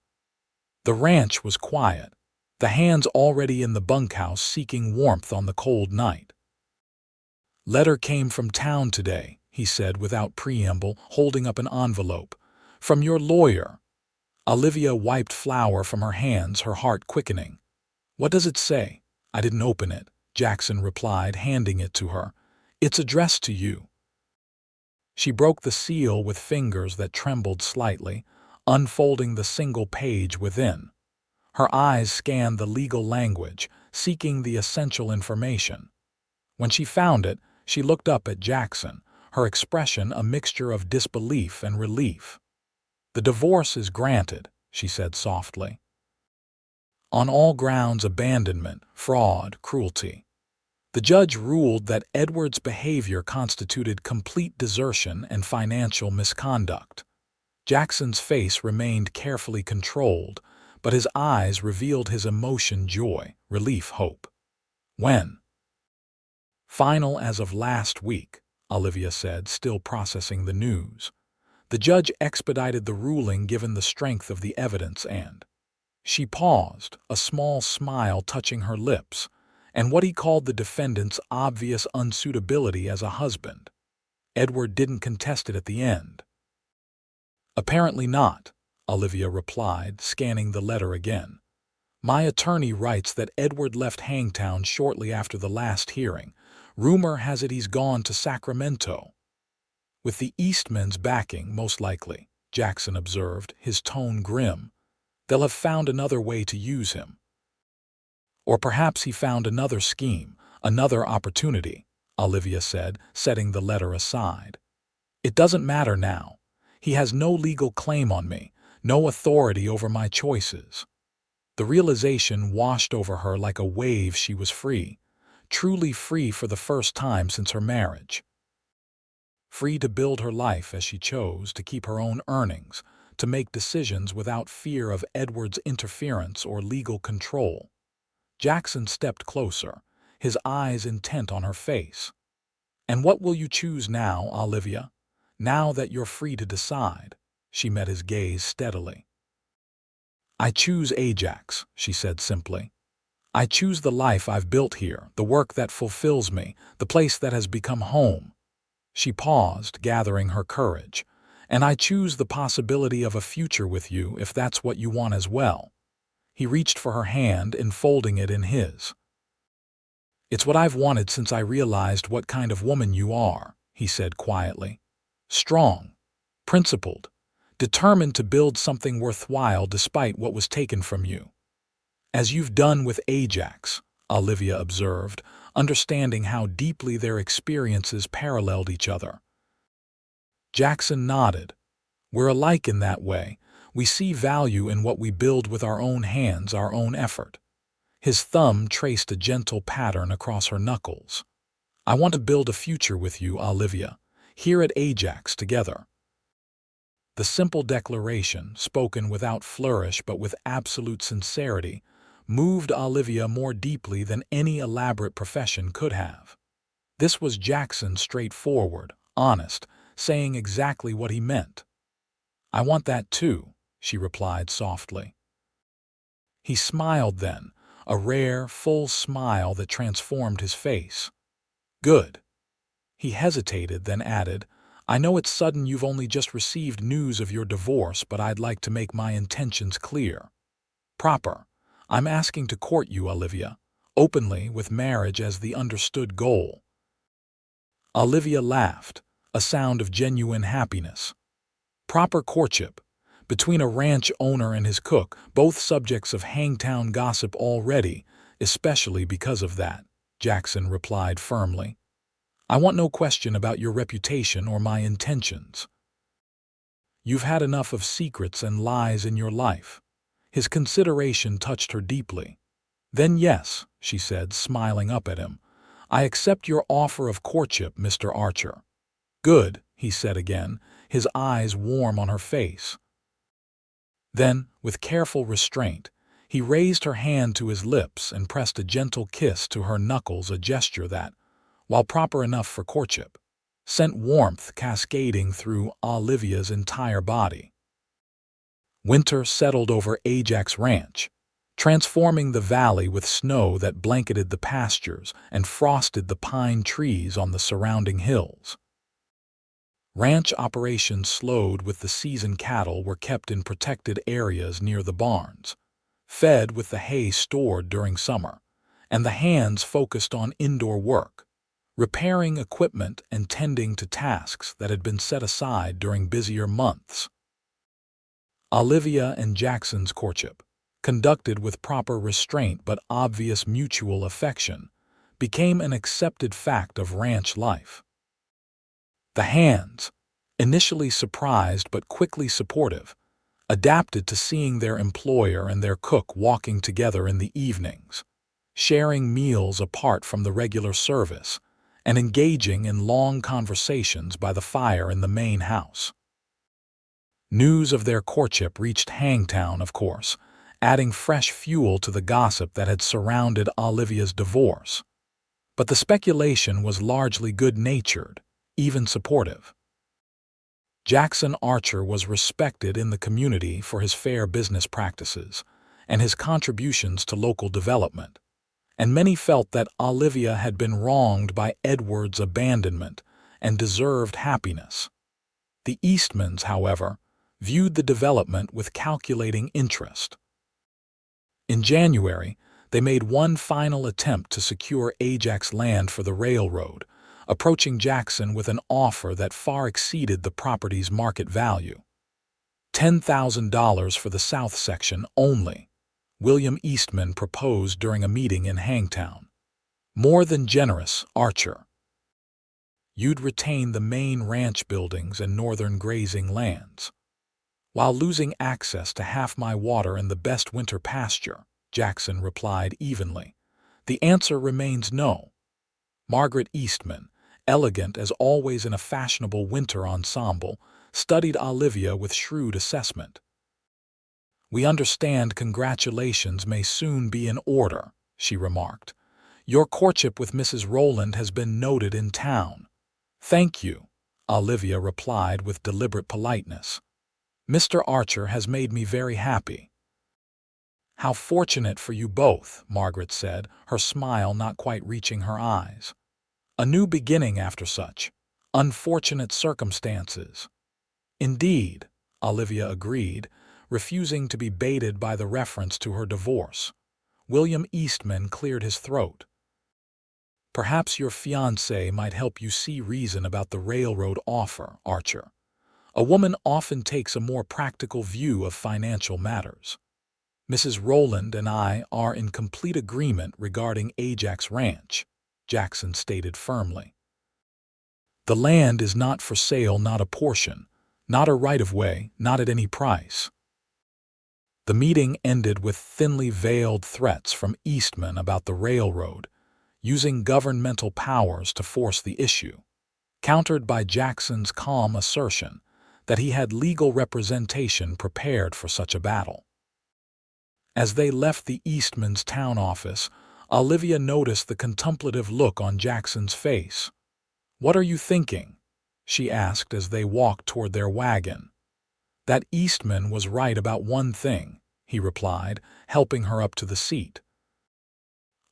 The ranch was quiet, the hands already in the bunkhouse seeking warmth on the cold night. "Letter came from town today," he said without preamble, holding up an envelope. "From your lawyer." Olivia wiped flour from her hands, her heart quickening. "What does it say?" "I didn't open it," Jackson replied, handing it to her. "It's addressed to you." She broke the seal with fingers that trembled slightly, unfolding the single page within. Her eyes scanned the legal language, seeking the essential information. When she found it, she looked up at Jackson, her expression a mixture of disbelief and relief. "The divorce is granted," she said softly. "On all grounds: abandonment, fraud, cruelty." The judge ruled that Edward's behavior constituted complete desertion and financial misconduct. Jackson's face remained carefully controlled, but his eyes revealed his emotion: joy, relief, hope. "When?" "Final as of last week," Olivia said, still processing the news. The judge expedited the ruling given the strength of the evidence and she paused, a small smile touching her lips, and what he called the defendant's obvious unsuitability as a husband. Edward didn't contest it at the end. Apparently not, Olivia replied, scanning the letter again. My attorney writes that Edward left Hangtown shortly after the last hearing. Rumor has it he's gone to Sacramento. With the Eastman's backing, most likely, Jackson observed, his tone grim. They'll have found another way to use him. Or perhaps he found another scheme, another opportunity, Olivia said, setting the letter aside. It doesn't matter now. He has no legal claim on me, no authority over my choices. The realization washed over her like a wave. She was free, truly free for the first time since her marriage. Free to build her life as she chose, to keep her own earnings, to make decisions without fear of Edward's interference or legal control. Jackson stepped closer, his eyes intent on her face. And what will you choose now, Olivia? Now that you're free to decide? She met his gaze steadily. I choose Ajax, she said simply. I choose the life I've built here, the work that fulfills me, the place that has become home. She paused, gathering her courage. And I choose the possibility of a future with you if that's what you want as well. He reached for her hand, enfolding it in his. It's what I've wanted since I realized what kind of woman you are, he said quietly. Strong, principled, determined to build something worthwhile despite what was taken from you. As you've done with Ajax, Olivia observed, understanding how deeply their experiences paralleled each other. Jackson nodded. We're alike in that way. We see value in what we build with our own hands, our own effort. His thumb traced a gentle pattern across her knuckles. I want to build a future with you, Olivia, here at Ajax together. The simple declaration, spoken without flourish but with absolute sincerity, moved Olivia more deeply than any elaborate profession could have. This was Jackson, straightforward, honest, saying exactly what he meant. I want that too, she replied softly. He smiled then, a rare, full smile that transformed his face. Good. He hesitated, then added, I know it's sudden, you've only just received news of your divorce, but I'd like to make my intentions clear. Proper. I'm asking to court you, Olivia, openly, with marriage as the understood goal. Olivia laughed, a sound of genuine happiness. Proper courtship, between a ranch owner and his cook, both subjects of Hangtown gossip already, especially because of that, Jackson replied firmly. I want no question about your reputation or my intentions. You've had enough of secrets and lies in your life. His consideration touched her deeply. Then yes, she said, smiling up at him. I accept your offer of courtship, Mr. Archer. Good, he said again, his eyes warm on her face. Then, with careful restraint, he raised her hand to his lips and pressed a gentle kiss to her knuckles, a gesture that, while proper enough for courtship, sent warmth cascading through Olivia's entire body. Winter settled over Ajax Ranch, transforming the valley with snow that blanketed the pastures and frosted the pine trees on the surrounding hills. Ranch operations slowed with the season. Cattle were kept in protected areas near the barns, fed with the hay stored during summer, and the hands focused on indoor work, repairing equipment and tending to tasks that had been set aside during busier months. Olivia and Jackson's courtship, conducted with proper restraint but obvious mutual affection, became an accepted fact of ranch life. The hands, initially surprised but quickly supportive, adapted to seeing their employer and their cook walking together in the evenings, sharing meals apart from the regular service, and engaging in long conversations by the fire in the main house. News of their courtship reached Hangtown, of course, adding fresh fuel to the gossip that had surrounded Olivia's divorce. But the speculation was largely good-natured, even supportive. Jackson Archer was respected in the community for his fair business practices and his contributions to local development, and many felt that Olivia had been wronged by Edward's abandonment and deserved happiness. The Eastmans, however, viewed the development with calculating interest. In January, they made one final attempt to secure Ajax land for the railroad, approaching Jackson with an offer that far exceeded the property's market value. $10,000 for the south section only, William Eastman proposed during a meeting in Hangtown. More than generous, Archer. You'd retain the main ranch buildings and northern grazing lands, while losing access to half my water and the best winter pasture, Jackson replied evenly. The answer remains no. Margaret Eastman, elegant as always in a fashionable winter ensemble, studied Olivia with shrewd assessment. We understand congratulations may soon be in order, she remarked. Your courtship with Mrs. Rowland has been noted in town. Thank you, Olivia replied with deliberate politeness. Mr. Archer has made me very happy. How fortunate for you both, Margaret said, her smile not quite reaching her eyes. A new beginning after such unfortunate circumstances. Indeed, Olivia agreed, refusing to be baited by the reference to her divorce. William Eastman cleared his throat. Perhaps your fiancé might help you see reason about the railroad offer, Archer. A woman often takes a more practical view of financial matters. Mrs. Rowland and I are in complete agreement regarding Ajax Ranch, Jackson stated firmly. The land is not for sale, not a portion, not a right-of-way, not at any price. The meeting ended with thinly veiled threats from Eastman about the railroad, using governmental powers to force the issue, countered by Jackson's calm assertion that he had legal representation prepared for such a battle. As they left the Eastman's town office, Olivia noticed the contemplative look on Jackson's face. "What are you thinking?" she asked as they walked toward their wagon. "That Eastman was right about one thing," he replied, helping her up to the seat.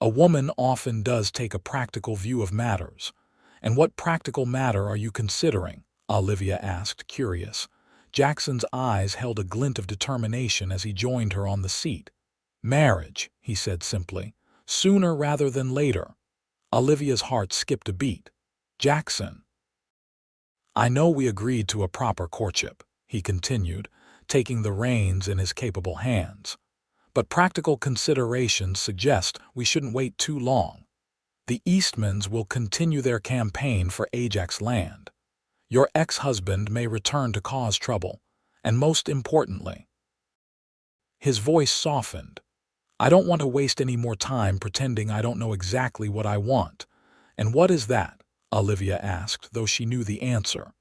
"A woman often does take a practical view of matters. And what practical matter are you considering?" Olivia asked, curious. Jackson's eyes held a glint of determination as he joined her on the seat. "Marriage," he said simply. "Sooner rather than later." Olivia's heart skipped a beat. "Jackson." "I know we agreed to a proper courtship," he continued, taking the reins in his capable hands. "But practical considerations suggest we shouldn't wait too long. The Eastmans will continue their campaign for Ajax land. Your ex-husband may return to cause trouble, and most importantly—" His voice softened. "I don't want to waste any more time pretending I don't know exactly what I want." "And what is that?" Olivia asked, though she knew the answer.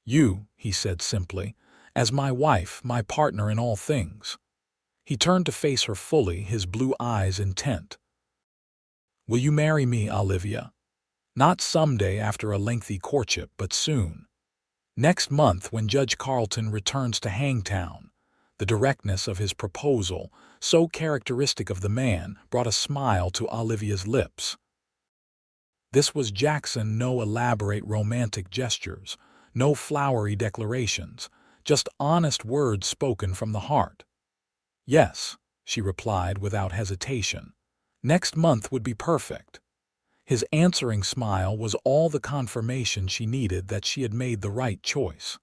"You," he said simply, "as my wife, my partner in all things." He turned to face her fully, his blue eyes intent. "Will you marry me, Olivia? Not someday after a lengthy courtship, but soon. Next month when Judge Carleton returns to Hangtown." The directness of his proposal, so characteristic of the man, brought a smile to Olivia's lips. This was Jackson, no elaborate romantic gestures, no flowery declarations, just honest words spoken from the heart. "Yes," she replied without hesitation. "Next month would be perfect." His answering smile was all the confirmation she needed that she had made the right choice.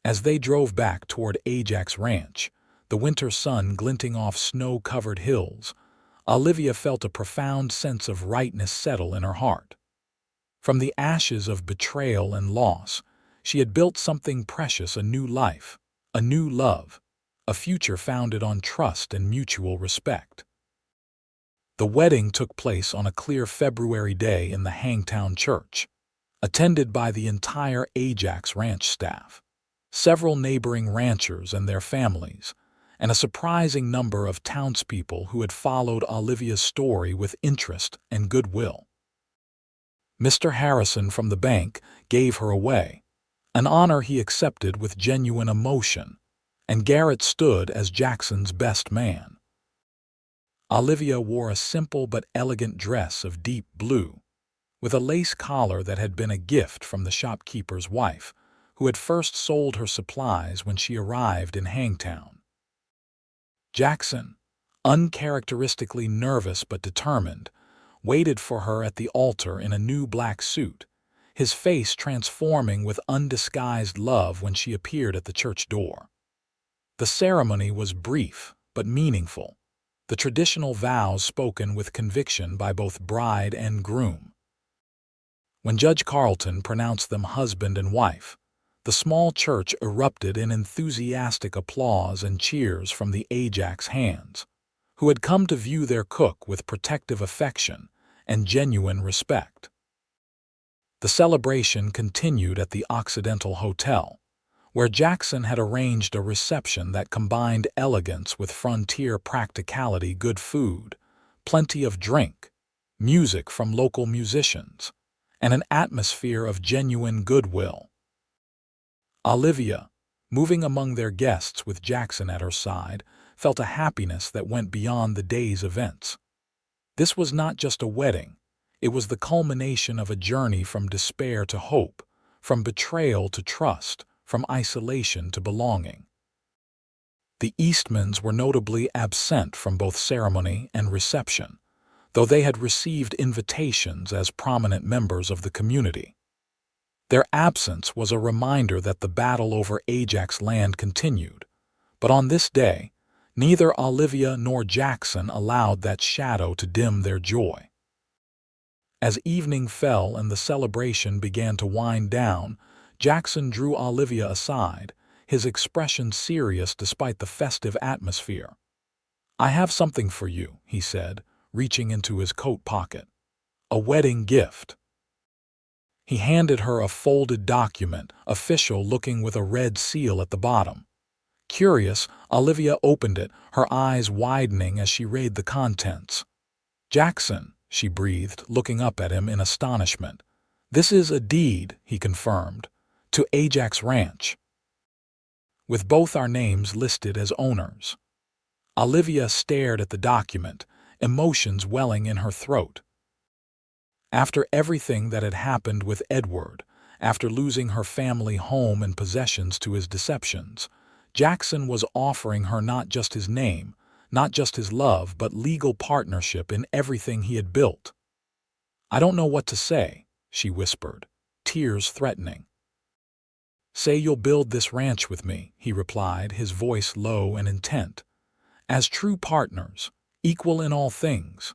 As they drove back toward Ajax Ranch, the winter sun glinting off snow-covered hills, Olivia felt a profound sense of rightness settle in her heart. From the ashes of betrayal and loss, she had built something precious, a new life, a new love, a future founded on trust and mutual respect. The wedding took place on a clear February day in the Hangtown church, attended by the entire Ajax Ranch staff, several neighboring ranchers and their families, and a surprising number of townspeople who had followed Olivia's story with interest and goodwill. Mr. Harrison from the bank gave her away, an honor he accepted with genuine emotion, and Garrett stood as Jackson's best man. Olivia wore a simple but elegant dress of deep blue, with a lace collar that had been a gift from the shopkeeper's wife, who had first sold her supplies when she arrived in Hangtown. Jackson, uncharacteristically nervous but determined, waited for her at the altar in a new black suit, his face transforming with undisguised love when she appeared at the church door. The ceremony was brief but meaningful, the traditional vows spoken with conviction by both bride and groom. When Judge Carlton pronounced them husband and wife, the small church erupted in enthusiastic applause and cheers from the Ajax hands, who had come to view their cook with protective affection and genuine respect. The celebration continued at the Occidental Hotel, where Jackson had arranged a reception that combined elegance with frontier practicality: good food, plenty of drink, music from local musicians, and an atmosphere of genuine goodwill. Olivia, moving among their guests with Jackson at her side, felt a happiness that went beyond the day's events. This was not just a wedding, it was the culmination of a journey from despair to hope, from betrayal to trust, from isolation to belonging. The Eastmans were notably absent from both ceremony and reception, though they had received invitations as prominent members of the community. Their absence was a reminder that the battle over Ajax land continued, but on this day, neither Olivia nor Jackson allowed that shadow to dim their joy. As evening fell and the celebration began to wind down, Jackson drew Olivia aside, his expression serious despite the festive atmosphere. "I have something for you," he said, reaching into his coat pocket. "A wedding gift." He handed her a folded document, official looking, with a red seal at the bottom. Curious, Olivia opened it, her eyes widening as she read the contents. "Jackson," she breathed, looking up at him in astonishment. "This is a deed," he confirmed, "to Ajax Ranch, with both our names listed as owners." Olivia stared at the document, emotions welling in her throat. After everything that had happened with Edward, after losing her family home and possessions to his deceptions, Jackson was offering her not just his name, not just his love, but legal partnership in everything he had built. "I don't know what to say," she whispered, tears threatening. "Say you'll build this ranch with me," he replied, his voice low and intent. "As true partners, equal in all things."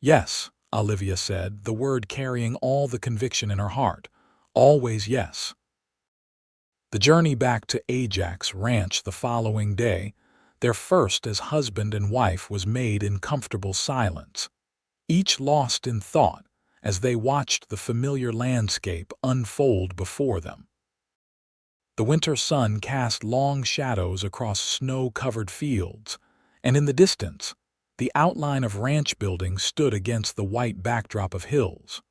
"Yes," Olivia said, the word carrying all the conviction in her heart. "Always yes." The journey back to Ajax Ranch the following day, their first as husband and wife, was made in comfortable silence, each lost in thought as they watched the familiar landscape unfold before them. The winter sun cast long shadows across snow-covered fields, and in the distance, the outline of ranch buildings stood against the white backdrop of hills.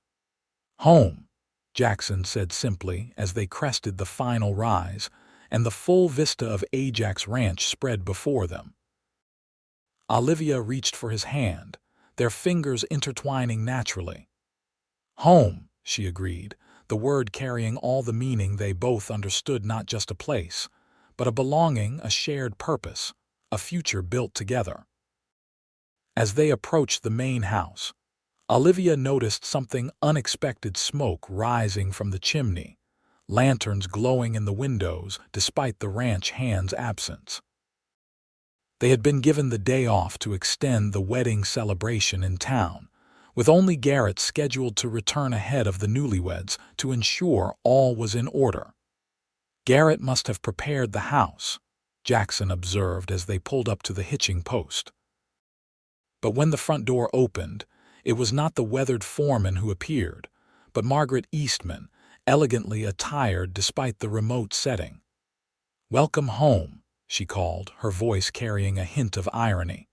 "Home," Jackson said simply as they crested the final rise, and the full vista of Ajax Ranch spread before them. Olivia reached for his hand, their fingers intertwining naturally. "Home," she agreed, the word carrying all the meaning they both understood: not just a place, but a belonging, a shared purpose, a future built together. As they approached the main house, Olivia noticed something unexpected: smoke rising from the chimney, lanterns glowing in the windows despite the ranch hand's absence. They had been given the day off to extend the wedding celebration in town, with only Garrett scheduled to return ahead of the newlyweds to ensure all was in order. "Garrett must have prepared the house," Jackson observed as they pulled up to the hitching post. But when the front door opened, it was not the weathered foreman who appeared, but Margaret Eastman, elegantly attired despite the remote setting. "Welcome home," she called, her voice carrying a hint of irony.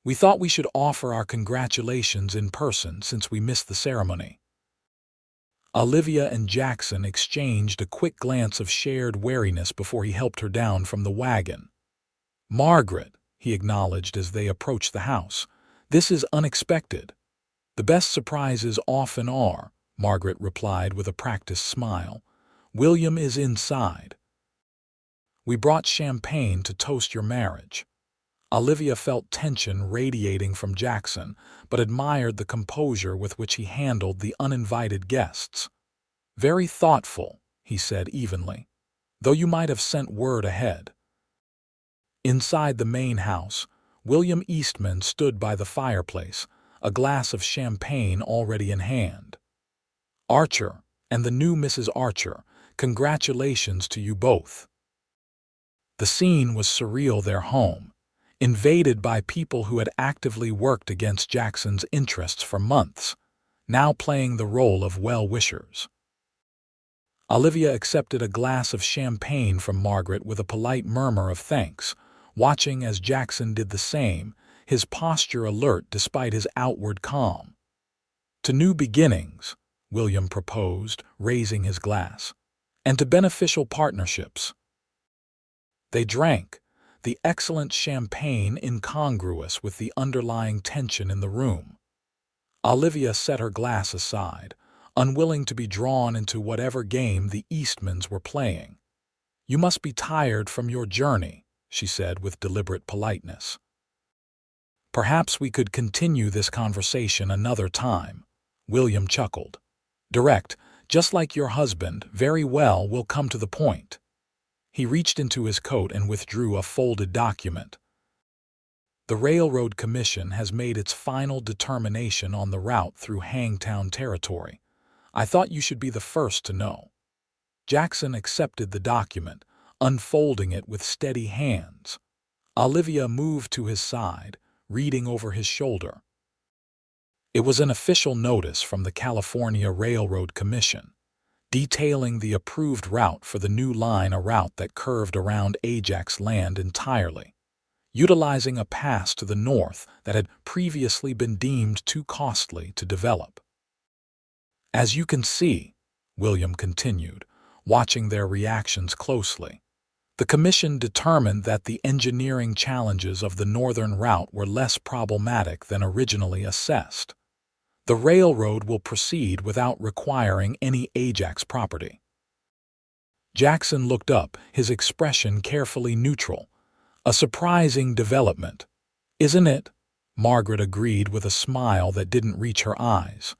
"We thought we should offer our congratulations in person since we missed the ceremony." Olivia and Jackson exchanged a quick glance of shared wariness before he helped her down from the wagon. "Margaret," he acknowledged as they approached the house, "this is unexpected." "The best surprises often are," Margaret replied with a practiced smile. "William is inside. We brought champagne to toast your marriage." Olivia felt tension radiating from Jackson, but admired the composure with which he handled the uninvited guests. "Very thoughtful," he said evenly, "though you might have sent word ahead." Inside the main house, William Eastman stood by the fireplace, a glass of champagne already in hand. "Archer, and the new Mrs. Archer, congratulations to you both." The scene was surreal, their home, invaded by people who had actively worked against Jackson's interests for months, now playing the role of well-wishers. Olivia accepted a glass of champagne from Margaret with a polite murmur of thanks, watching as Jackson did the same, his posture alert despite his outward calm. "To new beginnings," William proposed, raising his glass, "and to beneficial partnerships." They drank, the excellent champagne incongruous with the underlying tension in the room. Olivia set her glass aside, unwilling to be drawn into whatever game the Eastmans were playing. "You must be tired from your journey," she said with deliberate politeness. "Perhaps we could continue this conversation another time," William chuckled. "Direct, just like your husband. Very well, we'll come to the point." He reached into his coat and withdrew a folded document. "The Railroad Commission has made its final determination on the route through Hangtown territory. I thought you should be the first to know." Jackson accepted the document, unfolding it with steady hands. Olivia moved to his side, reading over his shoulder. It was an official notice from the California Railroad Commission, detailing the approved route for the new line, a route that curved around Ajax land entirely, utilizing a pass to the north that had previously been deemed too costly to develop. "As you can see," William continued, watching their reactions closely, "the Commission determined that the engineering challenges of the northern route were less problematic than originally assessed. The railroad will proceed without requiring any Ajax property." Jackson looked up, his expression carefully neutral. "A surprising development, isn't it?" Margaret agreed with a smile that didn't reach her eyes.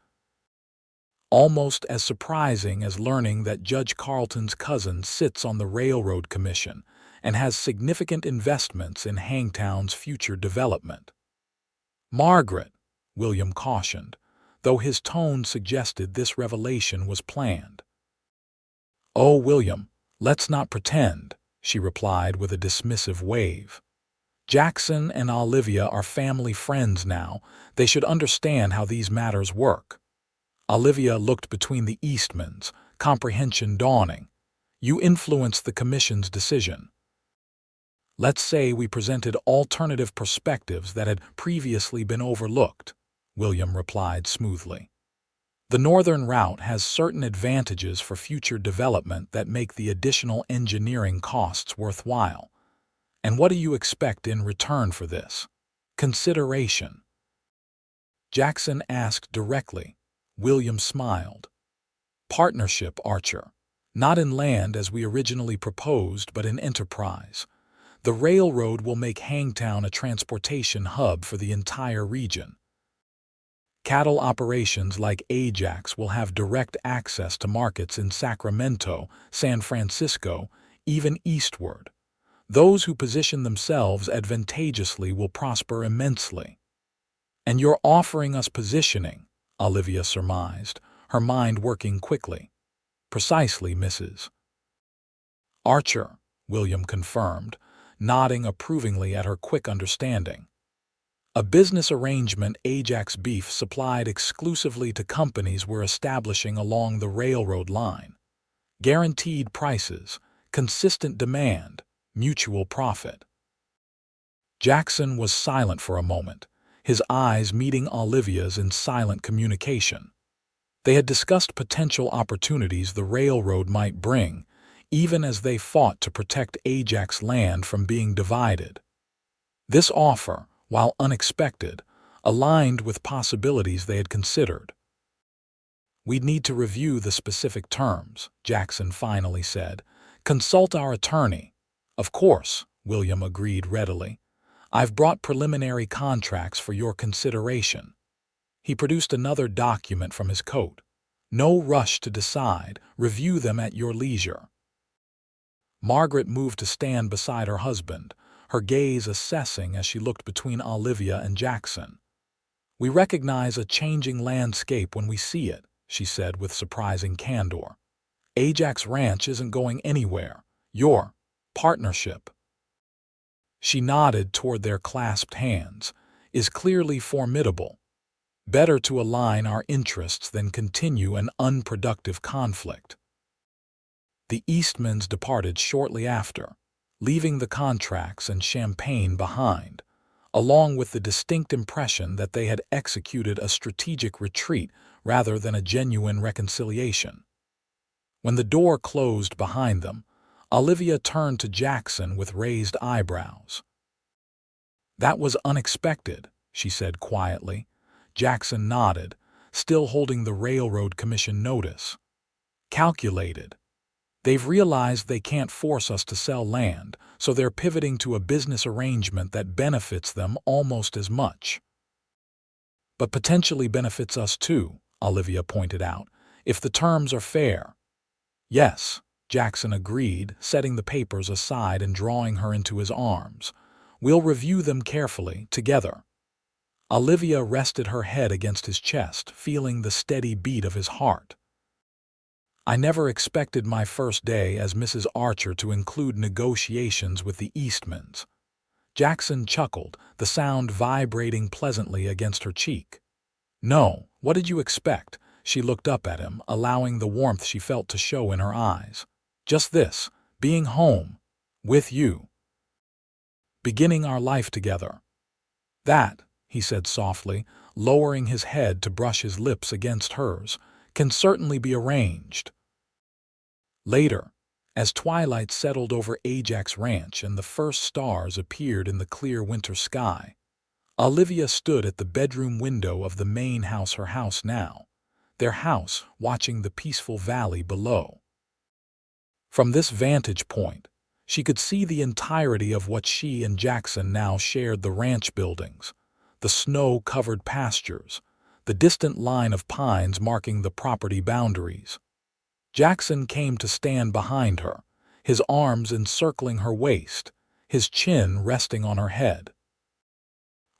"Almost as surprising as learning that Judge Carlton's cousin sits on the Railroad Commission and has significant investments in Hangtown's future development." "Margaret," William cautioned, though his tone suggested this revelation was planned. "Oh, William, let's not pretend," she replied with a dismissive wave. "Jackson and Olivia are family friends now. They should understand how these matters work." Olivia looked between the Eastmans, comprehension dawning. "You influenced the Commission's decision." "Let's say we presented alternative perspectives that had previously been overlooked," William replied smoothly. "The northern route has certain advantages for future development that make the additional engineering costs worthwhile. And what do you expect in return for this consideration?" Jackson asked directly. William smiled. "Partnership, Archer. Not in land as we originally proposed, but in enterprise. The railroad will make Hangtown a transportation hub for the entire region. Cattle operations like Ajax will have direct access to markets in Sacramento, San Francisco, even eastward. Those who position themselves advantageously will prosper immensely." "And you're offering us positioning," Olivia surmised, her mind working quickly. "Precisely, Mrs. Archer," William confirmed, nodding approvingly at her quick understanding. "A business arrangement Ajax beef supplied exclusively to companies we're establishing along the railroad line. Guaranteed prices, consistent demand, mutual profit." Jackson was silent for a moment, his eyes meeting Olivia's in silent communication. They had discussed potential opportunities the railroad might bring, even as they fought to protect Ajax's land from being divided. This offer, while unexpected, aligned with possibilities they had considered. "We'd need to review the specific terms," Jackson finally said. "Consult our attorney." "Of course," William agreed readily. "I've brought preliminary contracts for your consideration." He produced another document from his coat. "No rush to decide. Review them at your leisure." Margaret moved to stand beside her husband, her gaze assessing as she looked between Olivia and Jackson. "We recognize a changing landscape when we see it," she said with surprising candor. "Ajax Ranch isn't going anywhere. Your partnership," she nodded toward their clasped hands, "is clearly formidable. Better to align our interests than continue an unproductive conflict." The Eastmans departed shortly after, leaving the contracts and champagne behind, along with the distinct impression that they had executed a strategic retreat rather than a genuine reconciliation. When the door closed behind them, Olivia turned to Jackson with raised eyebrows. "That was unexpected," she said quietly. Jackson nodded, still holding the Railroad Commission notice. "Calculated. They've realized they can't force us to sell land, so they're pivoting to a business arrangement that benefits them almost as much." "But potentially benefits us too," Olivia pointed out, "if the terms are fair." "Yes," Jackson agreed, setting the papers aside and drawing her into his arms. "We'll review them carefully, together." Olivia rested her head against his chest, feeling the steady beat of his heart. "I never expected my first day as Mrs. Archer to include negotiations with the Eastmans." Jackson chuckled, the sound vibrating pleasantly against her cheek. "No, what did you expect?" She looked up at him, allowing the warmth she felt to show in her eyes. "Just this, being home, with you, beginning our life together." "That," he said softly, lowering his head to brush his lips against hers, "can certainly be arranged." Later, as twilight settled over Ajax Ranch and the first stars appeared in the clear winter sky, Olivia stood at the bedroom window of the main house, her house now, their house, watching the peaceful valley below. From this vantage point, she could see the entirety of what she and Jackson now shared: the ranch buildings, the snow-covered pastures, the distant line of pines marking the property boundaries. Jackson came to stand behind her, his arms encircling her waist, his chin resting on her head.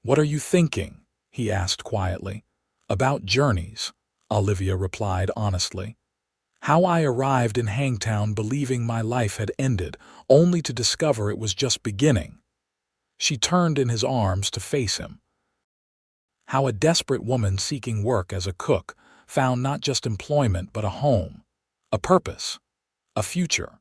"What are you thinking?" he asked quietly. "About journeys," Olivia replied honestly. "How I arrived in Hangtown believing my life had ended, only to discover it was just beginning." She turned in his arms to face him. "How a desperate woman seeking work as a cook found not just employment but a home, a purpose, a future,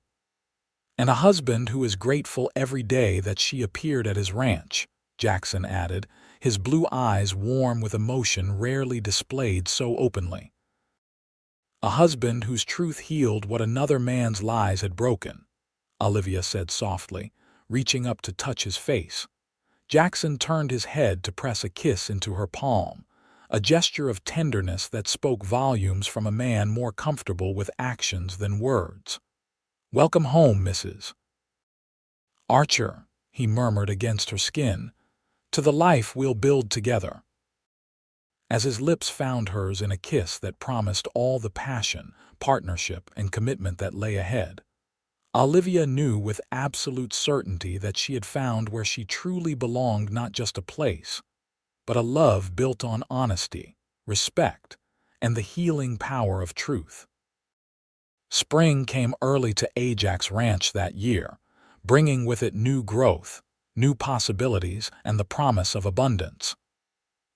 and a husband who is grateful every day that she appeared at his ranch," Jackson added, his blue eyes warm with emotion rarely displayed so openly. "A husband whose truth healed what another man's lies had broken," Olivia said softly, reaching up to touch his face. Jackson turned his head to press a kiss into her palm, a gesture of tenderness that spoke volumes from a man more comfortable with actions than words. "Welcome home, Mrs. Archer," he murmured against her skin, "to the life we'll build together." As his lips found hers in a kiss that promised all the passion, partnership, and commitment that lay ahead, Olivia knew with absolute certainty that she had found where she truly belonged: not just a place, but a love built on honesty, respect, and the healing power of truth. Spring came early to Ajax Ranch that year, bringing with it new growth, new possibilities, and the promise of abundance.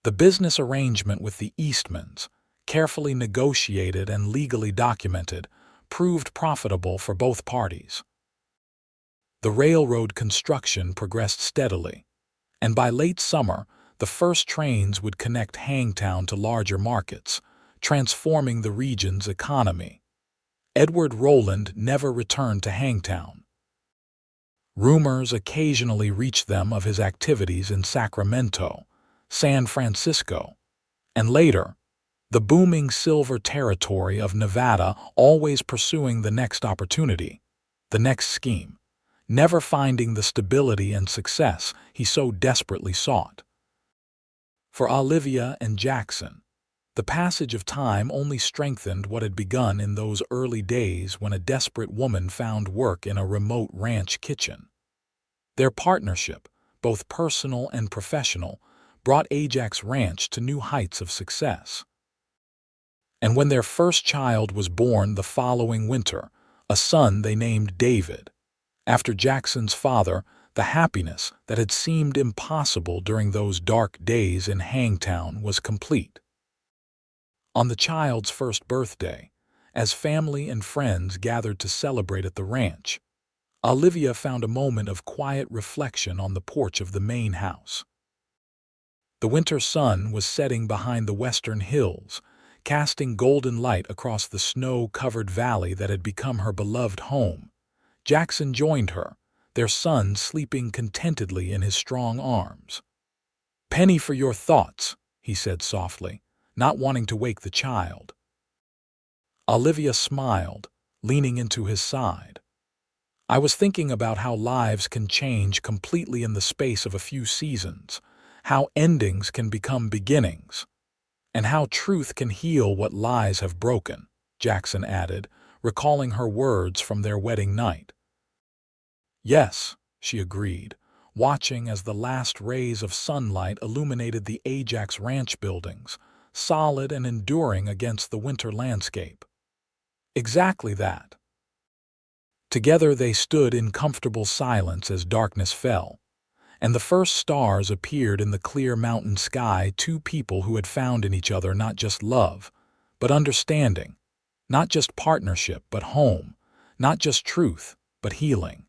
The business arrangement with the Eastmans, carefully negotiated and legally documented, proved profitable for both parties. The railroad construction progressed steadily, and by late summer, the first trains would connect Hangtown to larger markets, transforming the region's economy. Edward Rowland never returned to Hangtown. Rumors occasionally reached them of his activities in Sacramento, San Francisco, and later, the booming silver territory of Nevada, always pursuing the next opportunity, the next scheme, never finding the stability and success he so desperately sought. For Olivia and Jackson, the passage of time only strengthened what had begun in those early days when a desperate woman found work in a remote ranch kitchen. Their partnership, both personal and professional, brought Ajax Ranch to new heights of success. And when their first child was born the following winter, a son they named David, after Jackson's father, the happiness that had seemed impossible during those dark days in Hangtown was complete. On the child's first birthday, as family and friends gathered to celebrate at the ranch, Olivia found a moment of quiet reflection on the porch of the main house. The winter sun was setting behind the western hills, casting golden light across the snow-covered valley that had become her beloved home. Jackson joined her, their son sleeping contentedly in his strong arms. "Penny for your thoughts," he said softly, not wanting to wake the child. Olivia smiled, leaning into his side. "I was thinking about how lives can change completely in the space of a few seasons, how endings can become beginnings, and how truth can heal what lies have broken," Jackson added, recalling her words from their wedding night. "Yes," she agreed, watching as the last rays of sunlight illuminated the Ajax Ranch buildings, solid and enduring against the winter landscape. "Exactly that." Together they stood in comfortable silence as darkness fell, and the first stars appeared in the clear mountain sky, two people who had found in each other not just love, but understanding, not just partnership, but home, not just truth, but healing.